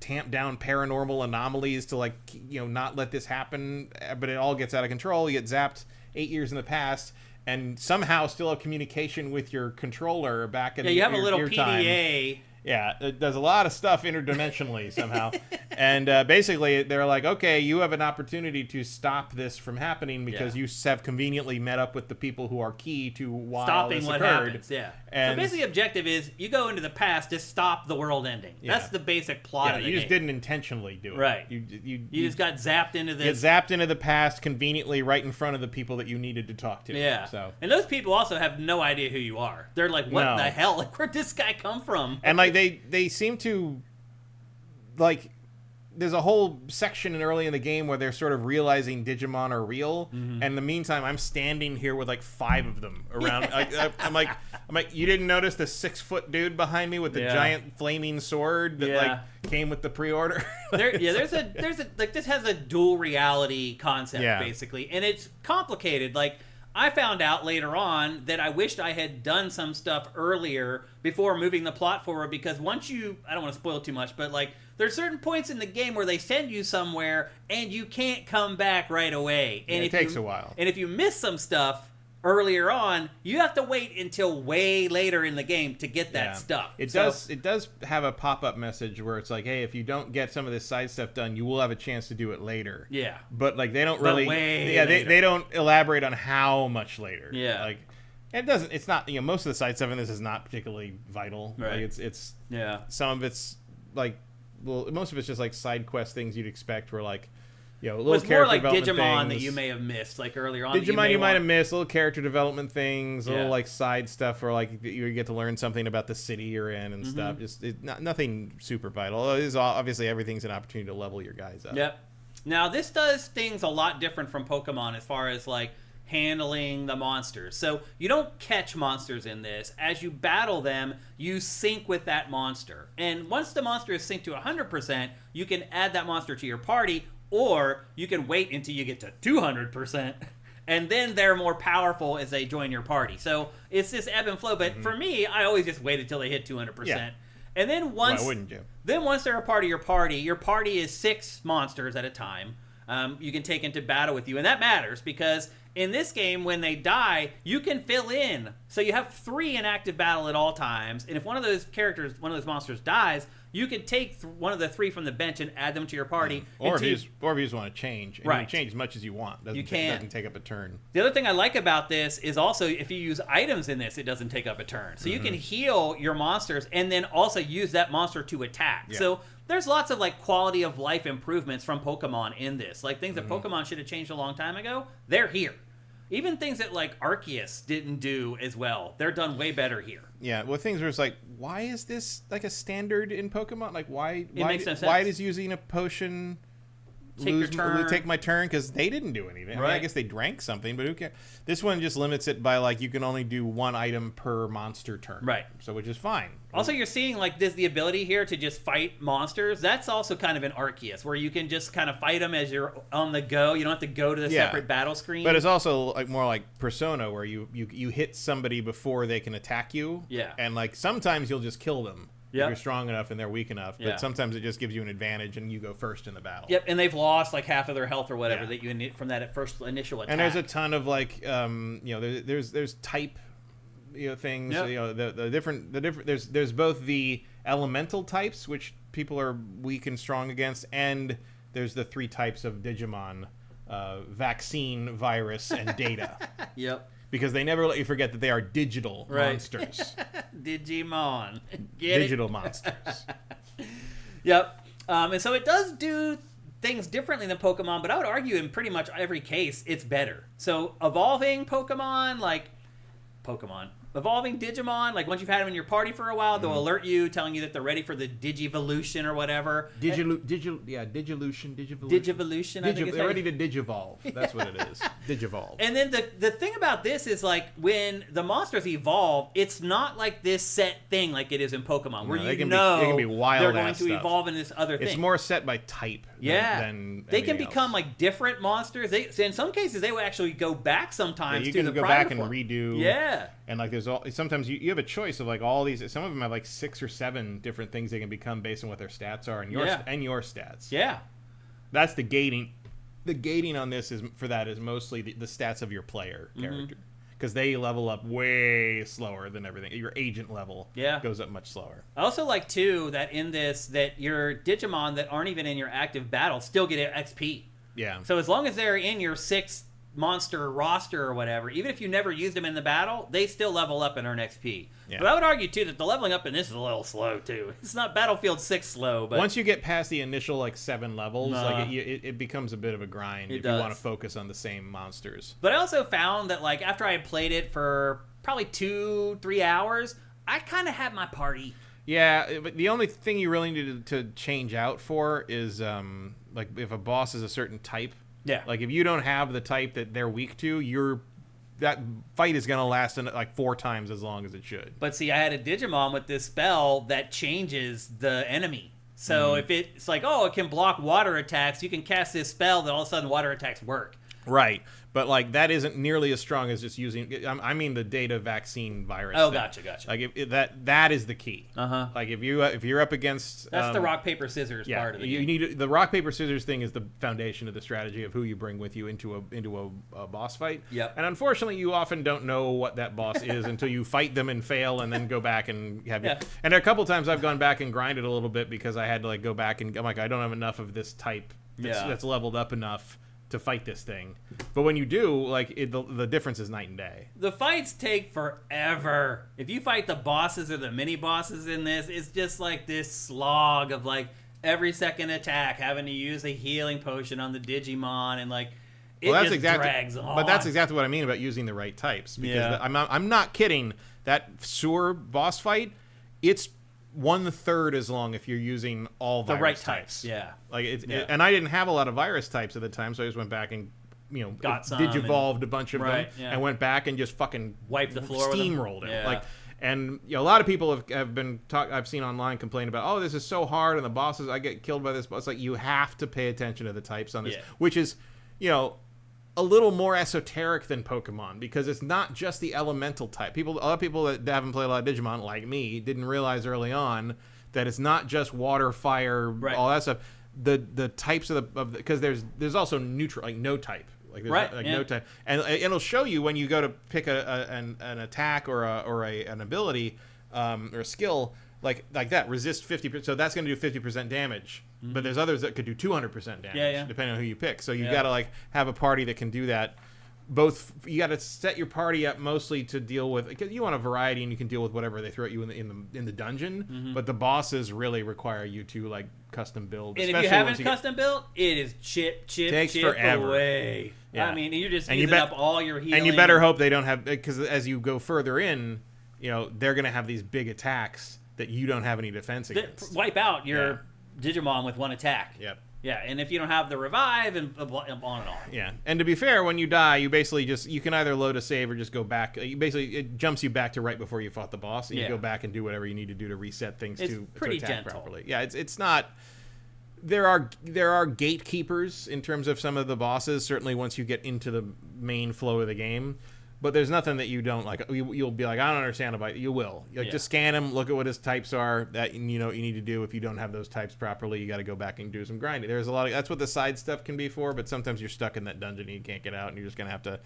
Speaker 2: tamp down paranormal anomalies to, like, you know, not let this happen. But it all gets out of control. You get zapped 8 years in the past. And somehow still have communication with your controller back in
Speaker 1: you have a little
Speaker 2: your
Speaker 1: PDA.
Speaker 2: time. Yeah, it does a lot of stuff interdimensionally somehow. And basically, they're like, okay, you have an opportunity to stop this from happening because you have conveniently met up with the people who are key to why
Speaker 1: Stopping
Speaker 2: this
Speaker 1: what
Speaker 2: occurred.
Speaker 1: happens, yeah.
Speaker 2: And
Speaker 1: so basically the objective is you go into the past to stop the world ending.
Speaker 2: Yeah.
Speaker 1: That's the basic plot of the
Speaker 2: you just
Speaker 1: game.
Speaker 2: didn't intentionally do it.
Speaker 1: Right.
Speaker 2: You
Speaker 1: just got zapped into this.
Speaker 2: Get zapped into the past conveniently right in front of the people that you needed to talk to.
Speaker 1: Yeah.
Speaker 2: So.
Speaker 1: And those people also have no idea who you are. They're like, what the hell? Like, where'd this guy come from?
Speaker 2: And, like, they seem to, like, there's a whole section early in the game where they're sort of realizing Digimon are real, and in the meantime, I'm standing here with like 5 of them around. I'm like, you didn't notice the 6-foot dude behind me with the giant flaming sword that like came with the pre-order?
Speaker 1: There's a like, this has a dual reality concept basically, and it's complicated. Like, I found out later on that I wished I had done some stuff earlier before moving the plot forward, because once you, I don't want to spoil too much, but like, there's certain points in the game where they send you somewhere and you can't come back right away. And
Speaker 2: it takes a while.
Speaker 1: And if you miss some stuff earlier on, you have to wait until way later in the game to get that stuff.
Speaker 2: It does have a pop-up message where it's like, hey, if you don't get some of this side stuff done, you will have a chance to do it later.
Speaker 1: Yeah.
Speaker 2: But like, they don't really they don't elaborate on how much later.
Speaker 1: Yeah.
Speaker 2: Like, it's not, you know, most of the side stuff in this is not particularly vital.
Speaker 1: Right.
Speaker 2: Like, it's some of it's like, well, most of it's just like side quest things you'd expect, where like, you know, little
Speaker 1: was more like
Speaker 2: development
Speaker 1: Digimon
Speaker 2: things
Speaker 1: that you may have missed, like earlier on.
Speaker 2: Digimon you might have missed, little character development things,
Speaker 1: Yeah.
Speaker 2: little like side stuff, or like you get to learn something about the city you're in and stuff. Just nothing super vital. It is obviously everything's an opportunity to level your guys up.
Speaker 1: Yep. Now this does things a lot different from Pokemon as far as like handling the monsters. So you don't catch monsters in this. As you battle them, you sync with that monster. And once the monster is synced to 100%, you can add that monster to your party, or you can wait until you get to 200%, and then they're more powerful as they join your party. So it's this ebb and flow, but for me, I always just wait until they hit 200%.
Speaker 2: Yeah.
Speaker 1: And then once...
Speaker 2: Why wouldn't you?
Speaker 1: Then once they're a part of your party is 6 monsters at a time. You can take into battle with you, and that matters because in this game, when they die, you can fill in. So you have 3 in active battle at all times, and if one of those monsters dies, you can take one of the 3 from the bench and add them to your party.
Speaker 2: Or if you just want to change, and you
Speaker 1: Right.
Speaker 2: can change as much as you want.
Speaker 1: You can.
Speaker 2: It doesn't take up a turn.
Speaker 1: The other thing I like about this is also if you use items in this, it doesn't take up a turn. So you can heal your monsters and then also use that monster to attack.
Speaker 2: Yeah.
Speaker 1: So there's lots of like quality of life improvements from Pokemon in this. Like things that Pokemon should have changed a long time ago, they're here. Even things that like Arceus didn't do as well, they're done way better here.
Speaker 2: Yeah, well, things were just like, why is this like a standard in Pokemon? Like, why
Speaker 1: makes no sense.
Speaker 2: why does using a potion take my turn? Because they didn't do anything. I mean, I guess they drank something, but who cares? This one just limits it by like you can only do one item per monster turn.
Speaker 1: Right.
Speaker 2: So which is fine.
Speaker 1: Also, you're seeing like the ability here to just fight monsters. That's also kind of an Arceus, where you can just kind of fight them as you're on the go. You don't have to go to the separate battle screen.
Speaker 2: But it's also like more like Persona, where you hit somebody before they can attack you.
Speaker 1: Yeah.
Speaker 2: And like sometimes you'll just kill them.
Speaker 1: Yep.
Speaker 2: If you're strong enough and they're weak enough.
Speaker 1: Yeah.
Speaker 2: But sometimes it just gives you an advantage and you go first in the battle.
Speaker 1: Yep, and they've lost like half of their health or whatever that you need from that first initial attack.
Speaker 2: And there's a ton of like, there's type, things.
Speaker 1: Yep.
Speaker 2: The different. There's both the elemental types, which people are weak and strong against, and there's the 3 types of Digimon: vaccine, virus, and data.
Speaker 1: Yep.
Speaker 2: Because they never let you forget that they are digital monsters.
Speaker 1: Digimon.
Speaker 2: Digital monsters.
Speaker 1: Yep. And so it does do things differently than Pokemon, but I would argue in pretty much every case, it's better. So evolving Pokemon, evolving Digimon, like once you've had them in your party for a while, they'll alert you, telling you that they're ready for the Digivolution or whatever.
Speaker 2: Digivolution.
Speaker 1: Digivolution. I think
Speaker 2: they're ready to Digivolve. That's what it is. Digivolve.
Speaker 1: And then the thing about this is like when the monsters evolve, it's not like this set thing like it is in Pokemon, where
Speaker 2: they can be wild.
Speaker 1: They're going to evolve into this other thing.
Speaker 2: It's more set by type. Than
Speaker 1: they can become
Speaker 2: else.
Speaker 1: like different monsters. In some cases, they will actually go back sometimes.
Speaker 2: You
Speaker 1: to
Speaker 2: can
Speaker 1: the
Speaker 2: go
Speaker 1: prior
Speaker 2: back and
Speaker 1: form.
Speaker 2: redo.
Speaker 1: Yeah.
Speaker 2: And like sometimes you have a choice of like all these. Some of them have like 6 or 7 different things they can become based on what their stats are and your stats.
Speaker 1: Yeah.
Speaker 2: That's the gating. The gating on this is mostly the stats of your player character, because they level up way slower than everything. Your agent level goes up much slower.
Speaker 1: I also like too that in this that your Digimon that aren't even in your active battle still get XP.
Speaker 2: Yeah.
Speaker 1: So as long as they're in your 6 monster roster or whatever, even if you never used them in the battle, they still level up and earn XP. Yeah. But I would argue too that the leveling up in this is a little slow too. It's not Battlefield 6 slow, but
Speaker 2: once you get past the initial like 7 levels, like it becomes a bit of a grind if you want to focus on the same monsters.
Speaker 1: But I also found that like after I had played it for probably 2-3 hours, I kind of had my party.
Speaker 2: Yeah, but the only thing you really need to change out for is like if a boss is a certain type.
Speaker 1: Yeah.
Speaker 2: Like if you don't have the type that they're weak to, that fight is going to last like 4 times as long as it should.
Speaker 1: But see, I had a Digimon with this spell that changes the enemy. So if it's like, it can block water attacks, you can cast this spell that all of a sudden water attacks work.
Speaker 2: Right. But like that isn't nearly as strong as just using. I mean the data vaccine virus.
Speaker 1: Oh,
Speaker 2: thing.
Speaker 1: Gotcha.
Speaker 2: Like that is the key. Like if you're up against
Speaker 1: that's the rock paper scissors part of it.
Speaker 2: You need the rock paper scissors thing is the foundation of the strategy of who you bring with you into a boss fight.
Speaker 1: Yep.
Speaker 2: And unfortunately, you often don't know what that boss is until you fight them and fail, and then go back and have. And there are a couple times I've gone back and grinded a little bit because I had to like go back and I'm like I don't have enough of this type that's leveled up enough to fight this thing. But when you do, like the difference is night and day.
Speaker 1: The fights take forever. If you fight the bosses or the mini bosses in this, it's just like this slog of like every second attack having to use a healing potion on the Digimon and like drags on.
Speaker 2: But that's exactly what I mean about using the right types, because I'm not kidding. That sewer boss fight, it's 1/3 as long if you're using all virus
Speaker 1: right
Speaker 2: types.
Speaker 1: Yeah.
Speaker 2: Like and I didn't have a lot of virus types at the time, so I just went back and
Speaker 1: got some
Speaker 2: digivolved a bunch of them and went back and just fucking
Speaker 1: wiped the floor,
Speaker 2: steamrolled it.
Speaker 1: Yeah.
Speaker 2: Like, and a lot of people have been I've seen online complain about, this is so hard and the bosses, I get killed by this boss. Like, you have to pay attention to the types on this, which is a little more esoteric than Pokemon, because it's not just the elemental type. A lot of people that haven't played a lot of Digimon, like me, didn't realize early on that it's not just water, fire, all that stuff. The types of because there's also neutral, like no type, like there's no type, and it'll show you when you go to pick an attack or an ability or a skill. Like that, resist 50%. So that's going to do 50% damage. Mm-hmm. But there's others that could do 200% damage, depending on who you pick. So you got to like have a party that can do that. Both, you got to set your party up mostly to deal with, because you want a variety and you can deal with whatever they throw at you in the dungeon. Mm-hmm. But the bosses really require you to like custom build.
Speaker 1: And if you haven't custom built, it is chip
Speaker 2: forever.
Speaker 1: Away. Yeah. I mean, you're just using up all your healing.
Speaker 2: And you better hope they don't have, because as you go further in, they're going to have these big attacks that you don't have any defense against.
Speaker 1: Wipe out your Digimon with one attack.
Speaker 2: Yep.
Speaker 1: Yeah, and if you don't have the revive and on and on.
Speaker 2: Yeah, and to be fair, when you die, you basically you can either load a save or just go back. It jumps you back to right before you fought the boss, and you go back and do whatever you need to do to reset things to attack gentle. Properly. Yeah, it's not. There are gatekeepers in terms of some of the bosses. Certainly, once you get into the main flow of the game. But there's nothing that you don't like. You'll be like, I don't understand about it. You will. Just scan him, look at what his types are. That you need to do. If you don't have those types properly, you got to go back and do some grinding. There's a lot of that's what the side stuff can be for. But sometimes you're stuck in that dungeon and you can't get out, and you're just gonna have to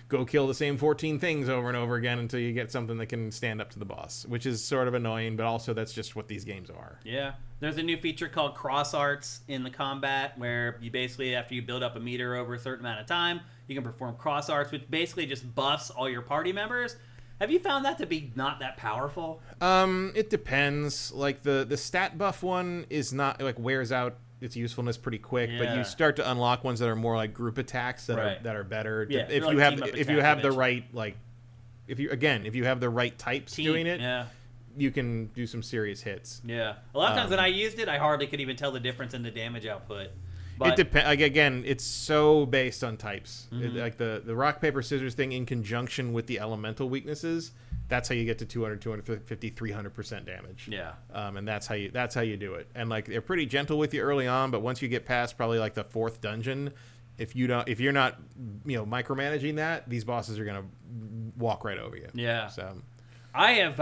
Speaker 2: go kill the same 14 things over and over again until you get something that can stand up to the boss, which is sort of annoying. But also that's just what these games are.
Speaker 1: Yeah. There's a new feature called cross arts in the combat where you basically, after you build up a meter over a certain amount of time, you can perform cross arts, which basically just buffs all your party members. Have you found that to be not that powerful?
Speaker 2: It depends. Like the stat buff one is not wears out its usefulness pretty quick, but you start to unlock ones that are more like group attacks that are better.
Speaker 1: Yeah,
Speaker 2: if you have the right if you have the right types doing it. Yeah. You can do some serious hits.
Speaker 1: Yeah. A lot of times when I used it, I hardly could even tell the difference in the damage output. But
Speaker 2: it depends. again, it's so based on types. The rock, paper, scissors thing in conjunction with the elemental weaknesses, that's how you get to 200, 250, 300% damage.
Speaker 1: Yeah.
Speaker 2: And that's how you do it. And they're pretty gentle with you early on, but once you get past probably the fourth dungeon, if you're not micromanaging that, these bosses are going to walk right over you.
Speaker 1: Yeah.
Speaker 2: So
Speaker 1: I have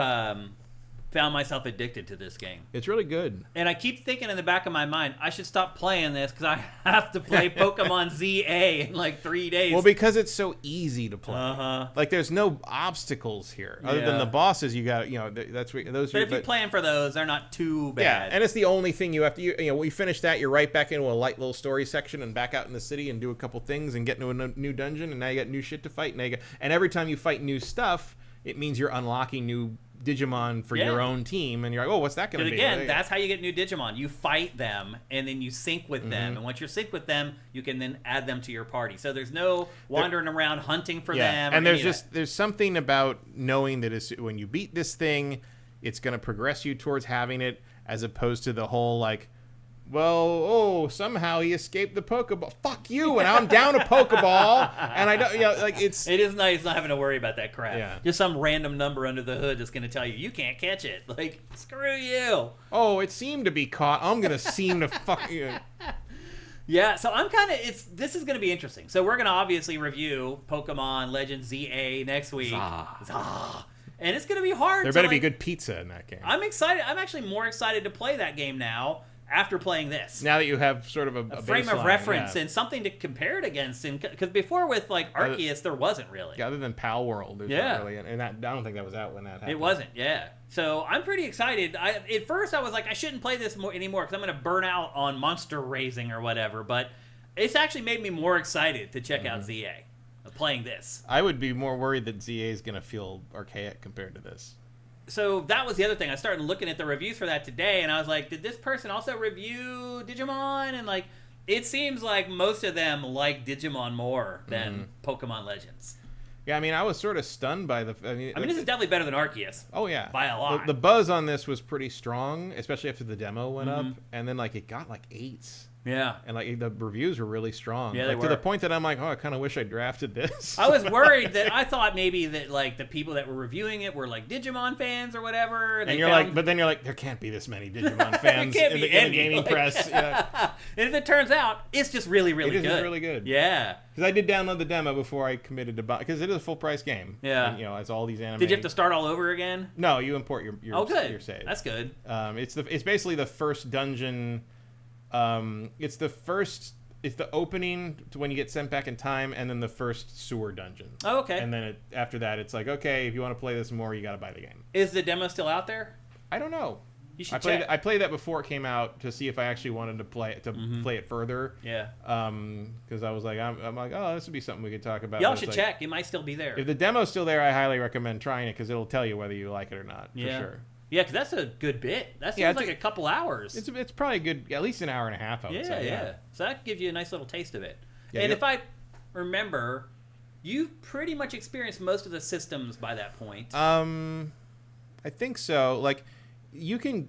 Speaker 1: found myself addicted to this game.
Speaker 2: It's really good.
Speaker 1: And I keep thinking in the back of my mind, I should stop playing this because I have to play Pokemon ZA in 3 days.
Speaker 2: Well, because it's so easy to play. There's no obstacles here other than the bosses. You got that's those.
Speaker 1: But if you're playing for those, they're not too bad.
Speaker 2: Yeah, and it's the only thing you have to. We finish that, you're right back into a light little story section and back out in the city and do a couple things and get into a new dungeon, and now you got new shit to fight. And every time you fight new stuff, it means you're unlocking new Digimon for your own team, and you're like, oh, what's that going to be?
Speaker 1: Again, that's how you get new Digimon. You fight them, and then you sync with them, and once you're synced with them, you can then add them to your party. So there's no wandering around hunting for them.
Speaker 2: And there's something about knowing that when you beat this thing, it's going to progress you towards having it, as opposed to the whole somehow he escaped the Pokeball. Fuck you, and I'm down a Pokeball, and I don't, it's...
Speaker 1: It is nice not having to worry about that crap.
Speaker 2: Yeah.
Speaker 1: Just some random number under the hood that's going to tell you can't catch it. Screw you.
Speaker 2: Oh, it seemed to be caught. I'm going to seem to fuck you.
Speaker 1: Yeah, so I'm this is going to be interesting. So we're going to obviously review Pokemon Legends ZA next week. Zah. And it's going to be hard.
Speaker 2: There better be good pizza in that game.
Speaker 1: I'm excited. I'm actually more excited to play that game now after playing this.
Speaker 2: Now that you have sort of a
Speaker 1: frame
Speaker 2: baseline,
Speaker 1: of reference and something to compare it against. Because before with Arceus, there wasn't really.
Speaker 2: Other than Pal World, there's not really. And I don't think that was out when that happened.
Speaker 1: It wasn't, yeah. So I'm pretty excited. At first I was like, I shouldn't play this anymore because I'm going to burn out on monster raising or whatever. But it's actually made me more excited to check out ZA, playing this.
Speaker 2: I would be more worried that ZA is going to feel archaic compared to this.
Speaker 1: So that was the other thing. I started looking at the reviews for that today, and I was like, did this person also review Digimon? And it seems like most of them like Digimon more than Pokemon Legends.
Speaker 2: Yeah, I mean, I was sort of stunned by the...
Speaker 1: I mean, this is definitely better than Arceus.
Speaker 2: Oh, yeah.
Speaker 1: By a lot.
Speaker 2: The buzz on this was pretty strong, especially after the demo went up, and then it got 8s.
Speaker 1: Yeah.
Speaker 2: And the reviews were really strong.
Speaker 1: Yeah, they were.
Speaker 2: To the point that I'm like, oh, I kind of wish I drafted this.
Speaker 1: I was worried that I thought maybe that the people that were reviewing it were Digimon fans or whatever.
Speaker 2: And you're but then you're like, there can't be this many Digimon fans in the gaming press. Yeah.
Speaker 1: And if it turns out, it's just really, really good.
Speaker 2: It is really good.
Speaker 1: Yeah.
Speaker 2: Because I did download the demo before I committed to buy, because it is a full price game.
Speaker 1: Yeah.
Speaker 2: And, it's all these anime.
Speaker 1: Did you have to start all over again?
Speaker 2: No, you import your
Speaker 1: good.
Speaker 2: save.
Speaker 1: That's good.
Speaker 2: It's basically the first dungeon. It's the opening to when you get sent back in time, and then the first sewer dungeon.
Speaker 1: Oh, okay.
Speaker 2: And then after that, it's okay, if you want to play this more, you got to buy the game.
Speaker 1: Is the demo still out there?
Speaker 2: I don't know.
Speaker 1: You should check.
Speaker 2: I played that before it came out to see if I actually wanted to play it further.
Speaker 1: Yeah.
Speaker 2: Because I was like, I'm like, oh, this would be something we could talk about.
Speaker 1: Y'all should check. It might still be there.
Speaker 2: If the demo's still there, I highly recommend trying it because it'll tell you whether you like it or not.
Speaker 1: Yeah.
Speaker 2: For sure.
Speaker 1: Yeah, because that's a good bit. That seems like a couple hours.
Speaker 2: It's probably good, at least an hour and a half, I would say.
Speaker 1: Yeah. So that gives you a nice little taste of it.
Speaker 2: Yeah,
Speaker 1: and if I remember, you've pretty much experienced most of the systems by that point.
Speaker 2: I think so. Like, you can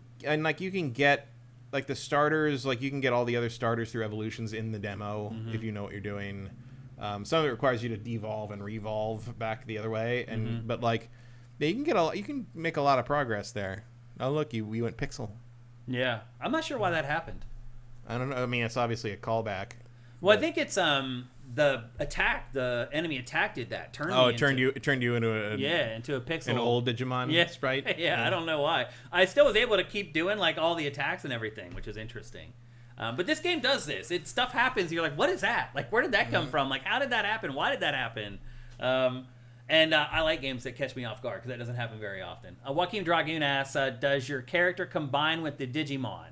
Speaker 2: get like the starters. Like, you can get all the other starters through evolutions in the demo if you know what you're doing. Some of it requires you to devolve and revolve back the other way, and but like, yeah, you can make a lot of progress there. Oh look, we went pixel.
Speaker 1: Yeah, I'm not sure why that happened.
Speaker 2: I don't know. I mean, it's obviously a callback.
Speaker 1: Well, I think it's the enemy attack did that.
Speaker 2: It turned you into
Speaker 1: into a pixel,
Speaker 2: an old Digimon sprite.
Speaker 1: Yeah, I don't know why. I still was able to keep doing like all the attacks and everything, which is interesting. But this game does this. Stuff happens. You're like, what is that? Like, where did that come from? Like, how did that happen? Why did that happen? And I like games that catch me off guard because that doesn't happen very often. Joaquin Dragoon asks, does your character combine with the Digimon?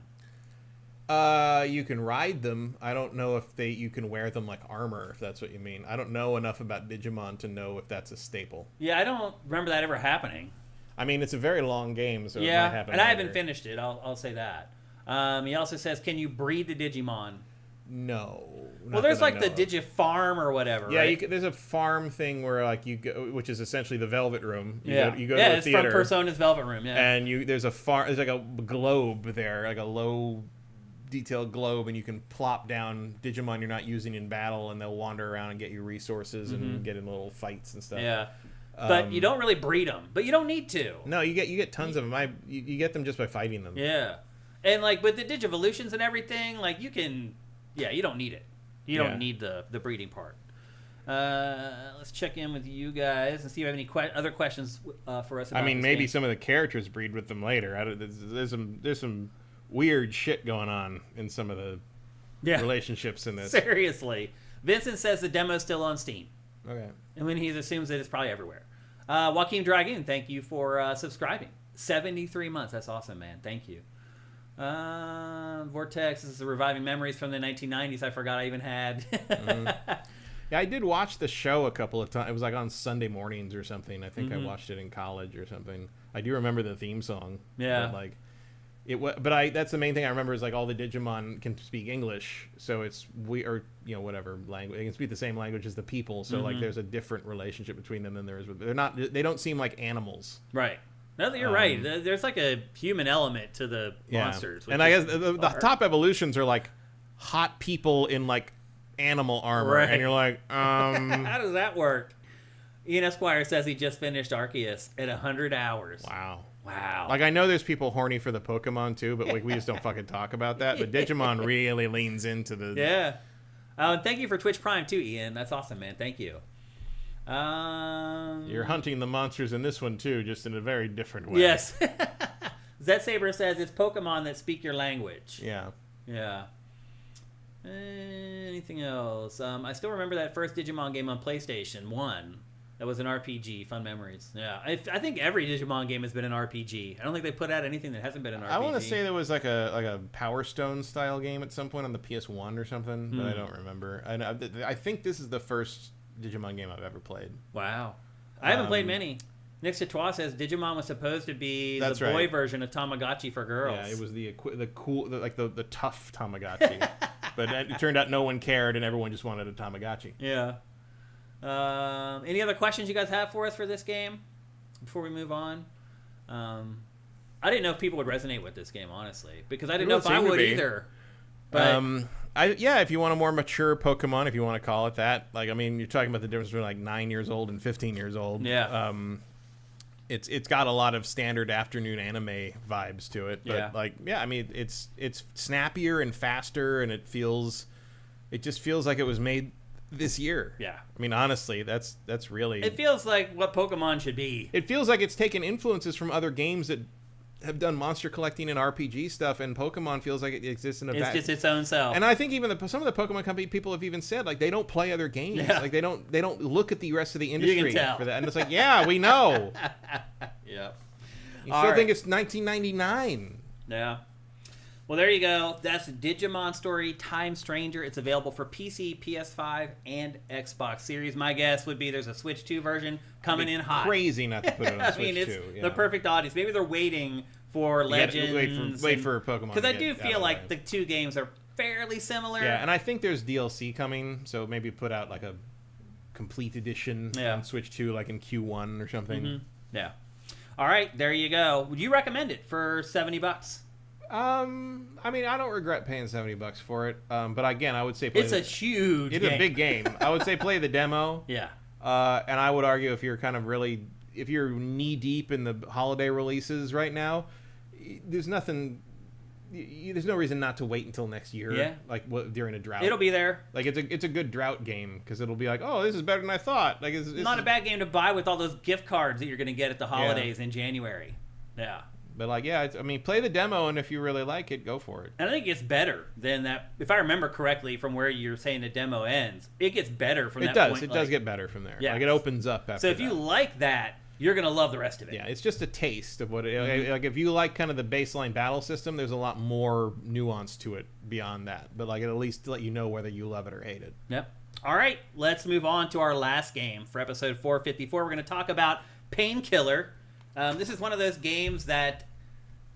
Speaker 2: You can ride them. I don't know if you can wear them like armor, if that's what you mean. I don't know enough about Digimon to know if that's a staple.
Speaker 1: Yeah, I don't remember that ever happening.
Speaker 2: I mean, it's a very long game, so it might happen
Speaker 1: and I
Speaker 2: later.
Speaker 1: haven't finished it. I'll say that. He also says, can you breed the Digimon?
Speaker 2: No.
Speaker 1: Well, there's like the Digifarm or whatever.
Speaker 2: Yeah,
Speaker 1: right?
Speaker 2: There's a farm thing where like you go, which is essentially the Velvet Room. You go
Speaker 1: to
Speaker 2: a
Speaker 1: it's
Speaker 2: theater,
Speaker 1: from Persona's Velvet Room. Yeah,
Speaker 2: and there's like a globe there, like a low detailed globe, and you can plop down Digimon you're not using in battle, and they'll wander around and get you resources and get in little fights and stuff.
Speaker 1: Yeah. But you don't really breed them. But you don't need to.
Speaker 2: No, you get tons of them. You get them just by fighting them.
Speaker 1: Yeah. And like with the Digivolutions and everything, like you can, you don't need it. You don't need the breeding part. Let's check in with you guys and see if you have any other questions for us. About
Speaker 2: maybe
Speaker 1: game.
Speaker 2: some of the characters breed with them later. There's some weird shit going on in some of the relationships in this.
Speaker 1: Seriously, Vincent says the demo's still on Steam.
Speaker 2: Okay.
Speaker 1: And when he assumes that it's probably everywhere. Joaquin Dragoon, thank you for subscribing. 73 months. That's awesome, man. Thank you. Vortex, this is reviving memories from the 1990s I forgot I even had.
Speaker 2: Yeah, I did watch the show a couple of times. It was like on Sunday mornings or something. I think I watched it in college or something. I do remember the theme song.
Speaker 1: Yeah.
Speaker 2: But like that's the main thing I remember is like all the Digimon can speak English, so it's whatever language they can speak the same language as the people. So like there's a different relationship between them than there is with. They don't seem like animals.
Speaker 1: Right. No, you're right. There's like a human element to the monsters.
Speaker 2: And I guess the top evolutions are like hot people in like animal armor, and you're like,
Speaker 1: how does that work? Ian Esquire says he just finished Arceus at 100 hours.
Speaker 2: Wow.
Speaker 1: Wow.
Speaker 2: Like, I know there's people horny for the Pokemon, too, but, like, we just don't fucking talk about that. But Digimon really leans into the...
Speaker 1: Yeah. And thank you for Twitch Prime, too, Ian. That's awesome, man. Thank you.
Speaker 2: You're hunting the monsters in this one, too, just in a very different way.
Speaker 1: Yes. Zet Saber says it's Pokemon that speak your language.
Speaker 2: Yeah.
Speaker 1: Yeah. Anything else? I still remember that first Digimon game on PlayStation 1. That was an RPG. Fun memories. Yeah, I think every Digimon game has been an RPG. I don't think they put out anything that hasn't been an RPG.
Speaker 2: I want to say there was like a Power Stone style game at some point on the PS1 or something, but I don't remember. I think this is the first Digimon game I've ever played.
Speaker 1: Wow, I haven't played many. Nick Citois says Digimon was supposed to be the boy version of Tamagotchi for girls.
Speaker 2: Yeah, it was the cool, the tough Tamagotchi, but it turned out no one cared and everyone just wanted a Tamagotchi.
Speaker 1: Yeah. Any other questions you guys have for us for this game before we move on? I didn't know if people would resonate with this game, honestly, because I didn't know if I would either. But
Speaker 2: if you want a more mature Pokemon, if you want to call it that, like, I mean, you're talking about the difference between like 9 years old and 15 years old.
Speaker 1: Yeah.
Speaker 2: It's got a lot of standard afternoon anime vibes to it, but I mean, it's snappier and faster, and it just feels like it was made this year.
Speaker 1: Yeah.
Speaker 2: I mean, honestly, that's really...
Speaker 1: It feels like what Pokemon should be.
Speaker 2: It feels like it's taken influences from other games that have done monster collecting and RPG stuff, and Pokemon feels like it exists in a...
Speaker 1: It's just its own self.
Speaker 2: And I think even some of the Pokemon company people have even said, like, they don't play other games. Yeah. Like, they don't look at the rest of the industry
Speaker 1: you can tell.
Speaker 2: for that. And it's like, yeah, we know.
Speaker 1: Yeah.
Speaker 2: You still think it's 1999.
Speaker 1: Yeah. Well, there you go. That's Digimon Story Time Stranger. It's available for PC, PS5, and Xbox Series. My guess would be there's a Switch 2 version coming in hot.
Speaker 2: Crazy not to put it on Switch 2.
Speaker 1: It's the perfect audience. Maybe they're waiting for Legends.
Speaker 2: Wait for Pokemon.
Speaker 1: Because I do feel like the two games are fairly similar.
Speaker 2: Yeah, and I think there's DLC coming, so maybe put out like a complete edition on Switch 2, like in Q1 or something.
Speaker 1: Mm-hmm. Yeah. All right, there you go. Would you recommend it for $70?
Speaker 2: I mean, I don't regret paying $70 for it. But again, I would say
Speaker 1: It's a huge
Speaker 2: It's
Speaker 1: game.
Speaker 2: a big game. I would say play the demo.
Speaker 1: Yeah.
Speaker 2: And I would argue if you're if you're knee deep in the holiday releases right now, there's nothing. There's no reason not to wait until next year.
Speaker 1: Yeah.
Speaker 2: Like during a drought.
Speaker 1: It'll be there.
Speaker 2: Like it's a good drought game because it'll be like, oh, this is better than I thought. Like it's
Speaker 1: Not a bad game to buy with all those gift cards that you're going to get at the holidays in January. Yeah.
Speaker 2: But like, yeah, I mean, play the demo, and if you really like it, go for it.
Speaker 1: And I think it gets better than that. If I remember correctly from where you're saying the demo ends, it gets better from that point.
Speaker 2: It does get better from there.
Speaker 1: Yeah.
Speaker 2: Like, it opens up after
Speaker 1: So if you like that, you're going to love the rest of it.
Speaker 2: Yeah, it's just a taste of what it... Like, if you like kind of the baseline battle system, there's a lot more nuance to it beyond that. But, like, it at least let you know whether you love it or hate it.
Speaker 1: Yep. All right, let's move on to our last game for episode 454. We're going to talk about Painkiller. This is one of those games that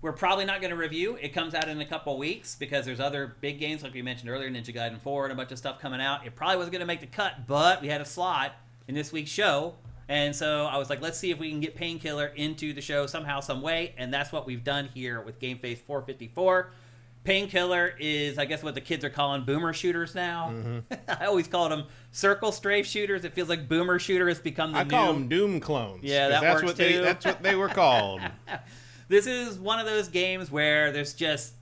Speaker 1: we're probably not going to review. It comes out in a couple weeks because there's other big games, like we mentioned earlier, Ninja Gaiden 4 and a bunch of stuff coming out. It probably wasn't going to make the cut, but we had a slot in this week's show. And so I was like, let's see if we can get Painkiller into the show somehow, some way. And that's what we've done here with GameFace 454. Painkiller is, I guess, what the kids are calling boomer shooters now. Mm-hmm. I always called them circle strafe shooters. It feels like boomer shooter has become the new...
Speaker 2: I call them Doom clones.
Speaker 1: Yeah, that works too.
Speaker 2: That's what they were called.
Speaker 1: This is one of those games where there's just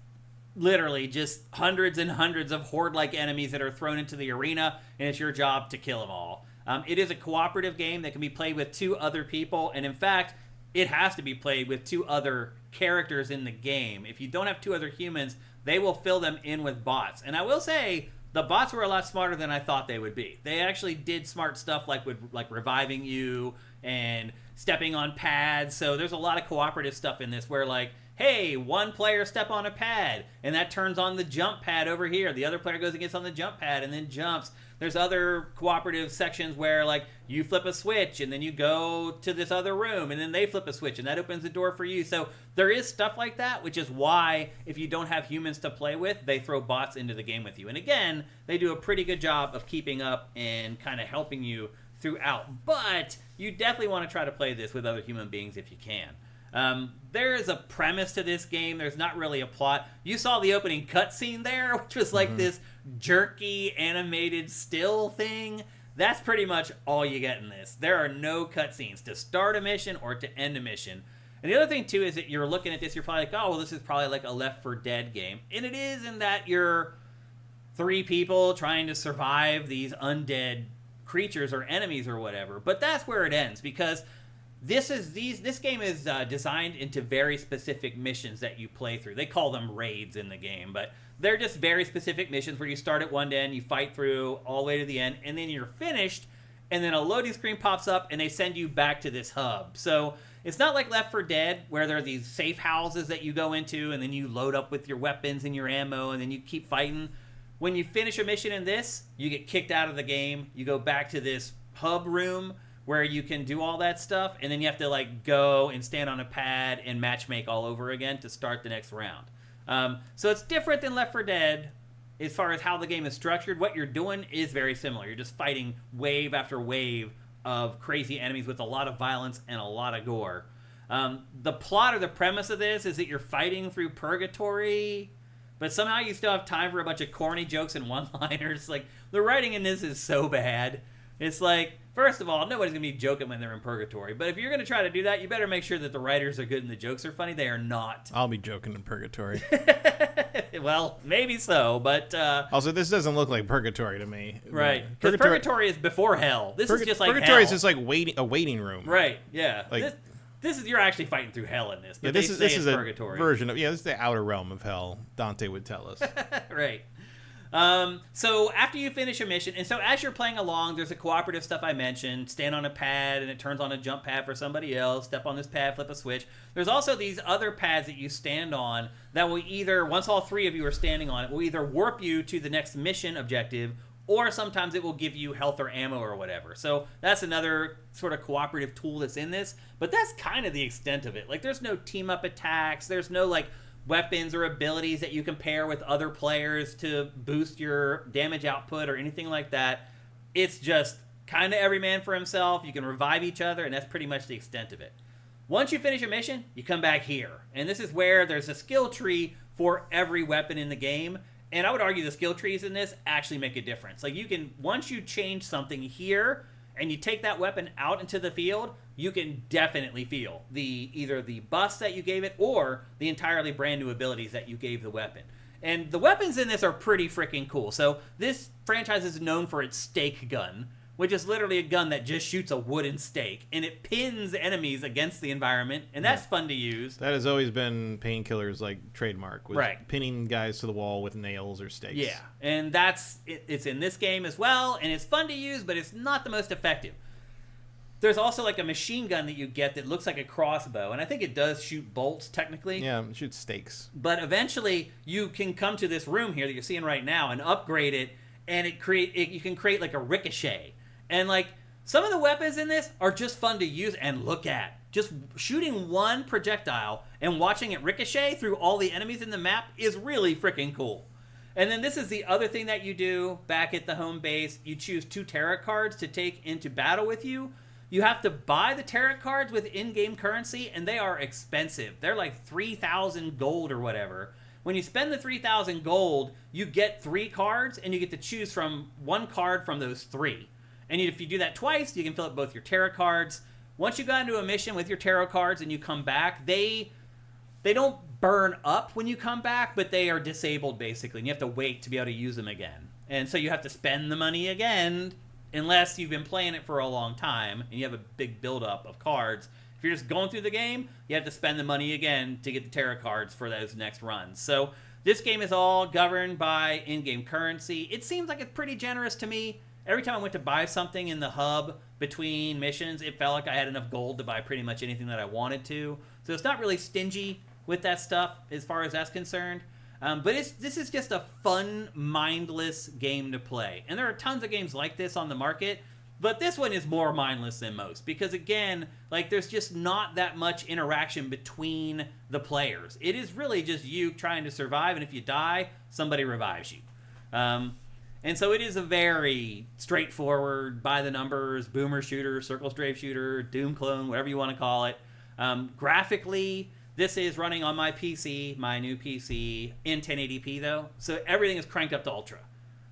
Speaker 1: literally just hundreds and hundreds of horde-like enemies that are thrown into the arena, and it's your job to kill them all. It is a cooperative game that can be played with 2 other people, and in fact, it has to be played with 2 other characters in the game. If you don't have 2 other humans, they will fill them in with bots. And I will say, the bots were a lot smarter than I thought they would be. They actually did smart stuff like reviving you and stepping on pads. So there's a lot of cooperative stuff in this where, like, hey, one player step on a pad, and that turns on the jump pad over here. The other player goes and gets on the jump pad and then jumps. There's other cooperative sections where, like, you flip a switch, and then you go to this other room, and then they flip a switch, and that opens the door for you. So there is stuff like that, which is why, if you don't have humans to play with, they throw bots into the game with you. And again, they do a pretty good job of keeping up and kind of helping you throughout. But you definitely want to try to play this with other human beings if you can. There is a premise to this game. There's not really a plot. You saw the opening cutscene there, which was like this jerky animated still thing. That's pretty much all you get in this. There are no cutscenes to start a mission or to end a mission. And the other thing, too, is that you're looking at this, you're probably like, oh, well, this is probably like a Left 4 Dead game. And it is in that you're 3 people trying to survive these undead creatures or enemies or whatever. But that's where it ends, because this game is designed into very specific missions that you play through. They call them raids in the game, but they're just very specific missions where you start at one end, you fight through all the way to the end, and then you're finished, and then a loading screen pops up, and they send you back to this hub. So it's not like Left 4 Dead, where there are these safe houses that you go into, and then you load up with your weapons and your ammo, and then you keep fighting. When you finish a mission in this, you get kicked out of the game. You go back to this hub room where you can do all that stuff, and then you have to like go and stand on a pad and matchmake all over again to start the next round. So it's different than Left 4 Dead as far as how the game is structured. What you're doing is very similar. You're just fighting wave after wave of crazy enemies with a lot of violence and a lot of gore. The plot or the premise of this is that you're fighting through purgatory, but somehow you still have time for a bunch of corny jokes and one-liners. Like, the writing in this is so bad. It's like, first of all, nobody's going to be joking when they're in purgatory. But if you're going to try to do that, you better make sure that the writers are good and the jokes are funny. They are not.
Speaker 2: I'll be joking in purgatory.
Speaker 1: Well, maybe so, but...
Speaker 2: also, this doesn't look like purgatory to me.
Speaker 1: Right. Because purgatory is before hell. This is just like
Speaker 2: purgatory
Speaker 1: hell.
Speaker 2: is just like a waiting room.
Speaker 1: Right, yeah.
Speaker 2: Like,
Speaker 1: this is, you're actually fighting through hell in this. But
Speaker 2: yeah,
Speaker 1: this is purgatory.
Speaker 2: A version of... Yeah, this is the outer realm of hell, Dante would tell us.
Speaker 1: Right. So after you finish a mission, and so as you're playing along, there's the cooperative stuff I mentioned. Stand on a pad, and it turns on a jump pad for somebody else. Step on this pad, flip a switch. There's also these other pads that you stand on that will either, once all 3 of you are standing on it, will either warp you to the next mission objective, or sometimes it will give you health or ammo or whatever. So that's another sort of cooperative tool that's in this. But that's kind of the extent of it. Like, there's no team-up attacks. There's no, like, weapons or abilities that you can pair with other players to boost your damage output or anything like that. It's just kind of every man for himself. You can revive each other, and that's pretty much the extent of it. Once you finish a mission, you come back here. And this is where there's a skill tree for every weapon in the game. And I would argue the skill trees in this actually make a difference. Like, you can, once you change something here and you take that weapon out into the field, you can definitely feel either the buffs that you gave it or the entirely brand new abilities that you gave the weapon. And the weapons in this are pretty freaking cool. So this franchise is known for its stake gun, which is literally a gun that just shoots a wooden stake, and it pins enemies against the environment, and that's fun to use.
Speaker 2: That has always been Painkiller's like trademark, was
Speaker 1: right.
Speaker 2: pinning guys to the wall with nails or stakes.
Speaker 1: Yeah, and it's in this game as well, and it's fun to use, but it's not the most effective. There's also like a machine gun that you get that looks like a crossbow, and I think it does shoot bolts technically.
Speaker 2: Yeah, it shoots stakes.
Speaker 1: But eventually, you can come to this room here that you're seeing right now and upgrade it, and you can create like a ricochet. And like, some of the weapons in this are just fun to use and look at. Just shooting one projectile and watching it ricochet through all the enemies in the map is really freaking cool. And then this is the other thing that you do back at the home base. You choose 2 tarot cards to take into battle with you. You have to buy the tarot cards with in-game currency, and they are expensive. They're like 3,000 gold or whatever. When you spend the 3,000 gold, you get 3 cards, and you get to choose from 1 card from those 3. And if you do that twice, you can fill up both your tarot cards. Once you go into a mission with your tarot cards and you come back, they don't burn up when you come back, but they are disabled basically, and you have to wait to be able to use them again. And so you have to spend the money again, unless you've been playing it for a long time and you have a big buildup of cards. If you're just going through the game, you have to spend the money again to get the tarot cards for those next runs. So this game is all governed by in-game currency. It seems like it's pretty generous to me. Every time I went to buy something in the hub between missions, it felt like I had enough gold to buy pretty much anything that I wanted to. So it's not really stingy with that stuff as far as that's concerned. But this is just a fun, mindless game to play. And there are tons of games like this on the market, but this one is more mindless than most. Because again, like, there's just not that much interaction between the players. It is really just you trying to survive, and if you die, somebody revives you. And so it is a very straightforward, by-the-numbers, boomer shooter, circle strafe shooter, Doom clone, whatever you want to call it. Graphically, this is running on my PC, my new PC, in 1080p though. So everything is cranked up to ultra.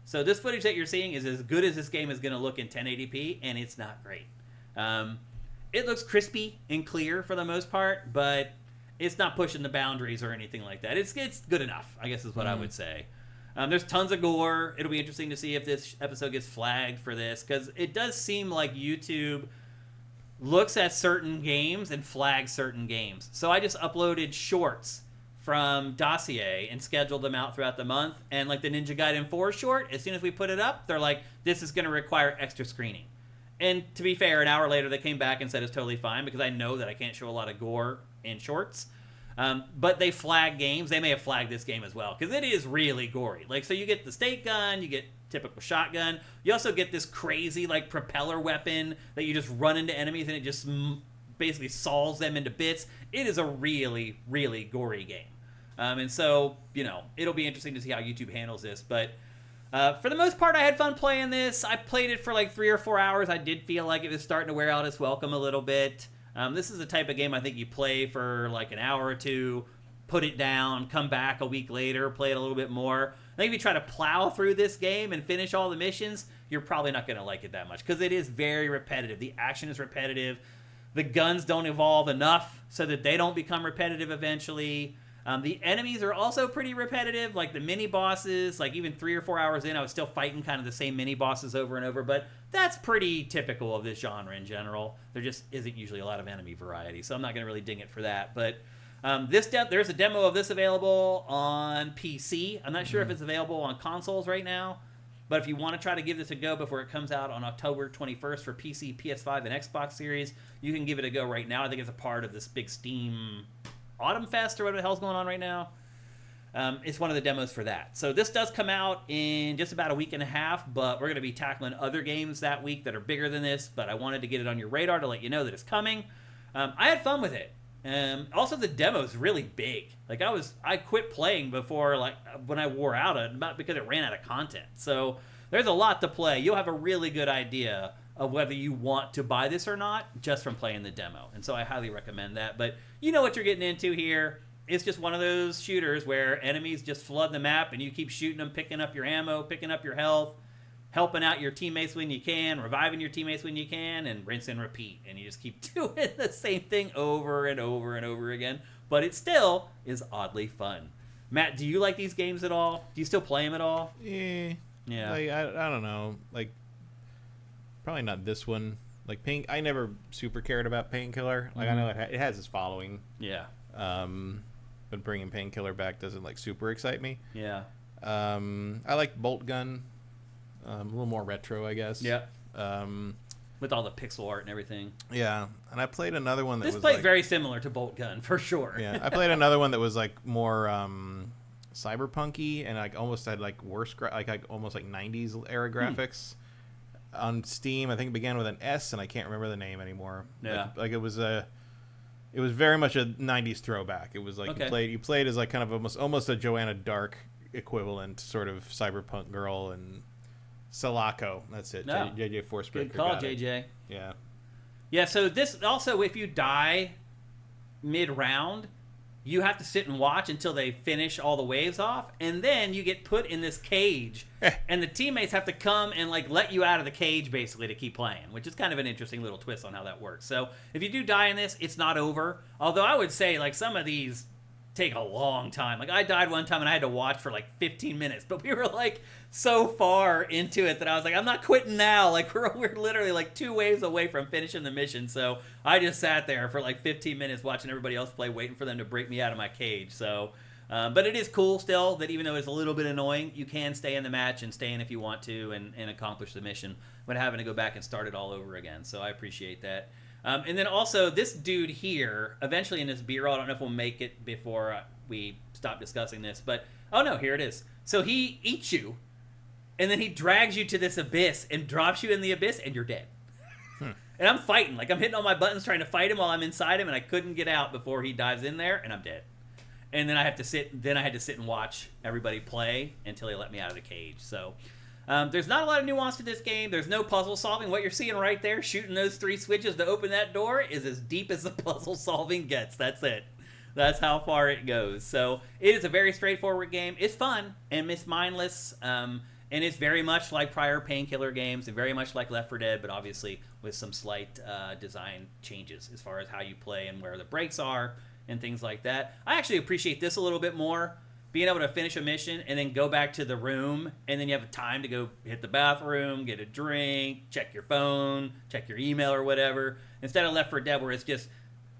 Speaker 1: So this footage that you're seeing is as good as this game is going to look in 1080p, and it's not great. It looks crispy and clear for the most part, but it's not pushing the boundaries or anything like that. It's good enough, I guess is what I would say. There's tons of gore. It'll be interesting to see if this episode gets flagged for this, because it does seem like YouTube looks at certain games and flags certain games. So I just uploaded shorts from Dossier and scheduled them out throughout the month. And like the Ninja Gaiden 4 short, as soon as we put it up, they're like, this is going to require extra screening. And to be fair, an hour later they came back and said it's totally fine, because I know that I can't show a lot of gore in shorts. But they flag games. They may have flagged this game as well, because it is really gory. Like, so you get the stake gun, you get typical shotgun. You also get this crazy, like, propeller weapon that you just run into enemies and it just basically saws them into bits. It is a really, really gory game. And so, you know, it'll be interesting to see how YouTube handles this. But for the most part, I had fun playing this. I played it for like 3 or 4 hours. I did feel like it was starting to wear out its welcome a little bit. This is the type of game I think you play for like an hour or two, put it down, come back a week later, play it a little bit more. I think if you try to plow through this game and finish all the missions, you're probably not going to like it that much, because it is very repetitive. The action is repetitive. The guns don't evolve enough so that they don't become repetitive eventually. The enemies are also pretty repetitive, like the mini-bosses. Like even 3 or 4 hours in, I was still fighting kind of the same mini-bosses over and over, but that's pretty typical of this genre in general. There just isn't usually a lot of enemy variety, so I'm not going to really ding it for that. But there's a demo of this available on PC. I'm not sure if it's available on consoles right now, but if you want to try to give this a go before it comes out on October 21st for PC, PS5, and Xbox Series, you can give it a go right now. I think it's a part of this big Steam Autumn Fest or whatever the hell's going on right now. It's one of the demos for that. So this does come out in just about a week and a half, but we're going to be tackling other games that week that are bigger than this, but I wanted to get it on your radar to let you know that it's coming. I had fun with it. Also, the demo's really big. Like I quit playing before, like when I wore out, about because it ran out of content. So there's a lot to play. You'll have a really good idea of whether you want to buy this or not just from playing the demo. And so I highly recommend that. But you know what you're getting into here. It's just one of those shooters where enemies just flood the map and you keep shooting them, picking up your ammo, picking up your health, helping out your teammates when you can, reviving your teammates when you can, and rinse and repeat. And you just keep doing the same thing over and over and over again. But it still is oddly fun. Matt, do you like these games at all? Do you still play them at all?
Speaker 2: Yeah. Like, I don't know. Like, probably not this one. Like, I never super cared about Painkiller. Like, I know it has its following.
Speaker 1: Yeah.
Speaker 2: But bringing Painkiller back doesn't, like, super excite me.
Speaker 1: Yeah.
Speaker 2: I like Bolt Gun. A little more retro, I guess.
Speaker 1: Yeah. With all the pixel art and everything.
Speaker 2: Yeah. And I played another one that was
Speaker 1: plays
Speaker 2: like,
Speaker 1: very similar to Bolt Gun, for sure.
Speaker 2: Yeah. I played another one that was, like, more cyberpunky and, like, almost had, like, worse, almost, like, 90s era graphics. On Steam, I think it began with an S, and I can't remember the name anymore.
Speaker 1: Yeah.
Speaker 2: Like it was very much a 90s throwback. It was like you played as like kind of almost a Joanna Dark equivalent sort of cyberpunk girl, and Sulaco. That's it.
Speaker 1: No.
Speaker 2: JJ Forcebaker.
Speaker 1: Good call, JJ.
Speaker 2: Yeah.
Speaker 1: Yeah, so this also, if you die mid-round, you have to sit and watch until they finish all the waves off, and then you get put in this cage, and the teammates have to come and like let you out of the cage basically to keep playing, which is kind of an interesting little twist on how that works. So if you do die in this, it's not over. Although I would say like some of these take a long time. Like I died one time and I had to watch for like 15 minutes, but we were like so far into it that I was like, I'm not quitting now. Like we're literally like 2 waves away from finishing the mission. So I just sat there for like 15 minutes watching everybody else play, waiting for them to break me out of my cage. So, but it is cool still that even though it's a little bit annoying, you can stay in the match and stay in if you want to and accomplish the mission without having to go back and start it all over again. So I appreciate that. And then also, this dude here, eventually in this B-roll, I don't know if we'll make it before we stop discussing this, but, oh no, here it is. So he eats you, and then he drags you to this abyss and drops you in the abyss, and you're dead. And I'm fighting. Like, I'm hitting all my buttons trying to fight him while I'm inside him, and I couldn't get out before he dives in there, and I'm dead. And then I had to sit and watch everybody play until he let me out of the cage. So there's not a lot of nuance to this game. There's no puzzle solving. What you're seeing right there, shooting those 3 switches to open that door, is as deep as the puzzle solving gets. That's it. That's how far it goes. So it is a very straightforward game. It's fun and it's mindless. And it's very much like prior Painkiller games and very much like Left 4 Dead, but obviously with some slight design changes as far as how you play and where the breaks are and things like that. I actually appreciate this a little bit more. Being able to finish a mission and then go back to the room, and then you have time to go hit the bathroom, get a drink, check your phone, check your email or whatever, instead of Left 4 Dead where it's just,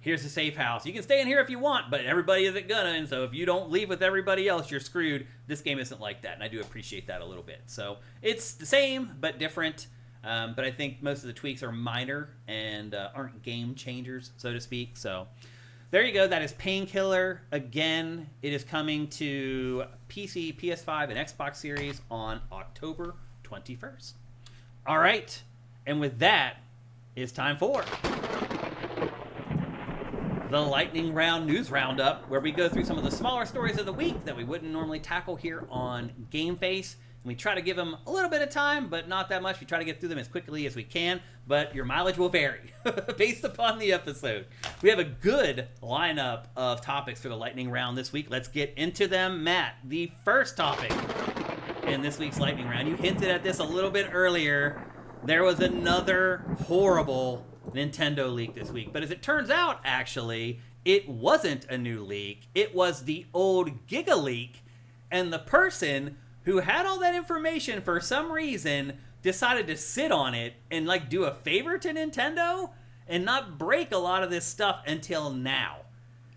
Speaker 1: here's the safe house. You can stay in here if you want, but everybody isn't gonna, and so if you don't leave with everybody else, you're screwed. This game isn't like that, and I do appreciate that a little bit. So it's the same, but different, but I think most of the tweaks are minor and aren't game changers, so to speak. So there you go. That is Painkiller. Again, it is coming to PC, PS5, and Xbox Series on October 21st. All right. And with that, it's time for the Lightning Round News Roundup, where we go through some of the smaller stories of the week that we wouldn't normally tackle here on GameFace. And we try to give them a little bit of time, but not that much. We try to get through them as quickly as we can, but your mileage will vary based upon the episode. We have a good lineup of topics for the Lightning Round this week. Let's get into them. Matt, the first topic in this week's Lightning Round, you hinted at this a little bit earlier. There was another horrible Nintendo leak this week, but as it turns out, actually, it wasn't a new leak. It was the old Giga leak, and the person who had all that information for some reason decided to sit on it and like do a favor to Nintendo and not break a lot of this stuff until now.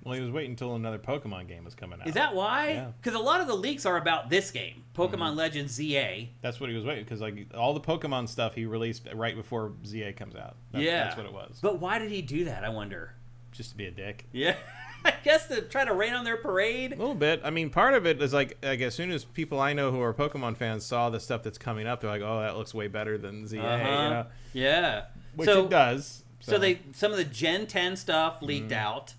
Speaker 2: Well, he was waiting until another Pokemon game was coming out.
Speaker 1: Is that why?
Speaker 2: Yeah.
Speaker 1: Because a lot of the leaks are about this game, Pokemon Legends ZA.
Speaker 2: That's what he was waiting, because like all the Pokemon stuff he released right before ZA comes out. That's what it was.
Speaker 1: But why did he do that, I wonder?
Speaker 2: Just to be a dick.
Speaker 1: Yeah. I guess to try to rain on their parade.
Speaker 2: A little bit. I mean, part of it is like as soon as people I know who are Pokemon fans saw the stuff that's coming up, they're like, "Oh, that looks way better than ZA." You know?
Speaker 1: Yeah,
Speaker 2: which it does.
Speaker 1: So some of the Gen 10 stuff leaked out,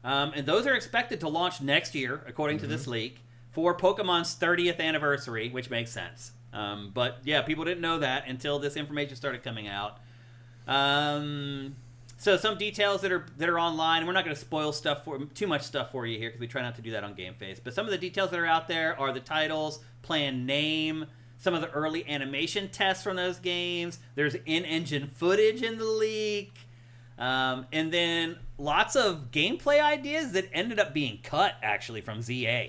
Speaker 1: and those are expected to launch next year, according to this leak, for Pokemon's 30th anniversary, which makes sense. But yeah, people didn't know that until this information started coming out. So some details that are online. We're not going to spoil too much stuff for you here because we try not to do that on GameFace. But some of the details that are out there are the titles, plan name, some of the early animation tests from those games. There's in-engine footage in the leak. And then lots of gameplay ideas that ended up being cut, actually, from ZA.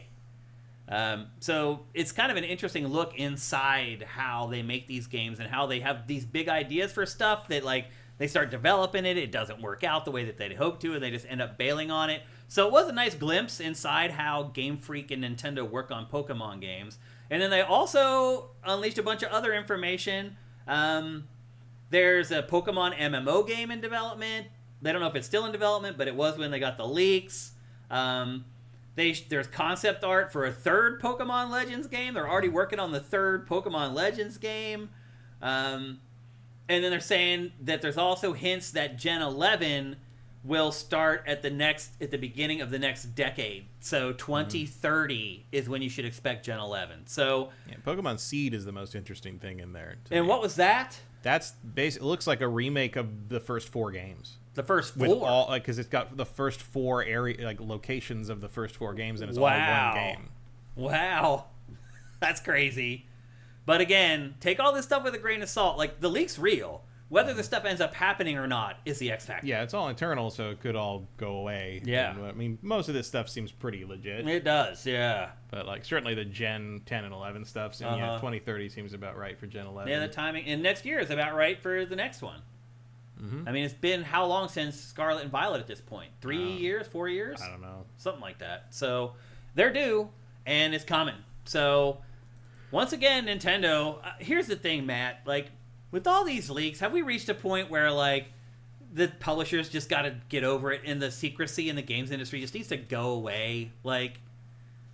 Speaker 1: So it's kind of an interesting look inside how they make these games and how they have these big ideas for stuff that, like, they start developing it doesn't work out the way that they'd hoped to, and they just end up bailing on it. So it was a nice glimpse inside how Game Freak and Nintendo work on Pokemon games. And then they also unleashed a bunch of other information. There's a Pokemon MMO game in development. They don't know if it's still in development, but it was when they got the leaks. There's concept art for a third Pokemon Legends game. They're already working on the third Pokemon Legends game. And then they're saying that there's also hints that Gen 11 will start at the beginning of the next decade. So 2030 is when you should expect Gen 11. So
Speaker 2: yeah, Pokemon Seed is the most interesting thing in there.
Speaker 1: And what was that?
Speaker 2: That's it looks like a remake of the first 4 games.
Speaker 1: The first 4?
Speaker 2: With all, because it's got the first 4 locations of the first 4 games, and it's all one game.
Speaker 1: Wow. That's crazy. But again, take all this stuff with a grain of salt. Like, the leak's real. Whether the stuff ends up happening or not is the X factor.
Speaker 2: Yeah, it's all internal, so it could all go away.
Speaker 1: Yeah.
Speaker 2: And, I mean, most of this stuff seems pretty legit.
Speaker 1: It does, yeah.
Speaker 2: But, like, certainly the Gen 10 and 11 stuff, and yeah, 2030 seems about right for Gen 11.
Speaker 1: Yeah, the timing. And next year is about right for the next one. Mm-hmm. I mean, it's been how long since Scarlet and Violet at this point? 3 years? 4 years?
Speaker 2: I don't know.
Speaker 1: Something like that. So, they're due, and it's coming. So, once again, Nintendo, here's the thing, Matt. Like, with all these leaks, have we reached a point where, like, the publishers just got to get over it and the secrecy in the games industry just needs to go away? Like,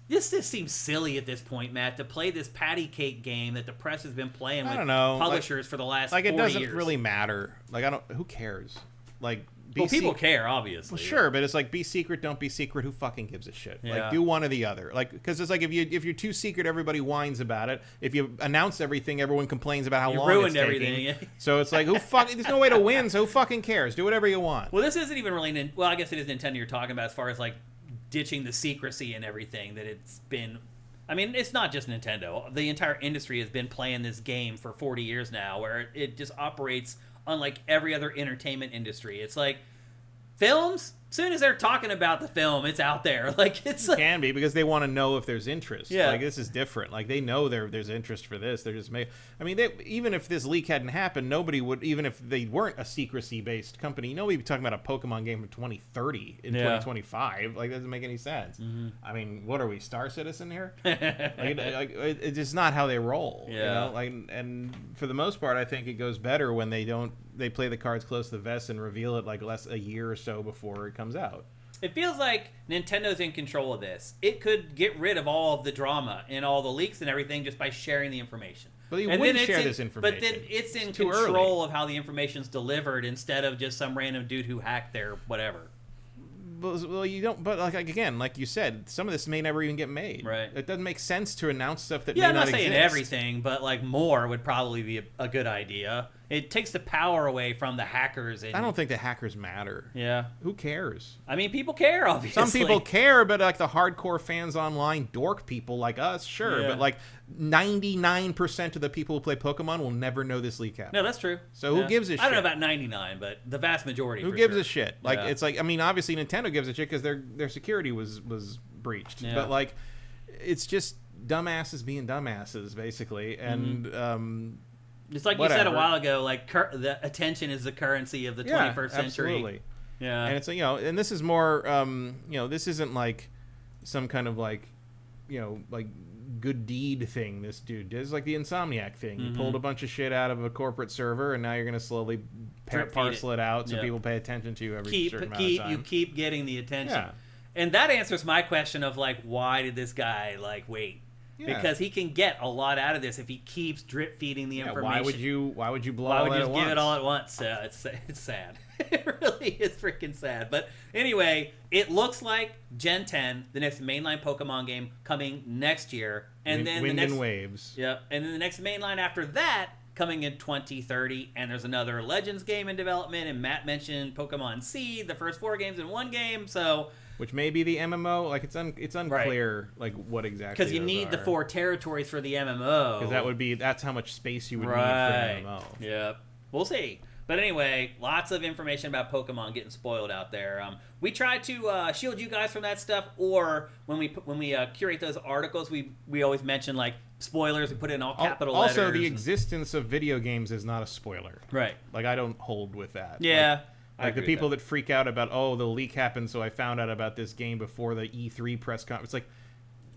Speaker 1: this just seems silly at this point, Matt, to play this patty cake game that the press has been playing with publishers for the last 40 years.
Speaker 2: Like, it doesn't really matter. Like, who cares? Like,
Speaker 1: people care, obviously.
Speaker 2: Well, sure, but it's like, be secret, don't be secret. Who fucking gives a shit?
Speaker 1: Yeah.
Speaker 2: Like, do one or the other. Like, because it's like, if you're too secret, everybody whines about it. If you announce everything, everyone complains about how long
Speaker 1: ruined
Speaker 2: it's
Speaker 1: everything.
Speaker 2: taking. So it's like, there's no way to win, so who fucking cares? Do whatever you want.
Speaker 1: Well, this isn't even really, I guess it is Nintendo you're talking about as far as, like, ditching the secrecy and everything that it's been. I mean, it's not just Nintendo. The entire industry has been playing this game for 40 years now, where it just operates unlike every other entertainment industry. It's like, films, as soon as they're talking about the film, it's out there. Like, it's like,
Speaker 2: can be because they want to know if there's interest.
Speaker 1: Yeah.
Speaker 2: Like, this is different. Like, they know there's interest for this. They're just even if this leak hadn't happened, nobody would, even if they weren't a secrecy based company, nobody would be talking about a Pokemon game in 2030 in 2025. Like, that doesn't make any sense.
Speaker 1: Mm-hmm.
Speaker 2: I mean, what are we, Star Citizen here? It's just not how they roll.
Speaker 1: Yeah.
Speaker 2: You know? Like, and for the most part, I think it goes better when they play the cards close to the vest and reveal it like a year or so before it comes out.
Speaker 1: It feels like Nintendo's in control of this. It could get rid of all of the drama and all the leaks and everything just by sharing the information.
Speaker 2: But you wouldn't share this information.
Speaker 1: But then it's in control of how the information's delivered instead of just some random dude who hacked their whatever.
Speaker 2: Well, you don't. But again, like you said, some of this may never even get made.
Speaker 1: Right.
Speaker 2: It doesn't make sense to announce stuff that
Speaker 1: may
Speaker 2: may not
Speaker 1: exist. I'm not saying
Speaker 2: exist.
Speaker 1: everything, but like more would probably be a good idea. It takes the power away from the hackers.
Speaker 2: I don't think the hackers matter.
Speaker 1: Yeah.
Speaker 2: Who cares?
Speaker 1: I mean, people care, obviously.
Speaker 2: Some people care, but like the hardcore fans online, dork people like us, sure.
Speaker 1: Yeah.
Speaker 2: But like 99% of the people who play Pokemon will never know this leak happened.
Speaker 1: No, that's true.
Speaker 2: So who gives a shit?
Speaker 1: I don't know about 99, but the vast majority.
Speaker 2: Who gives a shit? Like, it's like, I mean, obviously Nintendo gives a shit because their security was breached.
Speaker 1: Yeah.
Speaker 2: But like, it's just dumbasses being dumbasses, basically, and.
Speaker 1: It's like you said a while ago, like the attention is the currency of the 21st century.
Speaker 2: Absolutely.
Speaker 1: Yeah.
Speaker 2: And it's, and this is more, this isn't like some kind of like, like good deed thing this dude did. It's like the Insomniac thing.
Speaker 1: Mm-hmm.
Speaker 2: You pulled a bunch of shit out of a corporate server, and now you're going to slowly parcel it out so people pay attention to you every certain amount of time.
Speaker 1: You keep getting the attention.
Speaker 2: Yeah.
Speaker 1: And that answers my question of, like, why did this guy, like, wait?
Speaker 2: Yeah.
Speaker 1: Because he can get a lot out of this if he keeps drip feeding the information.
Speaker 2: Why would you blow
Speaker 1: Why would you
Speaker 2: just
Speaker 1: give it all at once? It's sad. It really is freaking sad. But anyway, it looks like Gen 10, the next mainline Pokemon game, coming next year, and then
Speaker 2: Wind
Speaker 1: the next
Speaker 2: and Waves.
Speaker 1: Yep, and then the next mainline after that coming in 2030, and there's another Legends game in development, and Matt mentioned Pokemon Seed, the first 4 games in one game, so...
Speaker 2: Which may be the MMO. Like, it's unclear, like, what exactly
Speaker 1: because you need the 4 territories for the MMO.
Speaker 2: Because that's how much space you would need for an MMO.
Speaker 1: Yep. We'll see. But anyway, lots of information about Pokemon getting spoiled out there. We try to shield you guys from that stuff, or when we curate those articles, we always mention, like, spoilers. We put it in all capital letters.
Speaker 2: Also, the existence of video games is not a spoiler.
Speaker 1: Right.
Speaker 2: Like, I don't hold with that.
Speaker 1: Yeah.
Speaker 2: Like the people that freak out about, the leak happened, so I found out about this game before the E3 press conference. It's like,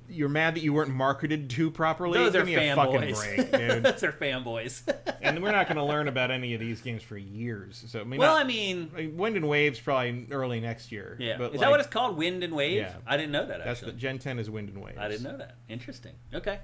Speaker 2: you're mad that you weren't marketed to properly?
Speaker 1: Those
Speaker 2: Give
Speaker 1: are
Speaker 2: me a fucking break, dude.
Speaker 1: Those are fanboys.
Speaker 2: And we're not going to learn about any of these games for years. So I mean,
Speaker 1: like,
Speaker 2: Wind and Wave's probably early next year.
Speaker 1: Yeah.
Speaker 2: But
Speaker 1: is that what it's called, Wind and Wave?
Speaker 2: Yeah.
Speaker 1: I didn't know that, actually.
Speaker 2: That's Gen 10 is Wind and Wave.
Speaker 1: I didn't know that. Interesting. Okay.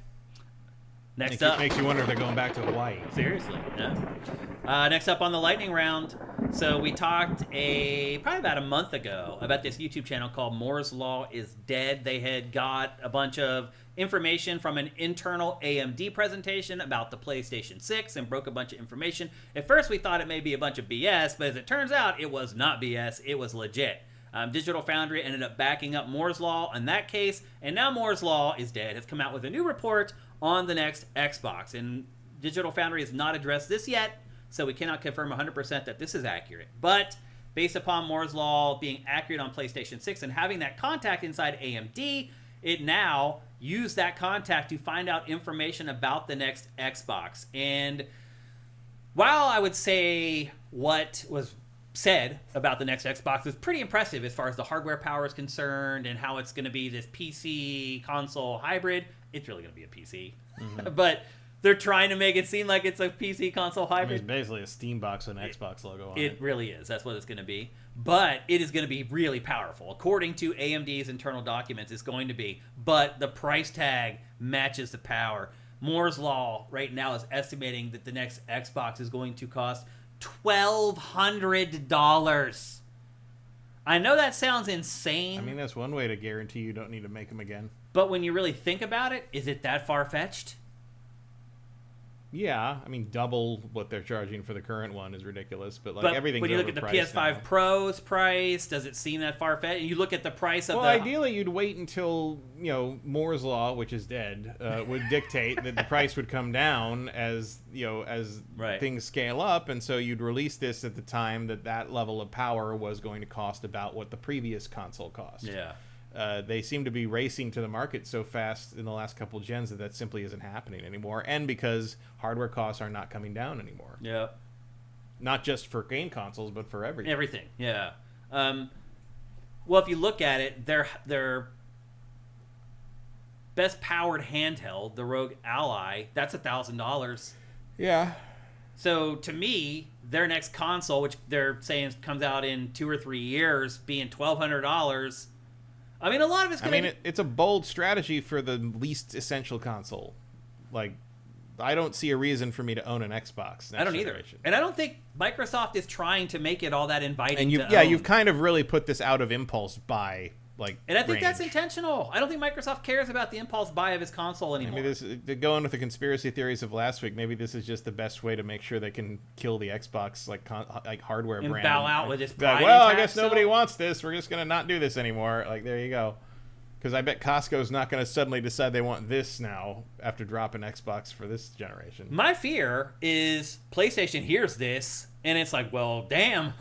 Speaker 1: Next
Speaker 2: up. Makes you wonder if they're going back to Hawaii.
Speaker 1: Seriously, yeah. Next up on the lightning round. So we talked probably about a month ago about this YouTube channel called Moore's Law is Dead. They had got a bunch of information from an internal AMD presentation about the PlayStation 6 and broke a bunch of information. At first we thought it may be a bunch of BS, but as it turns out, it was not BS. It was legit. Digital Foundry ended up backing up Moore's Law in that case, and now Moore's Law is Dead has come out with a new report on the next Xbox. And Digital Foundry has not addressed this yet, so we cannot confirm 100% that this is accurate. But based upon Moore's Law being accurate on PlayStation 6 and having that contact inside AMD, it now used that contact to find out information about the next Xbox. And while I would say what was said about the next Xbox was pretty impressive as far as the hardware power is concerned and how it's going to be this PC console hybrid, it's really going to be a PC. Mm-hmm. But they're trying to make it seem like it's a PC console hybrid.
Speaker 2: It's basically a Steam box with an Xbox logo on it.
Speaker 1: It really is. That's what it's going to be. But it is going to be really powerful. According to AMD's internal documents, it's going to be. But the price tag matches the power. Moore's Law right now is estimating that the next Xbox is going to cost $1,200. I know that sounds insane.
Speaker 2: I mean, that's one way to guarantee you don't need to make them again.
Speaker 1: But when you really think about it, is it that far-fetched?
Speaker 2: Yeah, I mean, double what they're charging for the current one is ridiculous, but everything's
Speaker 1: when you look at the PS5
Speaker 2: now.
Speaker 1: Pro's price, does it seem that far-fetched? And you look at the price of
Speaker 2: ideally, you'd wait until, Moore's Law, which is dead, would dictate that the price would come down as things scale up, and so you'd release this at the time that level of power was going to cost about what the previous console cost.
Speaker 1: Yeah.
Speaker 2: They seem to be racing to the market so fast in the last couple gens that simply isn't happening anymore, and because hardware costs are not coming down anymore.
Speaker 1: Yeah.
Speaker 2: Not just for game consoles, but for everything.
Speaker 1: Everything, yeah. Well, if you look at it, their best powered handheld, the Rogue Ally, that's $1,000.
Speaker 2: Yeah.
Speaker 1: So to me, their next console, which they're saying comes out in 2 or 3 years, being $1,200. I mean, a lot of it's going to...
Speaker 2: it's a bold strategy for the least essential console. Like, I don't see a reason for me to own an Xbox.
Speaker 1: I don't either. And I don't think Microsoft is trying to make it all that inviting
Speaker 2: and you've kind of really put this out of impulse buy, and
Speaker 1: I think that's intentional. I don't think Microsoft cares about the impulse buy of his console anymore.
Speaker 2: Maybe going with the conspiracy theories of last week, maybe this is just the best way to make sure they can kill the Xbox hardware brand.
Speaker 1: And bow out with its pride.
Speaker 2: I guess nobody wants this. We're just going to not do this anymore. There you go. Because I bet Costco's not going to suddenly decide they want this now after dropping Xbox for this generation.
Speaker 1: My fear is PlayStation hears this, and it's like, well, damn.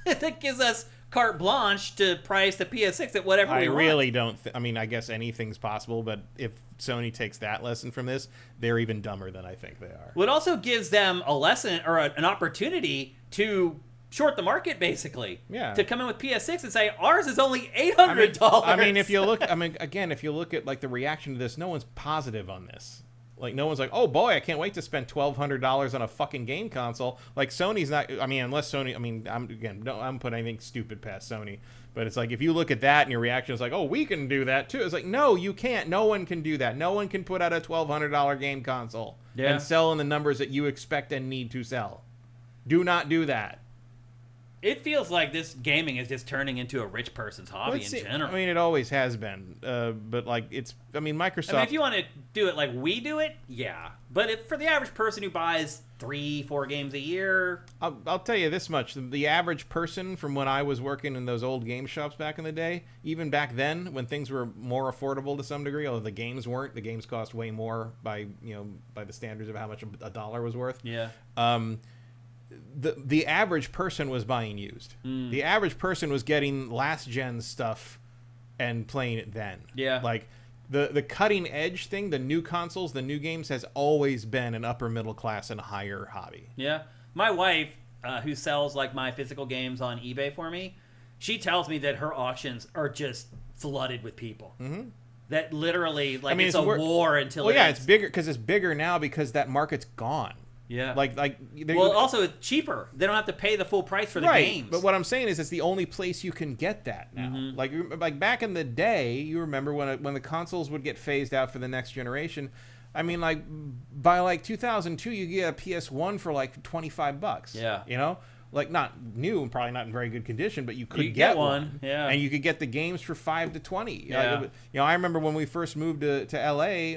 Speaker 1: That gives us carte blanche to price the PS6 at whatever we want.
Speaker 2: I really don't... I guess anything's possible, but if Sony takes that lesson from this, they're even dumber than I think they are.
Speaker 1: Well, it also gives them a lesson or an opportunity to short the market, basically.
Speaker 2: Yeah.
Speaker 1: To come in with PS6 and say, ours is only $800.
Speaker 2: If you look... if you look at, the reaction to this, no one's positive on this. No one's like, oh boy, I can't wait to spend $1,200 on a fucking game console. Sony's not... unless Sony... I'm putting anything stupid past Sony. But it's if you look at that and your reaction is oh, we can do that too. It's no, you can't. No one can do that. No one can put out a $1,200 game console and sell in the numbers that you expect and need to sell. Do not do that.
Speaker 1: It feels like this gaming is just turning into a rich person's hobby in general.
Speaker 2: I mean, it always has been. But like, Microsoft.
Speaker 1: I mean, if you want to do it like we do it, yeah. But for the average person who buys 3-4 games a year,
Speaker 2: I'll tell you this much: the average person from when I was working in those old game shops back in the day, even back then when things were more affordable to some degree, although the games weren't, the games cost way more by the standards of how much a dollar was worth.
Speaker 1: Yeah.
Speaker 2: The average person was buying used. The average person was getting last gen stuff and playing it then.
Speaker 1: Yeah.
Speaker 2: Like the cutting edge thing, the new consoles, the new games has always been an upper middle class and higher hobby.
Speaker 1: Yeah. My wife, who sells like my physical games on eBay for me, she tells me that her auctions are just flooded with people. Mm-hmm. That literally, like, it's a war until
Speaker 2: it's bigger because it's bigger now because that market's gone.
Speaker 1: Yeah.
Speaker 2: Also
Speaker 1: it's cheaper. They don't have to pay the full price for the games.
Speaker 2: But what I'm saying is it's the only place you can get that now. Mm-hmm. Like back in the day, you remember when the consoles would get phased out for the next generation. I mean, like by like 2002, you get a PS1 for like $25.
Speaker 1: Yeah.
Speaker 2: Like not new and probably not in very good condition, but you could get one.
Speaker 1: Yeah.
Speaker 2: And you could get the games for $5 to $20.
Speaker 1: Yeah.
Speaker 2: I remember when we first moved to LA,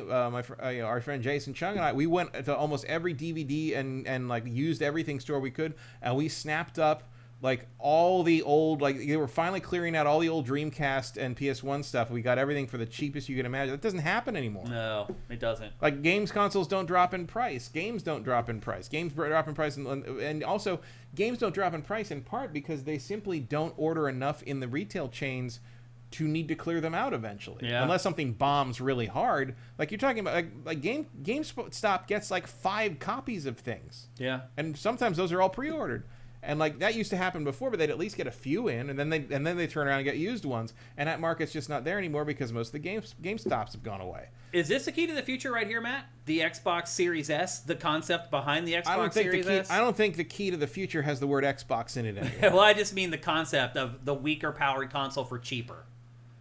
Speaker 2: our friend Jason Chung and I, we went to almost every DVD and like used everything store we could, and we snapped up like all the old, like they were finally clearing out all the old Dreamcast and PS1 stuff. We got everything for the cheapest you can imagine. That doesn't happen anymore.
Speaker 1: No, it doesn't.
Speaker 2: Like consoles don't drop in price. Games don't drop in price. Games drop in price, and also games don't drop in price in part because they simply don't order enough in the retail chains to need to clear them out eventually.
Speaker 1: Yeah.
Speaker 2: Unless something bombs really hard. Like you're talking about, like GameStop gets like 5 copies of things.
Speaker 1: Yeah.
Speaker 2: And sometimes those are all pre-ordered. And like that used to happen before, but they'd at least get a few in, and then they turn around and get used ones. And that market's just not there anymore because most of the GameStops have gone away.
Speaker 1: Is this the key to the future right here, Matt? The Xbox Series S, the concept behind the Xbox Series S?
Speaker 2: I don't think the key to the future has the word Xbox in it anymore.
Speaker 1: Well, I just mean the concept of the weaker powered console for cheaper.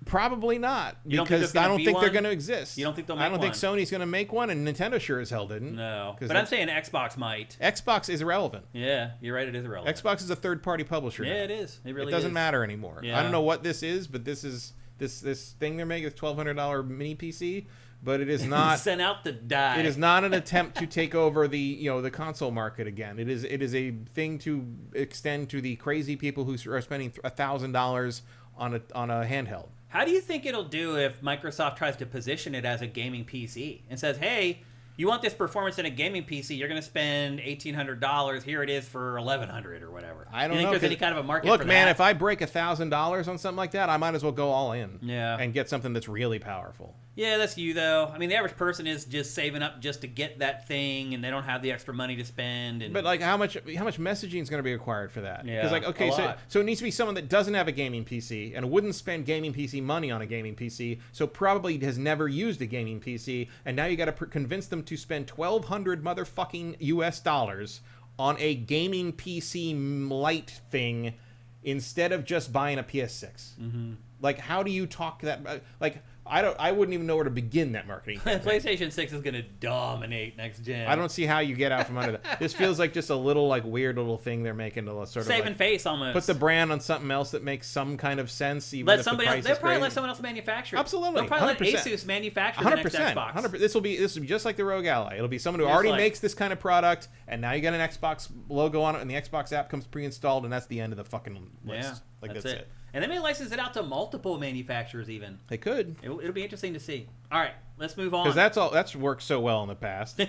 Speaker 2: Probably not, because I don't think they're going to exist.
Speaker 1: You don't think they'll make one?
Speaker 2: I don't think Sony's going to make one, and Nintendo sure as hell didn't.
Speaker 1: No, but I'm saying Xbox might.
Speaker 2: Xbox is irrelevant.
Speaker 1: Yeah, you're right, it is irrelevant.
Speaker 2: Xbox is a third-party publisher now.
Speaker 1: Yeah, it is. It really is.
Speaker 2: It doesn't matter anymore.
Speaker 1: Yeah.
Speaker 2: I don't know what this is, but this is this thing they're making, this $1,200 mini PC, but it is not
Speaker 1: sent out to die.
Speaker 2: It is not an attempt to take over the console market again. It is a thing to extend to the crazy people who are spending $1,000 on a handheld.
Speaker 1: How do you think it'll do if Microsoft tries to position it as a gaming PC and says, hey, you want this performance in a gaming PC, you're going to spend $1,800. Here it is for $1,100 or whatever.
Speaker 2: I don't know.
Speaker 1: You think there's any kind of a market
Speaker 2: for that?
Speaker 1: Look, man,
Speaker 2: if I break $1,000 on something like that, I might as well go all in.
Speaker 1: Yeah.
Speaker 2: And get something that's really powerful.
Speaker 1: Yeah, that's you, though. I mean, the average person is just saving up just to get that thing, and they don't have the extra money to spend.
Speaker 2: But like, how much messaging is going to be required for that?
Speaker 1: Yeah,
Speaker 2: because like, okay, so it needs to be someone that doesn't have a gaming PC and wouldn't spend gaming PC money on a gaming PC, so probably has never used a gaming PC, and now you got to convince them to spend $1,200 motherfucking US dollars on a gaming PC light thing instead of just buying a PS6. Mm-hmm. Like, how do you talk that? Like, I wouldn't even know where to begin that marketing campaign.
Speaker 1: PlayStation 6 is going to dominate next gen.
Speaker 2: I don't see how you get out from under that. This feels like just a little like weird little thing they're making to sort of
Speaker 1: saving face almost.
Speaker 2: Put the brand on something else that makes some kind of sense. Even
Speaker 1: let
Speaker 2: if
Speaker 1: somebody
Speaker 2: the
Speaker 1: else.
Speaker 2: price
Speaker 1: They'll probably
Speaker 2: is
Speaker 1: let someone else manufacture it.
Speaker 2: Absolutely,
Speaker 1: they'll probably
Speaker 2: 100%.
Speaker 1: let Asus manufacture the next Xbox.
Speaker 2: 100%. This will be just like the Rogue Ally. It'll be someone who already makes this kind of product, and now you get an Xbox logo on it, and the Xbox app comes pre-installed, and that's the end of the fucking list.
Speaker 1: Yeah,
Speaker 2: like that's it.
Speaker 1: And they may license it out to multiple manufacturers even.
Speaker 2: They could.
Speaker 1: It'll be interesting to see. All right, let's move on.
Speaker 2: Because that's worked so well in the past.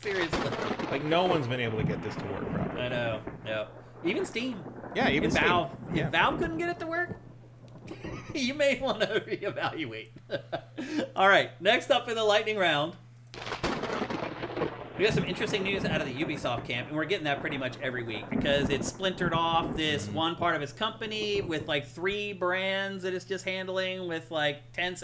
Speaker 1: Seriously.
Speaker 2: Like, no one's been able to get this to work properly.
Speaker 1: I know. Yeah. Even Steam.
Speaker 2: Yeah, even Steam.
Speaker 1: Valve.
Speaker 2: Yeah.
Speaker 1: If Valve couldn't get it to work, you may want to reevaluate. All right, next up in the lightning round, we got some interesting news out of the Ubisoft camp, and we're getting that pretty much every week because it's splintered off this one part of its company with like 3 brands that it's just handling with like 10.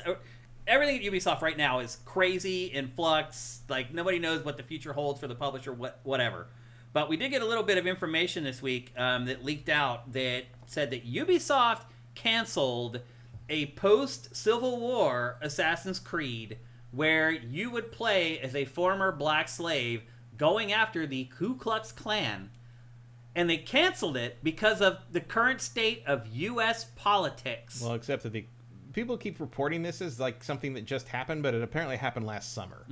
Speaker 1: Everything at Ubisoft right now is crazy, in flux. Like, nobody knows what the future holds for the publisher, whatever. But we did get a little bit of information this week that leaked out that said that Ubisoft canceled a post-Civil War Assassin's Creed where you would play as a former black slave going after the Ku Klux Klan. and they canceled it because of the current state of U.S. politics.
Speaker 2: Well, except that people keep reporting this as like something that just happened, but it apparently happened last summer.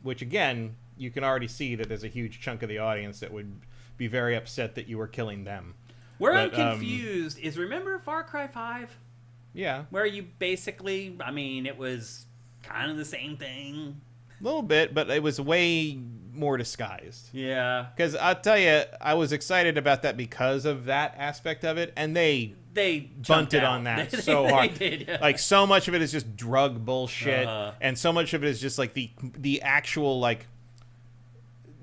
Speaker 2: Which, again, you can already see that there's a huge chunk of the audience that would be very upset that you were killing them.
Speaker 1: Where I'm confused is, remember Far Cry 5?
Speaker 2: Yeah.
Speaker 1: Where you basically, I mean, it was kind of the same thing.
Speaker 2: A little bit, but it was way more disguised.
Speaker 1: Yeah.
Speaker 2: Because I'll tell you, I was excited about that because of that aspect of it, and they bunted on that so hard.
Speaker 1: They did, yeah.
Speaker 2: Like, so much of it is just drug bullshit, and so much of it is just like the actual like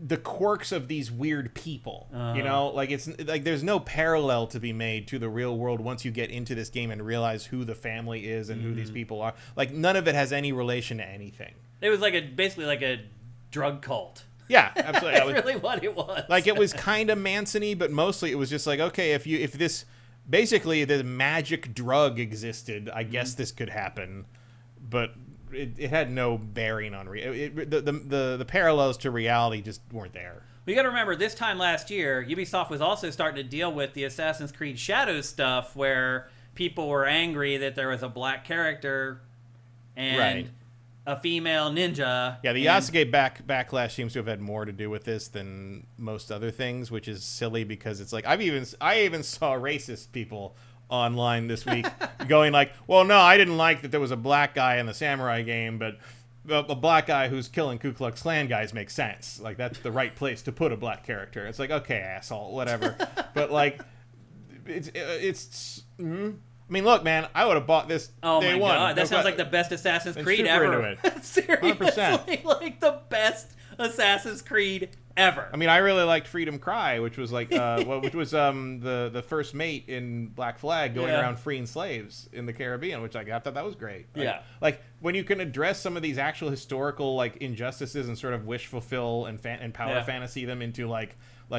Speaker 2: the quirks of these weird people. You know, like it's like there's no parallel to be made to the real world once you get into this game and realize who the family is and who these people are. Like, none of it has any relation to anything.
Speaker 1: It was like basically like a drug cult.
Speaker 2: Yeah, absolutely.
Speaker 1: That's really what it was.
Speaker 2: Like, it was kind of Manson-y, but mostly it was just like, okay, if this basically the magic drug existed, I guess this could happen, but it had no bearing on the parallels to reality just weren't there.
Speaker 1: We got to remember, this time last year, Ubisoft was also starting to deal with the Assassin's Creed Shadows stuff, where people were angry that there was a black character and a female ninja.
Speaker 2: Yeah, the Yasuke backlash seems to have had more to do with this than most other things, which is silly because it's like I even saw racist people online this week going like, well, no, I didn't like that there was a black guy in the samurai game, but a black guy who's killing Ku Klux Klan guys makes sense. Like, that's the right place to put a black character. It's like, okay, asshole, whatever. But like, it's I mean, look, man, I would have bought this day one.
Speaker 1: Oh my god, that sounds like the best Assassin's Creed ever. Seriously,
Speaker 2: 100%.
Speaker 1: like the best Assassin's Creed ever.
Speaker 2: I mean, I really liked Freedom Cry, which was like, which was the first mate in Black Flag going around freeing slaves in the Caribbean, which I thought that was great. Like when you can address some of these actual historical like injustices and sort of wish fulfill and power fantasy them into like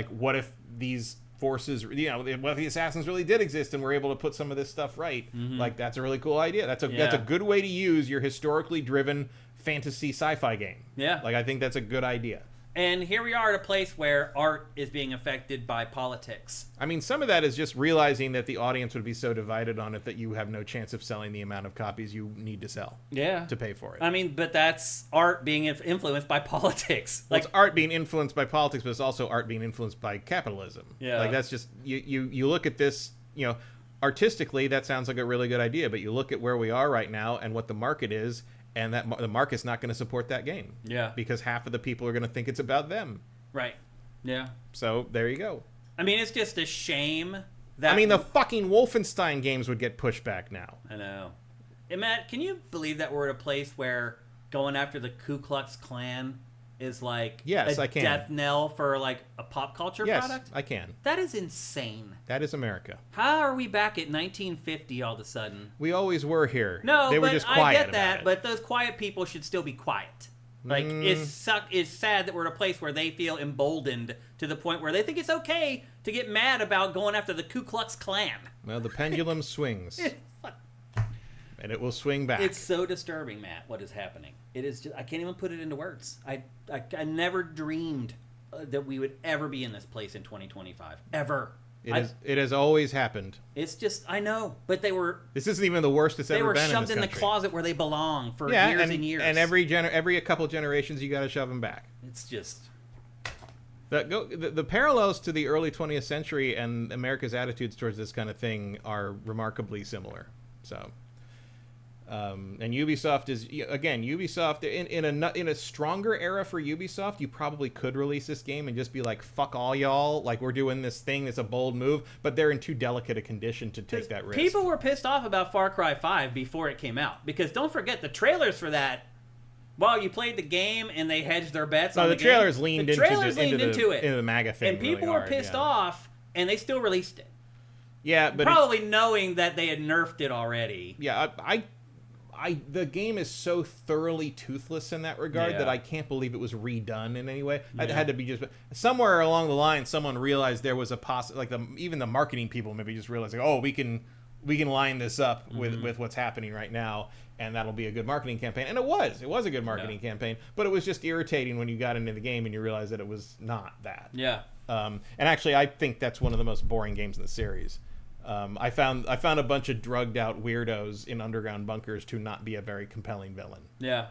Speaker 2: what if these forces, you know, what if the assassins really did exist and we're able to put some of this stuff right? Like, that's a really cool idea. That's a good way to use your historically driven fantasy sci-fi game.
Speaker 1: Yeah.
Speaker 2: Like, I think that's a good idea.
Speaker 1: And here we are at a place where art is being affected by politics.
Speaker 2: I mean, some of that is just realizing that the audience would be so divided on it that you have no chance of selling the amount of copies you need to sell.
Speaker 1: Yeah.
Speaker 2: To pay for it.
Speaker 1: I mean, but that's art being influenced by politics.
Speaker 2: Well, it's art being influenced by politics, but it's also art being influenced by capitalism.
Speaker 1: Yeah.
Speaker 2: Like, that's just, you look at this, you know, artistically, that sounds like a really good idea, but you look at where we are right now and what the market is, and that the market's not going to support that game. Yeah. Because half of the people are going to think it's about them.
Speaker 1: Right. Yeah.
Speaker 2: So there you go.
Speaker 1: I mean, it's just a shame that...
Speaker 2: I mean, the fucking Wolfenstein games would get pushed back now.
Speaker 1: I know. And Matt, can you believe that we're at a place where going after the Ku Klux Klan is like
Speaker 2: I can.
Speaker 1: death knell for like a pop culture product?
Speaker 2: Yes, I can.
Speaker 1: That is insane.
Speaker 2: That is America.
Speaker 1: How are we back at 1950 all of a sudden?
Speaker 2: We always were here.
Speaker 1: No,
Speaker 2: they were just quiet
Speaker 1: I get that,
Speaker 2: about it.
Speaker 1: but those quiet people should still be quiet. Like, it's sad that we're at a place where they feel emboldened to the point where they think it's okay to get mad about going after the Ku Klux Klan.
Speaker 2: Well, the pendulum swings. And it will swing back.
Speaker 1: It's so disturbing, Matt, what is happening. It is just, I can't even put it into words. I never dreamed that we would ever be in this place in 2025. Ever.
Speaker 2: It has always happened.
Speaker 1: It's just, I know, but they were...
Speaker 2: This isn't even the worst it's ever been in this country. They were shoved in the closet where they belong for years and years. And every couple generations, you got to shove them back.
Speaker 1: It's just...
Speaker 2: The parallels to the early 20th century and America's attitudes towards this kind of thing are remarkably similar. So... and Ubisoft is, again, in a stronger era for Ubisoft, you probably could release this game and just be like, fuck all y'all, like, we're doing this thing, it's a bold move, but they're in too delicate a condition to take that risk.
Speaker 1: People were pissed off about Far Cry 5 before it came out, because don't forget, the trailers for that, while you played the game and they hedged their bets on the game,
Speaker 2: trailers leaned into the MAGA thing.
Speaker 1: And people were pissed off, and they still released it.
Speaker 2: Yeah, but
Speaker 1: probably knowing that they had nerfed it already.
Speaker 2: Yeah, the game is so thoroughly toothless in that regard that I can't believe it was redone in any way. It had to be just somewhere along the line, someone realized there was a even the marketing people maybe just realized, like, oh, we can line this up with what's happening right now, and that'll be a good marketing campaign. And it was a good marketing campaign, but it was just irritating when you got into the game and you realized that it was not that.
Speaker 1: Yeah.
Speaker 2: And actually, I think that's one of the most boring games in the series. I found a bunch of drugged out weirdos in underground bunkers to not be a very compelling villain.
Speaker 1: Yeah.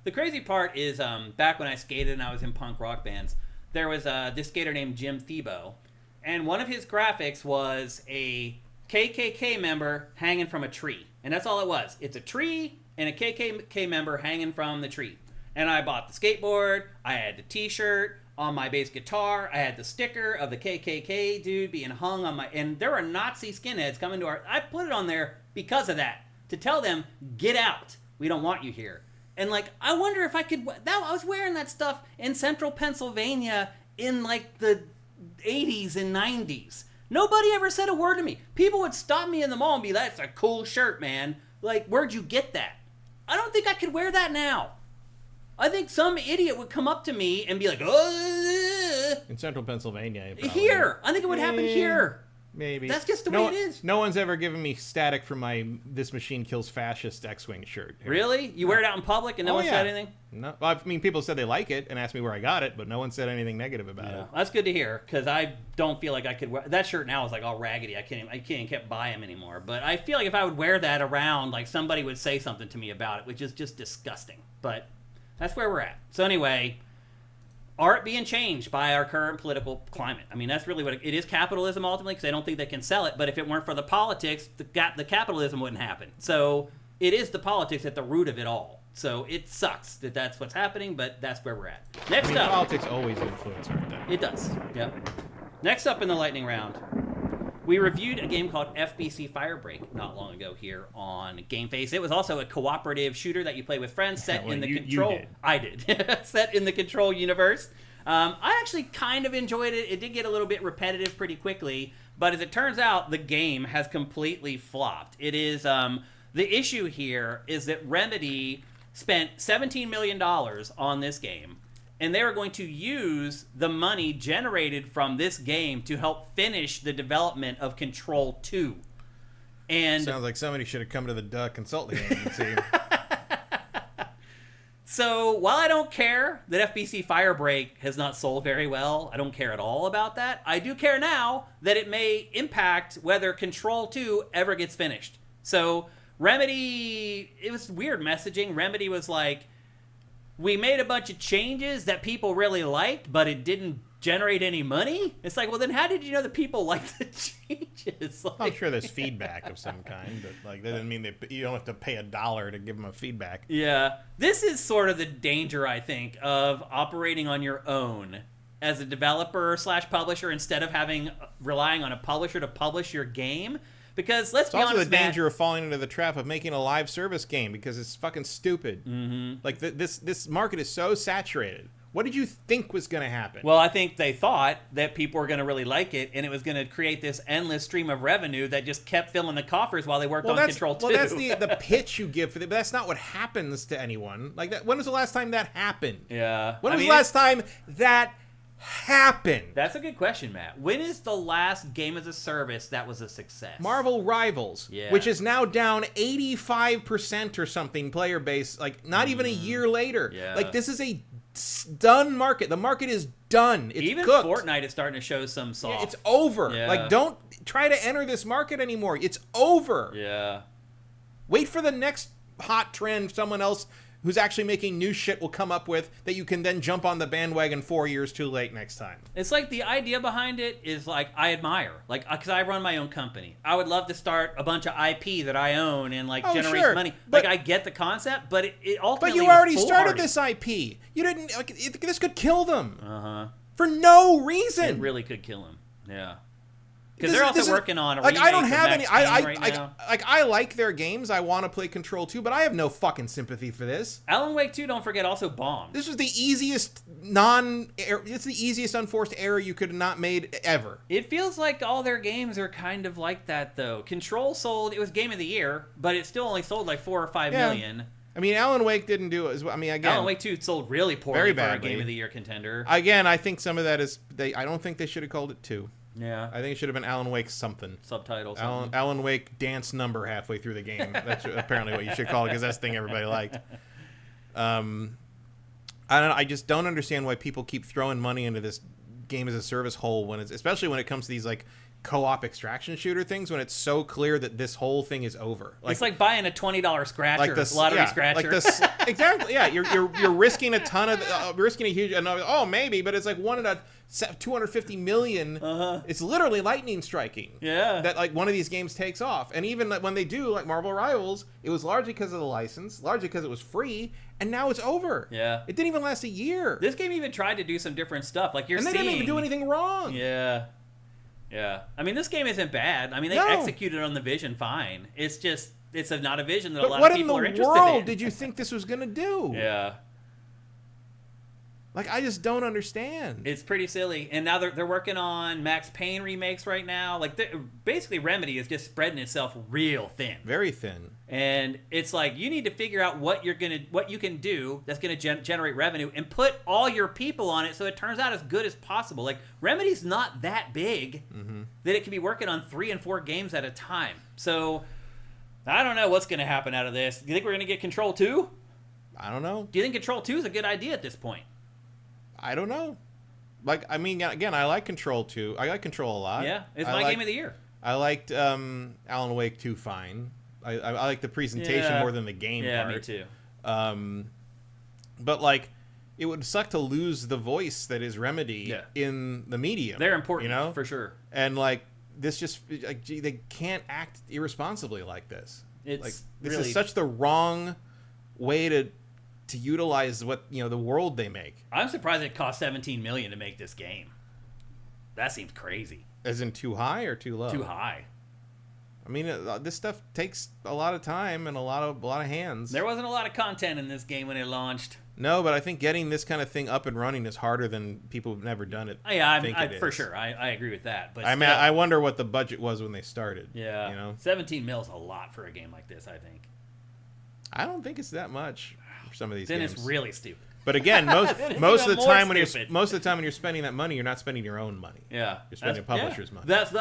Speaker 1: The crazy part is, back when I skated and I was in punk rock bands, there was this skater named Jim Thiebaud, and one of his graphics was a KKK member hanging from a tree. And that's all it was. It's a tree and a KKK member hanging from the tree. And I bought the skateboard, I had the t-shirt, on my bass guitar, I had the sticker of the KKK dude being hung on my... And there were Nazi skinheads coming to our... I put it on there because of that. To tell them, get out. We don't want you here. And, like, I wonder if I could... I was wearing that stuff in central Pennsylvania in, like, the 80s and 90s. Nobody ever said a word to me. People would stop me in the mall and be like, that's a cool shirt, man. Like, where'd you get that? I don't think I could wear that now. I think some idiot would come up to me and be like, oh,
Speaker 2: in central Pennsylvania.
Speaker 1: Here. I think it would happen here.
Speaker 2: Maybe.
Speaker 1: That's just the way it is.
Speaker 2: No one's ever given me static for my This Machine Kills Fascist X-Wing shirt.
Speaker 1: Really? You wear it out in public and no one said anything?
Speaker 2: No. Well, I mean, people said they like it and asked me where I got it, but no one said anything negative about it.
Speaker 1: That's good to hear, because I don't feel like I could wear... That shirt now is like all raggedy. I can't even buy them anymore. But I feel like if I would wear that around, like somebody would say something to me about it, which is just disgusting. But that's where we're at. So anyway... art being changed by our current political climate. I mean, that's really what it is. Capitalism ultimately, because I don't think they can sell it. But if it weren't for the politics, the capitalism wouldn't happen. So it is the politics at the root of it all. So it sucks that that's what's happening, but that's where we're at. Next up,
Speaker 2: politics always influence art.
Speaker 1: It does. Yep. Next up in the lightning round, we reviewed a game called FBC Firebreak not long ago here on GameFace. It was also a cooperative shooter that you play with friends set in the Control...
Speaker 2: You did.
Speaker 1: I did. Set in the Control universe. I actually kind of enjoyed it. It did get a little bit repetitive pretty quickly, but as it turns out, the game has completely flopped. It is... the issue here is that Remedy spent $17 million on this game, and they were going to use the money generated from this game to help finish the development of Control 2. And
Speaker 2: sounds like somebody should have come to the consulting agency.
Speaker 1: So while I don't care that FBC Firebreak has not sold very well, I don't care at all about that. I do care now that it may impact whether Control 2 ever gets finished. So Remedy, it was weird messaging. Remedy was like, we made a bunch of changes that people really liked, but it didn't generate any money? It's like, well, then how did you know that people liked the changes? Like,
Speaker 2: I'm sure there's feedback of some kind, but like that doesn't mean that you don't have to pay $1 to give them a feedback.
Speaker 1: Yeah. This is sort of the danger, I think, of operating on your own as a developer / publisher instead of relying on a publisher to publish your game. Because let's be honest,
Speaker 2: it's also the danger of falling into the trap of making a live service game because it's fucking stupid.
Speaker 1: Mm-hmm.
Speaker 2: Like this market is so saturated. What did you think was going to happen?
Speaker 1: Well, I think they thought that people were going to really like it, and it was going to create this endless stream of revenue that just kept filling the coffers while they worked on Control 2.
Speaker 2: Well, that's the pitch you give for it, but that's not what happens to anyone. Like that. When was the last time that happened?
Speaker 1: Yeah.
Speaker 2: When was the last time that happened?
Speaker 1: That's a good question, Matt. When is the last game as a service that was a success?
Speaker 2: Marvel Rivals, which is now down 85% or something player base, like not even a year later.
Speaker 1: Yeah.
Speaker 2: Like this is a done market. The market is done. It's
Speaker 1: even
Speaker 2: cooked.
Speaker 1: Fortnite is starting to show some soft.
Speaker 2: Yeah, it's over.
Speaker 1: Yeah.
Speaker 2: Like don't try to enter this market anymore. It's over.
Speaker 1: Yeah.
Speaker 2: Wait for the next hot trend someone else who's actually making new shit will come up with that you can then jump on the bandwagon 4 years too late next time.
Speaker 1: It's like the idea behind it is like I admire. Like, because I run my own company. I would love to start a bunch of IP that I own and like generate money.
Speaker 2: But,
Speaker 1: like I get the concept, but it ultimately
Speaker 2: But you already started this IP. You didn't, like, this could kill them.
Speaker 1: Uh-huh.
Speaker 2: For no reason.
Speaker 1: It really could kill them. Yeah. Because they're also working on a remake
Speaker 2: I don't have
Speaker 1: of
Speaker 2: any.
Speaker 1: Max Payne right now.
Speaker 2: I like their games. I want to play Control 2, but I have no fucking sympathy for this.
Speaker 1: Alan Wake 2, don't forget, also bombed.
Speaker 2: This was the easiest it's the easiest unforced error you could have not made ever.
Speaker 1: It feels like all their games are kind of like that, though. Control sold, it was Game of the Year, but it still only sold like 4 or 5 million.
Speaker 2: I mean, Alan Wake didn't do it as well. I mean, again,
Speaker 1: Alan Wake 2 sold really poorly
Speaker 2: very
Speaker 1: for a
Speaker 2: badly.
Speaker 1: Game of the Year contender.
Speaker 2: Again, I think some of that is I don't think they should have called it 2.
Speaker 1: Yeah.
Speaker 2: I think it should have been Alan Wake something.
Speaker 1: Subtitle.
Speaker 2: Alan Wake dance number halfway through the game. That's apparently what you should call it because that's the thing everybody liked. I just don't understand why people keep throwing money into this game as a service hole when it's, especially when it comes to these like co-op extraction shooter things, when it's so clear that this whole thing is over. Like,
Speaker 1: it's like buying a $20 scratcher,
Speaker 2: like this
Speaker 1: lottery scratcher.
Speaker 2: Like this, exactly. Yeah, you're risking a ton of risking a huge. Maybe, but it's like 1 in a 250 million. It's literally lightning striking.
Speaker 1: Yeah.
Speaker 2: That like one of these games takes off, and even when they do, like Marvel Rivals, it was largely because of the license, largely because it was free, and now it's over.
Speaker 1: Yeah.
Speaker 2: It didn't even last a year.
Speaker 1: This game even tried to do some different stuff. Like
Speaker 2: and they didn't even do anything wrong.
Speaker 1: Yeah. Yeah. I mean, this game isn't bad. I mean, they executed on the vision fine. It's just, it's not a vision that a lot of people are interested in.
Speaker 2: What in the world did you think this was going to do?
Speaker 1: Yeah.
Speaker 2: Like, I just don't understand.
Speaker 1: It's pretty silly. And now they're working on Max Payne remakes right now. Like, basically, Remedy is just spreading itself real thin.
Speaker 2: Very thin.
Speaker 1: And it's like, you need to figure out what you can do that's going to generate revenue and put all your people on it so it turns out as good as possible. Like, Remedy's not that big that it can be working on 3 and 4 games at a time. So, I don't know what's going to happen out of this. Do you think we're going to get Control 2?
Speaker 2: I don't know.
Speaker 1: Do you think Control 2 is a good idea at this point?
Speaker 2: I don't know. Like, I mean, again, I like Control 2. I like Control a lot.
Speaker 1: Yeah, it's my game of the year.
Speaker 2: I liked Alan Wake 2 fine. I like the presentation more than the game part.
Speaker 1: Yeah, me too.
Speaker 2: But, like, it would suck to lose the voice that is Remedy in the medium.
Speaker 1: They're important,
Speaker 2: you know?
Speaker 1: for sure.
Speaker 2: And, like, this just, like, gee, they can't act irresponsibly like this.
Speaker 1: It's
Speaker 2: like, this
Speaker 1: really...
Speaker 2: is such the wrong way to utilize what, you know, the world they make.
Speaker 1: I'm surprised it cost $17 million to make this game. That seems crazy.
Speaker 2: As in too high or too low?
Speaker 1: Too high.
Speaker 2: I mean, this stuff takes a lot of time and a lot of hands.
Speaker 1: There wasn't a lot of content in this game when it launched.
Speaker 2: No, but I think getting this kind of thing up and running is harder than people who've never done it.
Speaker 1: Yeah, for sure. I agree with that. But
Speaker 2: I mean, I wonder what the budget was when they started.
Speaker 1: Yeah,
Speaker 2: you know,
Speaker 1: 17 mil is a lot for a game like this. I think.
Speaker 2: I don't think it's that much for some of these
Speaker 1: then
Speaker 2: games.
Speaker 1: Then it's really stupid.
Speaker 2: But again, most of the time when you're spending that money, you're not spending your own money.
Speaker 1: Yeah,
Speaker 2: you're spending publisher's money.
Speaker 1: That's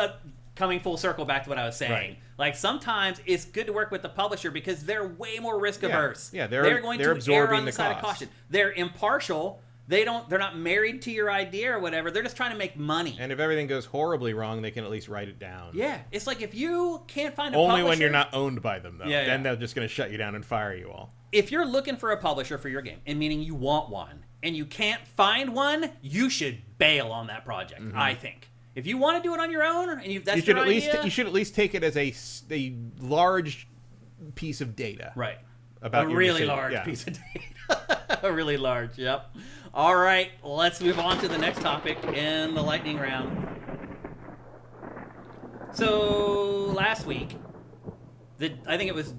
Speaker 1: coming full circle back to what I was saying.
Speaker 2: Right.
Speaker 1: Like, sometimes it's good to work with the publisher because they're way more risk averse.
Speaker 2: Yeah,
Speaker 1: they're going to
Speaker 2: absorbing
Speaker 1: err on the
Speaker 2: cost.
Speaker 1: side of caution. They're impartial. They're not married to your idea or whatever. They're just trying to make money.
Speaker 2: And if everything goes horribly wrong, they can at least write it down.
Speaker 1: Yeah, it's like if you can't find a
Speaker 2: only
Speaker 1: publisher,
Speaker 2: when you're not owned by them, though.
Speaker 1: Yeah,
Speaker 2: then they're just going to shut you down and fire you all.
Speaker 1: If you're looking for a publisher for your game, and meaning you want one, and you can't find one, you should bail on that project. I think. If you want to do it on your own, and that's your idea,
Speaker 2: you should at least take it as a large piece of data.
Speaker 1: Right.
Speaker 2: About
Speaker 1: a really large piece of data. A really large. Yep. All right, let's move on to the next topic in the lightning round. So last week, I think it was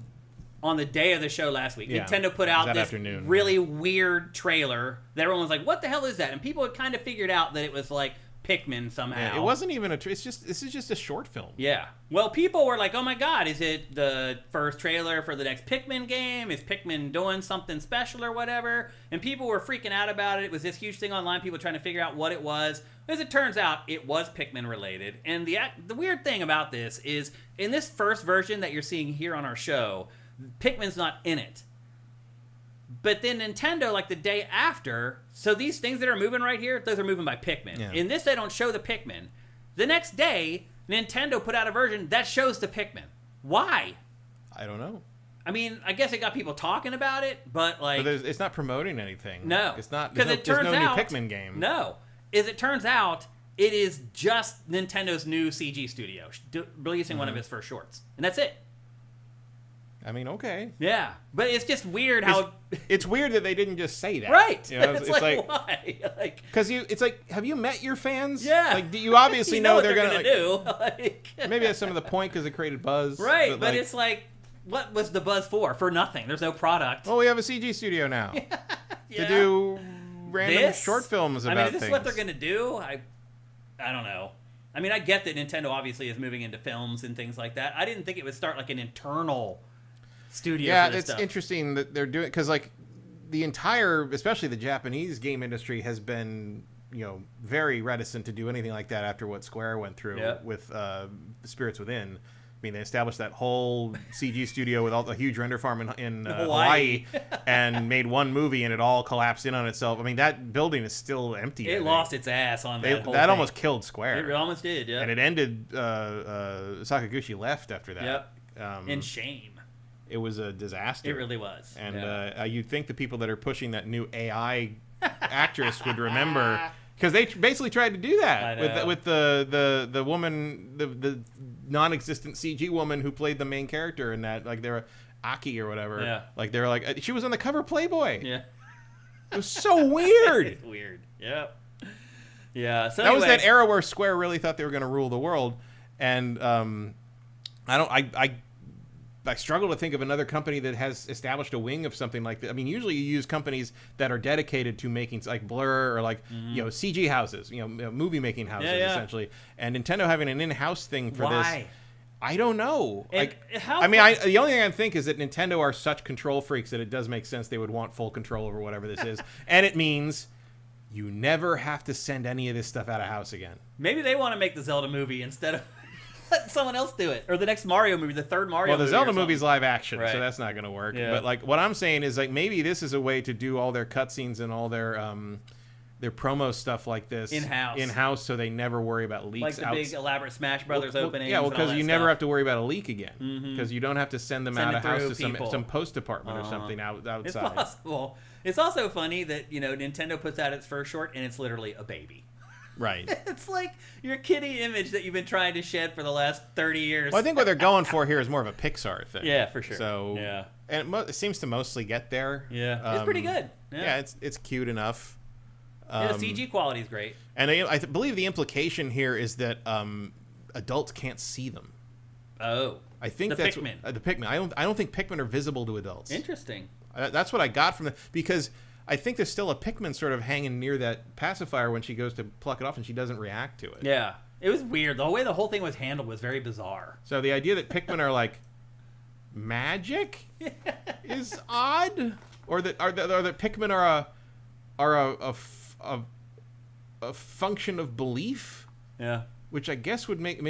Speaker 1: on the day of the show last week, Nintendo put out this really weird trailer that everyone was like, what the hell is that? And people had kind of figured out that it was like Pikmin somehow.
Speaker 2: Yeah, it wasn't even this is just a short film.
Speaker 1: Yeah. Well, people were like, oh my god, is it the first trailer for the next Pikmin game? Is Pikmin doing something special or whatever? And people were freaking out about it. It was this huge thing online, people trying to figure out what it was. As it turns out, it was Pikmin related. And the weird thing about this is, in this first version that you're seeing here on our show, Pikmin's not in it. But then Nintendo, like the day after, so these things that are moving right here, those are moving by Pikmin. Yeah. In this, they don't show the Pikmin. The next day, Nintendo put out a version that shows the Pikmin. Why?
Speaker 2: I don't know.
Speaker 1: I mean, I guess it got people talking about it, but like...
Speaker 2: But it's not promoting anything.
Speaker 1: No.
Speaker 2: It's not, there's no new Pikmin game.
Speaker 1: No. As it turns out, it is just Nintendo's new CG studio, releasing one of its first shorts. And that's it.
Speaker 2: I mean, okay.
Speaker 1: Yeah, but it's just weird how...
Speaker 2: It's weird that they didn't just say that.
Speaker 1: Right.
Speaker 2: You know,
Speaker 1: it's like, why?
Speaker 2: Because it's like, have you met your fans?
Speaker 1: Yeah.
Speaker 2: Like, you obviously know they're going to
Speaker 1: do.
Speaker 2: Maybe that's some of the point because it created buzz.
Speaker 1: Right, but it's like, what was the buzz for? For nothing. There's no product.
Speaker 2: Oh, we have a CG studio now. To do random short films about things.
Speaker 1: Is this what they're going to do? I don't know. I mean, I get that Nintendo obviously is moving into films and things like that. I didn't think it would start like an internal... studio.
Speaker 2: Yeah, it's interesting that they're doing, because like the entire, especially the Japanese game industry, has been, you know, very reticent to do anything like that after what Square went through with Spirits Within. mean, they established that whole CG studio with all the huge render farm in Hawaii and made one movie, and it all collapsed in on itself. I mean, that building is still empty.
Speaker 1: It lost its ass on that whole
Speaker 2: That
Speaker 1: thing.
Speaker 2: almost killed Square.
Speaker 1: It almost did, yeah.
Speaker 2: And it ended, Sakaguchi left after that.
Speaker 1: Yep. In shame.
Speaker 2: It was a disaster.
Speaker 1: It really was.
Speaker 2: And you'd think the people that are pushing that new AI actress would remember, because they basically tried to do that with the woman, the non-existent CG woman who played the main character in that, like they're Aki or whatever.
Speaker 1: Yeah.
Speaker 2: Like they were like, she was on the cover of Playboy.
Speaker 1: Yeah.
Speaker 2: It was so weird.
Speaker 1: It's weird. Yep. Yeah. So
Speaker 2: that was that era where Square really thought they were going to rule the world, and I struggle to think of another company that has established a wing of something like that. I mean, usually you use companies that are dedicated to making, like Blur or like CG houses, movie making houses essentially. And Nintendo having an in-house thing for this, I don't know. The only thing I think is that Nintendo are such control freaks that it does make sense they would want full control over whatever this is, and it means you never have to send any of this stuff out of house again.
Speaker 1: Maybe they want to make the Zelda movie instead of let someone else do it, or the next Mario movie, the third Mario movie.
Speaker 2: Well, the Zelda movie's live action,
Speaker 1: right.
Speaker 2: So that's not going to work.
Speaker 1: Yeah.
Speaker 2: But like what I'm saying is like maybe this is a way to do all their cutscenes and all their promo stuff like this in-house, so they never worry about leaks.
Speaker 1: Like the big elaborate Smash Brothers opening.
Speaker 2: Yeah, well, because you never have to worry about a leak again, because you don't have to send them out of house to some post department or something outside.
Speaker 1: It's possible. It's also funny that Nintendo puts out its first short and it's literally a baby.
Speaker 2: Right.
Speaker 1: It's like your kiddie image that you've been trying to shed for the last 30 years.
Speaker 2: Well, I think what they're going for here is more of a Pixar thing.
Speaker 1: Yeah, for sure.
Speaker 2: So,
Speaker 1: yeah.
Speaker 2: And it seems to mostly get there.
Speaker 1: Yeah. It's pretty good.
Speaker 2: Yeah, it's cute enough.
Speaker 1: The CG quality is great.
Speaker 2: And I believe the implication here is that adults can't see them.
Speaker 1: Oh.
Speaker 2: I think
Speaker 1: the
Speaker 2: that's
Speaker 1: Pikmin.
Speaker 2: The Pikmin. I don't think Pikmin are visible to adults.
Speaker 1: Interesting.
Speaker 2: That's what I got from because I think there's still a Pikmin sort of hanging near that pacifier when she goes to pluck it off and she doesn't react to it.
Speaker 1: Yeah. It was weird. The way the whole thing was handled was very bizarre.
Speaker 2: So the idea that Pikmin are like magic is odd, or that Pikmin are a function of belief.
Speaker 1: Yeah.
Speaker 2: Which I guess would make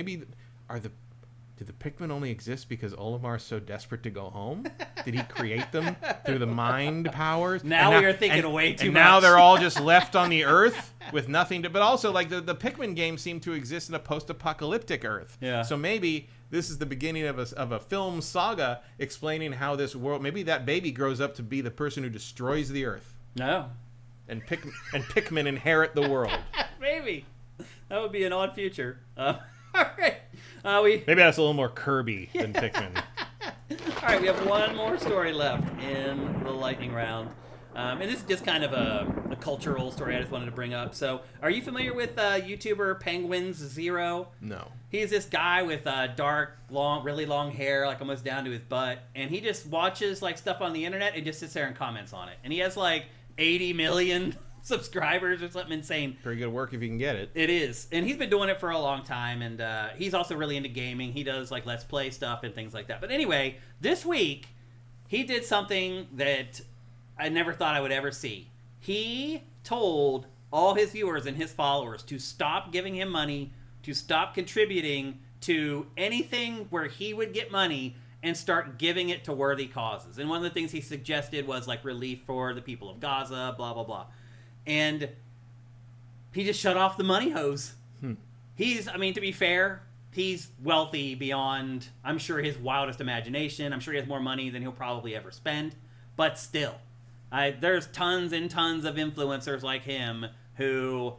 Speaker 2: do the Pikmin only exist because Olimar is so desperate to go home? Did he create them through the mind powers?
Speaker 1: Now we are thinking way too much.
Speaker 2: And now they're all just left on the Earth with nothing to... But also, like, the Pikmin games seem to exist in a post-apocalyptic Earth.
Speaker 1: Yeah.
Speaker 2: So maybe this is the beginning of a film saga explaining how this world... Maybe that baby grows up to be the person who destroys the Earth.
Speaker 1: No.
Speaker 2: And Pikmin inherit the world.
Speaker 1: Maybe. That would be an odd future. All right.
Speaker 2: Maybe that's a little more Kirby than Pikmin.
Speaker 1: All right, we have one more story left in the lightning round. And this is just kind of a cultural story I just wanted to bring up. So, are you familiar with YouTuber Penguins Zero?
Speaker 2: No.
Speaker 1: He's this guy with dark, really long hair, like almost down to his butt. And he just watches like stuff on the internet and just sits there and comments on it. And he has like 80 million subscribers or something insane.
Speaker 2: Pretty good work if you can get it.
Speaker 1: It is. And he's been doing it for a long time, and he's also really into gaming. He does like Let's Play stuff and things like that. But anyway, this week he did something that I never thought I would ever see. He told all his viewers and his followers to stop giving him money, to stop contributing to anything where he would get money, and start giving it to worthy causes. And one of the things he suggested was like relief for the people of Gaza, blah, blah, blah. And he just shut off the money hose. To be fair, he's wealthy beyond, I'm sure, his wildest imagination. I'm sure he has more money than he'll probably ever spend. But still, there's tons and tons of influencers like him who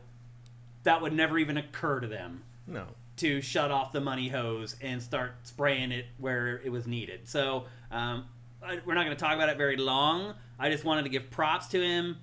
Speaker 1: that would never even occur to them.
Speaker 2: No.
Speaker 1: To shut off the money hose and start spraying it where it was needed. So we're not going to talk about it very long. I just wanted to give props to him.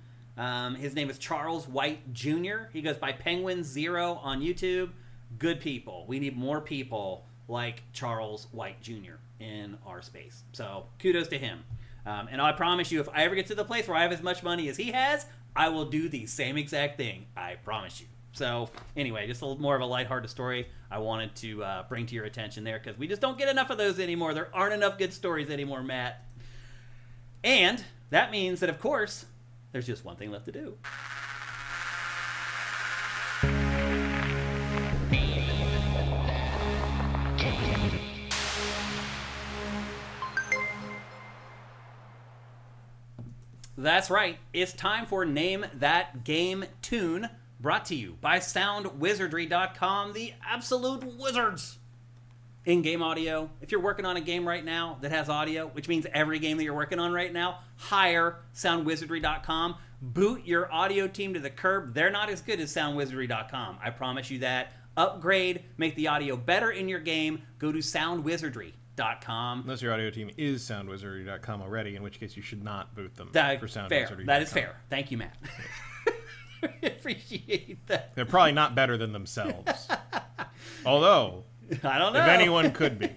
Speaker 1: His name is Charles White Jr. He goes by Penguin Zero on YouTube. Good people. We need more people like Charles White Jr. in our space. So kudos to him. And I promise you, if I ever get to the place where I have as much money as he has, I will do the same exact thing. I promise you. So anyway, just a little more of a lighthearted story I wanted to bring to your attention there, because we just don't get enough of those anymore. There aren't enough good stories anymore, Matt. And that means that, of course, there's just one thing left to do. That's right. It's time for Name That Game Tune, brought to you by Soundwizardry.com, the absolute wizards in-game audio. If you're working on a game right now that has audio, which means every game that you're working on right now, hire Soundwizardry.com. Boot your audio team to the curb. They're not as good as Soundwizardry.com. I promise you that. Upgrade, make the audio better in your game. Go to Soundwizardry.com.
Speaker 2: Unless your audio team is Soundwizardry.com already, in which case you should not boot them for Soundwizardry.com.
Speaker 1: Fair. That is fair. Thank you, Matt. I appreciate that.
Speaker 2: They're probably not better than themselves. Although,
Speaker 1: I don't know.
Speaker 2: if anyone could be.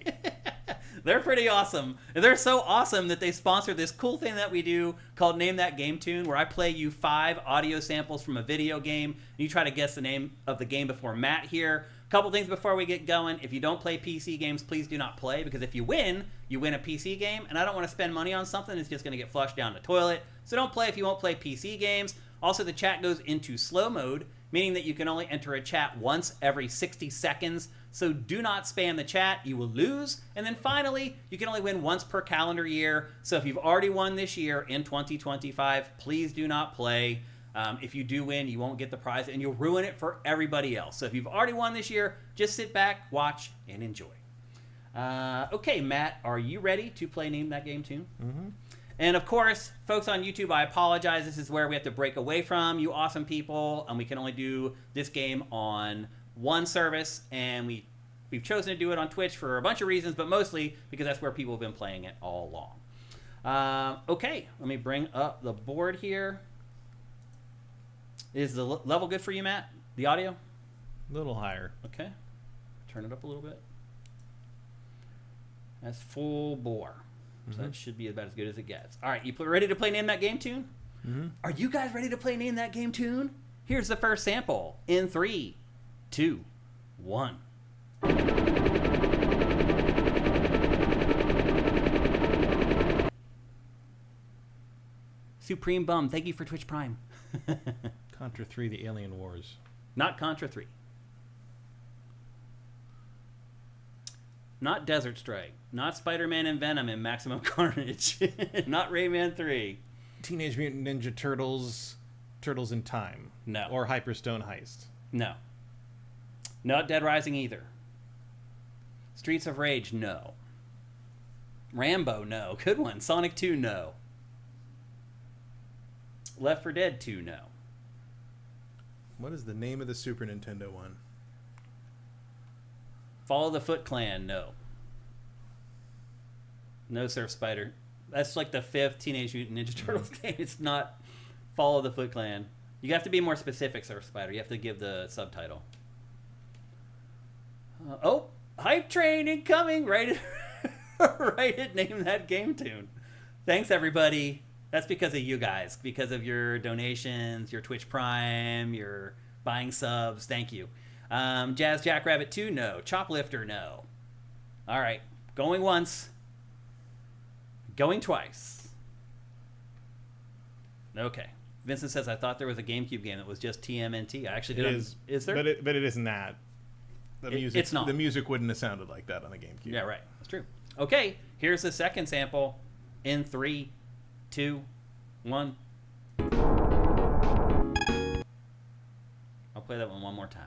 Speaker 1: They're pretty awesome. And they're so awesome that they sponsor this cool thing that we do called Name That Game Tune, where I play you 5 audio samples from a video game, and you try to guess the name of the game before Matt here. Couple things before we get going. If you don't play PC games, please do not play, because if you win a PC game, and I don't want to spend money on something that's just going to get flushed down the toilet. So don't play if you won't play PC games. Also, the chat goes into slow mode, meaning that you can only enter a chat once every 60 seconds. So do not spam the chat. You will lose. And then finally, you can only win once per calendar year. So if you've already won this year in 2025, please do not play. If you do win, you won't get the prize, and you'll ruin it for everybody else. So if you've already won this year, just sit back, watch, and enjoy. Okay, Matt, are you ready to play Name That Game Tune?
Speaker 2: Mm-hmm.
Speaker 1: And of course, folks on YouTube, I apologize. This is where we have to break away from you awesome people, and we can only do this game on one service, and we've chosen to do it on Twitch for a bunch of reasons, but mostly because that's where people have been playing it all along. Okay, let me bring up the board here. Is the level good for you, Matt? The audio?
Speaker 2: A little higher.
Speaker 1: Okay. Turn it up a little bit. That's full bore. So that should be about as good as it gets. All right, you ready to play Name That Game Tune?
Speaker 2: Mm-hmm.
Speaker 1: Are you guys ready to play Name That Game Tune? Here's the first sample in 3, 2, 1. Supreme Bum, thank you for Twitch Prime.
Speaker 2: Contra 3, The Alien Wars.
Speaker 1: Not Contra 3. Not Desert Strike. Not Spider-Man and Venom in Maximum Carnage. Not Rayman 3.
Speaker 2: Teenage Mutant Ninja Turtles, Turtles in Time.
Speaker 1: No.
Speaker 2: Or Hyperstone Heist.
Speaker 1: No. Not Dead Rising either. Streets of Rage, no. Rambo, no. Good one. Sonic 2, no. Left 4 Dead 2, no.
Speaker 2: What is the name of the Super Nintendo one?
Speaker 1: Follow the Foot Clan, no. No Surf Spider. That's like the 5th Teenage Mutant Ninja Turtles game. It's not Follow the Foot Clan. You have to be more specific, Surf Spider. You have to give the subtitle. Hype Train incoming! Right at Name That Game Tune. Thanks, everybody. That's because of you guys. Because of your donations, your Twitch Prime, your buying subs. Thank you. Jazz Jackrabbit 2, no. Choplifter, no. All right. Going once. Going twice. Okay. Vincent says, I thought there was a GameCube game that was just TMNT. I actually didn't. Is there?
Speaker 2: But it isn't that.
Speaker 1: It's not.
Speaker 2: The music wouldn't have sounded like that on the GameCube.
Speaker 1: Yeah, right. That's true. Okay. Here's the second sample in 3, 2, 1. I'll play that one more time.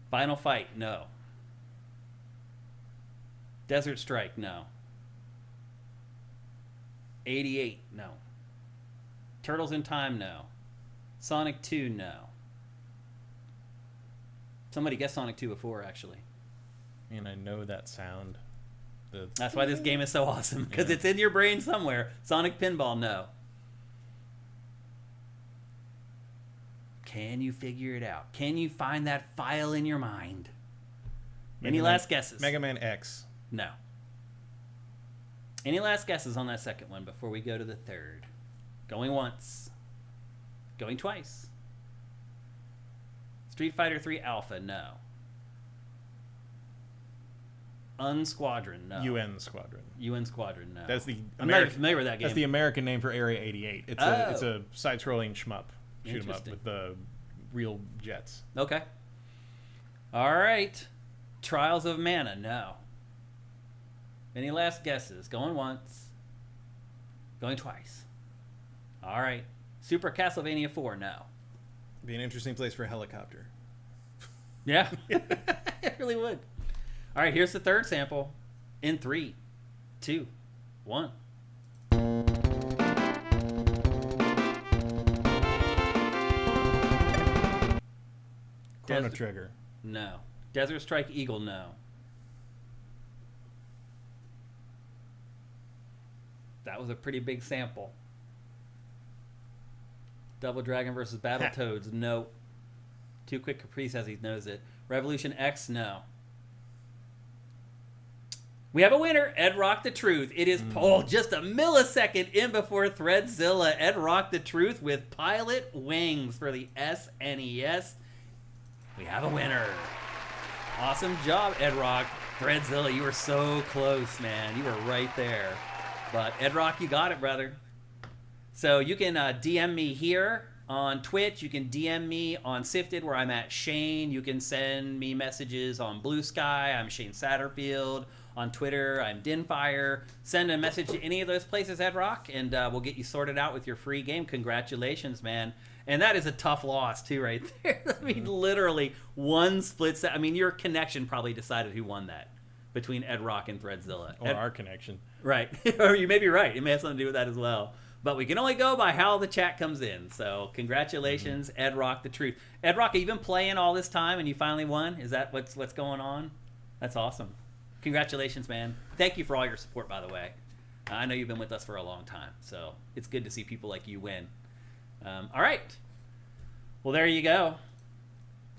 Speaker 1: Final Fight, no. Desert Strike, no. 88, no. Turtles in Time, no. Sonic 2, no. Somebody guessed Sonic 2 before, actually.
Speaker 2: And I know that sound.
Speaker 1: That's why this game is so awesome, because it's in your brain somewhere. Sonic Pinball, no. Can you figure it out? Can you find that file in your mind? Any last guesses?
Speaker 2: Mega Man X.
Speaker 1: No. Any last guesses on that second one before we go to the third? Going once. Going twice. Street Fighter 3 Alpha, no. Unsquadron, no.
Speaker 2: UN Squadron.
Speaker 1: UN Squadron, no.
Speaker 2: That's the
Speaker 1: I'm not even familiar with that game.
Speaker 2: That's the American name for Area 88. It's a side-scrolling shmup. Shoot 'em up with the real jets.
Speaker 1: Okay. All right. Trials of Mana, no. Any last guesses? Going once. Going twice. All right. Super Castlevania 4, no.
Speaker 2: Be an interesting place for a helicopter.
Speaker 1: Yeah. It really would. All right, here's the third sample. In 3, 2, 1.
Speaker 2: Chrono Trigger.
Speaker 1: No. Desert Strike Eagle, no. That was a pretty big sample. Double Dragon versus Battletoads, no. Too Quick Capri says he knows it. Revolution X, no. We have a winner, Ed Rock the Truth. It is just a millisecond in before Threadzilla. Ed Rock the Truth with Pilot Wings for the SNES. We have a winner. Awesome job, Ed Rock. Threadzilla, you were so close, man. You were right there. But Ed Rock, you got it, brother. So you can DM me here on Twitch. You can DM me on Sifted, where I'm at Shane. You can send me messages on Blue Sky. I'm Shane Satterfield. On Twitter, I'm Dinfire. Send a message to any of those places, Ed Rock, and we'll get you sorted out with your free game. Congratulations, man. And that is a tough loss, too, right there. I mean, literally one split set. I mean, your connection probably decided who won that between Ed Rock and Threadzilla.
Speaker 2: Or our connection.
Speaker 1: Right. Or you may be right. It may have something to do with that as well. But we can only go by how the chat comes in. So congratulations, Ed Rock the Truth. Ed Rock, have you been playing all this time and you finally won? Is that what's going on? That's awesome. Congratulations, man. Thank you for all your support, by the way. I know you've been with us for a long time, so it's good to see people like you win. All right. Well, there you go.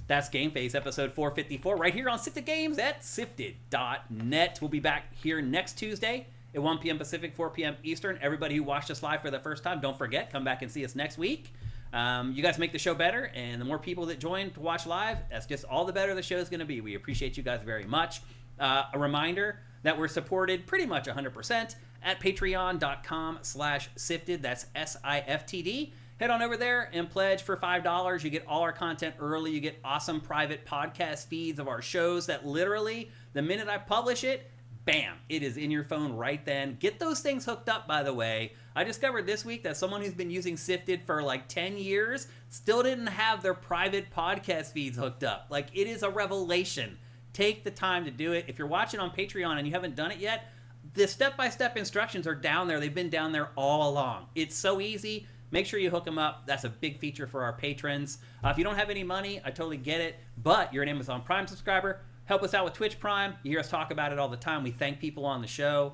Speaker 1: That's GameFace episode 454 right here on Sifted Games at sifted.net. We'll be back here next Tuesday at 1 p.m. Pacific, 4 p.m. Eastern. Everybody who watched us live for the first time, don't forget, come back and see us next week. You guys make the show better, and the more people that join to watch live, that's just all the better the show is going to be. We appreciate you guys very much. A reminder that we're supported pretty much 100% at patreon.com/sifted. That's SIFTD. Head on over there and pledge for $5. You get all our content early. You get awesome private podcast feeds of our shows that literally, the minute I publish it, bam, it is in your phone right then. Get those things hooked up, by the way. I discovered this week that someone who's been using Sifted for like 10 years still didn't have their private podcast feeds hooked up. Like, it is a revelation. Take the time to do it. If you're watching on Patreon and you haven't done it yet, the step-by-step instructions are down there. They've been down there all along. It's so easy. Make sure you hook them up. That's a big feature for our patrons. If you don't have any money, I totally get it, but you're an Amazon Prime subscriber. Help us out with Twitch Prime. You hear us talk about it all the time. We thank people on the show.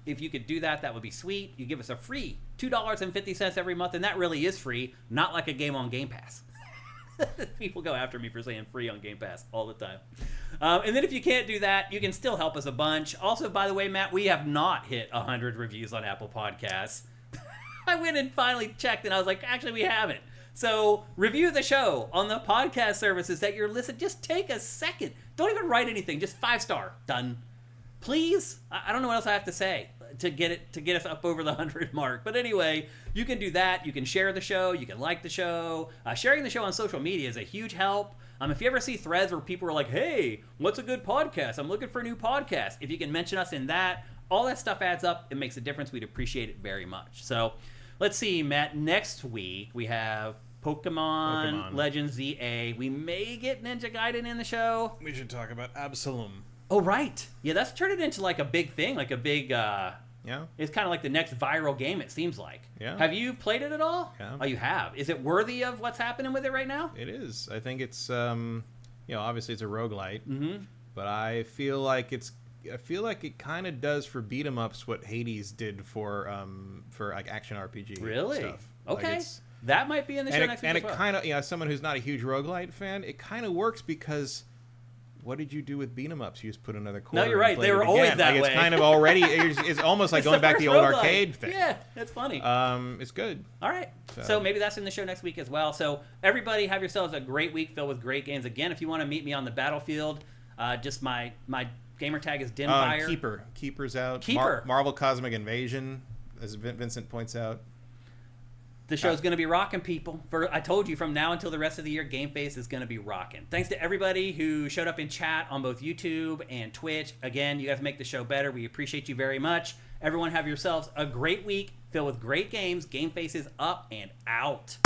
Speaker 1: If you could do that, that would be sweet. You give us a free $2.50 every month, and that really is free, not like a game on Game Pass. People go after me for saying free on Game Pass all the time. And then if you can't do that, you can still help us a bunch. Also, by the way, Matt, we have not hit 100 reviews on Apple Podcasts. I went and finally checked, and I was like, actually, we haven't. So review the show on the podcast services that you're listening. Just take a second. Don't even write anything. Just 5-star. Done. Please. I don't know what else I have to say to get us up over the 100 mark. But anyway, you can do that. You can share the show. You can like the show. Sharing the show on social media is a huge help. If you ever see threads where people are like, hey, what's a good podcast? I'm looking for a new podcast. If you can mention us in that, all that stuff adds up. It makes a difference. We'd appreciate it very much. So let's see, Matt. Next week, we have Pokemon Legends ZA. We may get Ninja Gaiden in the show.
Speaker 2: We should talk about Absalom.
Speaker 1: Oh, right. Yeah, that's turned it into like a big thing, like a big...
Speaker 2: Yeah.
Speaker 1: It's kind of like the next viral game, it seems like.
Speaker 2: Yeah.
Speaker 1: Have you played it at all?
Speaker 2: Yeah.
Speaker 1: Oh, you have. Is it worthy of what's happening with it right now?
Speaker 2: It is. I think it's, obviously it's a roguelite.
Speaker 1: Mm-hmm.
Speaker 2: But I feel like it kind of does for beat 'em ups what Hades did for like action RPG
Speaker 1: really?
Speaker 2: stuff.
Speaker 1: Okay.
Speaker 2: Like
Speaker 1: that might be in the show next week.
Speaker 2: And
Speaker 1: as
Speaker 2: it
Speaker 1: well.
Speaker 2: kind of, as someone who's not a huge roguelite fan, it kind of works because what did you do with beat 'em ups? You just put another quarter.
Speaker 1: No, you're right. They were always that way.
Speaker 2: It's kind of already. It's almost like going back to the old arcade thing.
Speaker 1: Yeah, that's funny.
Speaker 2: It's good.
Speaker 1: All right. So maybe that's in the show next week as well. So everybody, have yourselves a great week filled with great games. Again, if you want to meet me on the battlefield, just my gamer tag is Dinfire.
Speaker 2: Keeper's out.
Speaker 1: Keeper.
Speaker 2: Marvel Cosmic Invasion, as Vincent points out.
Speaker 1: The show's going to be rocking, people. I told you, from now until the rest of the year, GameFace is going to be rocking. Thanks to everybody who showed up in chat on both YouTube and Twitch. Again, you guys make the show better. We appreciate you very much. Everyone have yourselves a great week filled with great games. GameFace is up and out.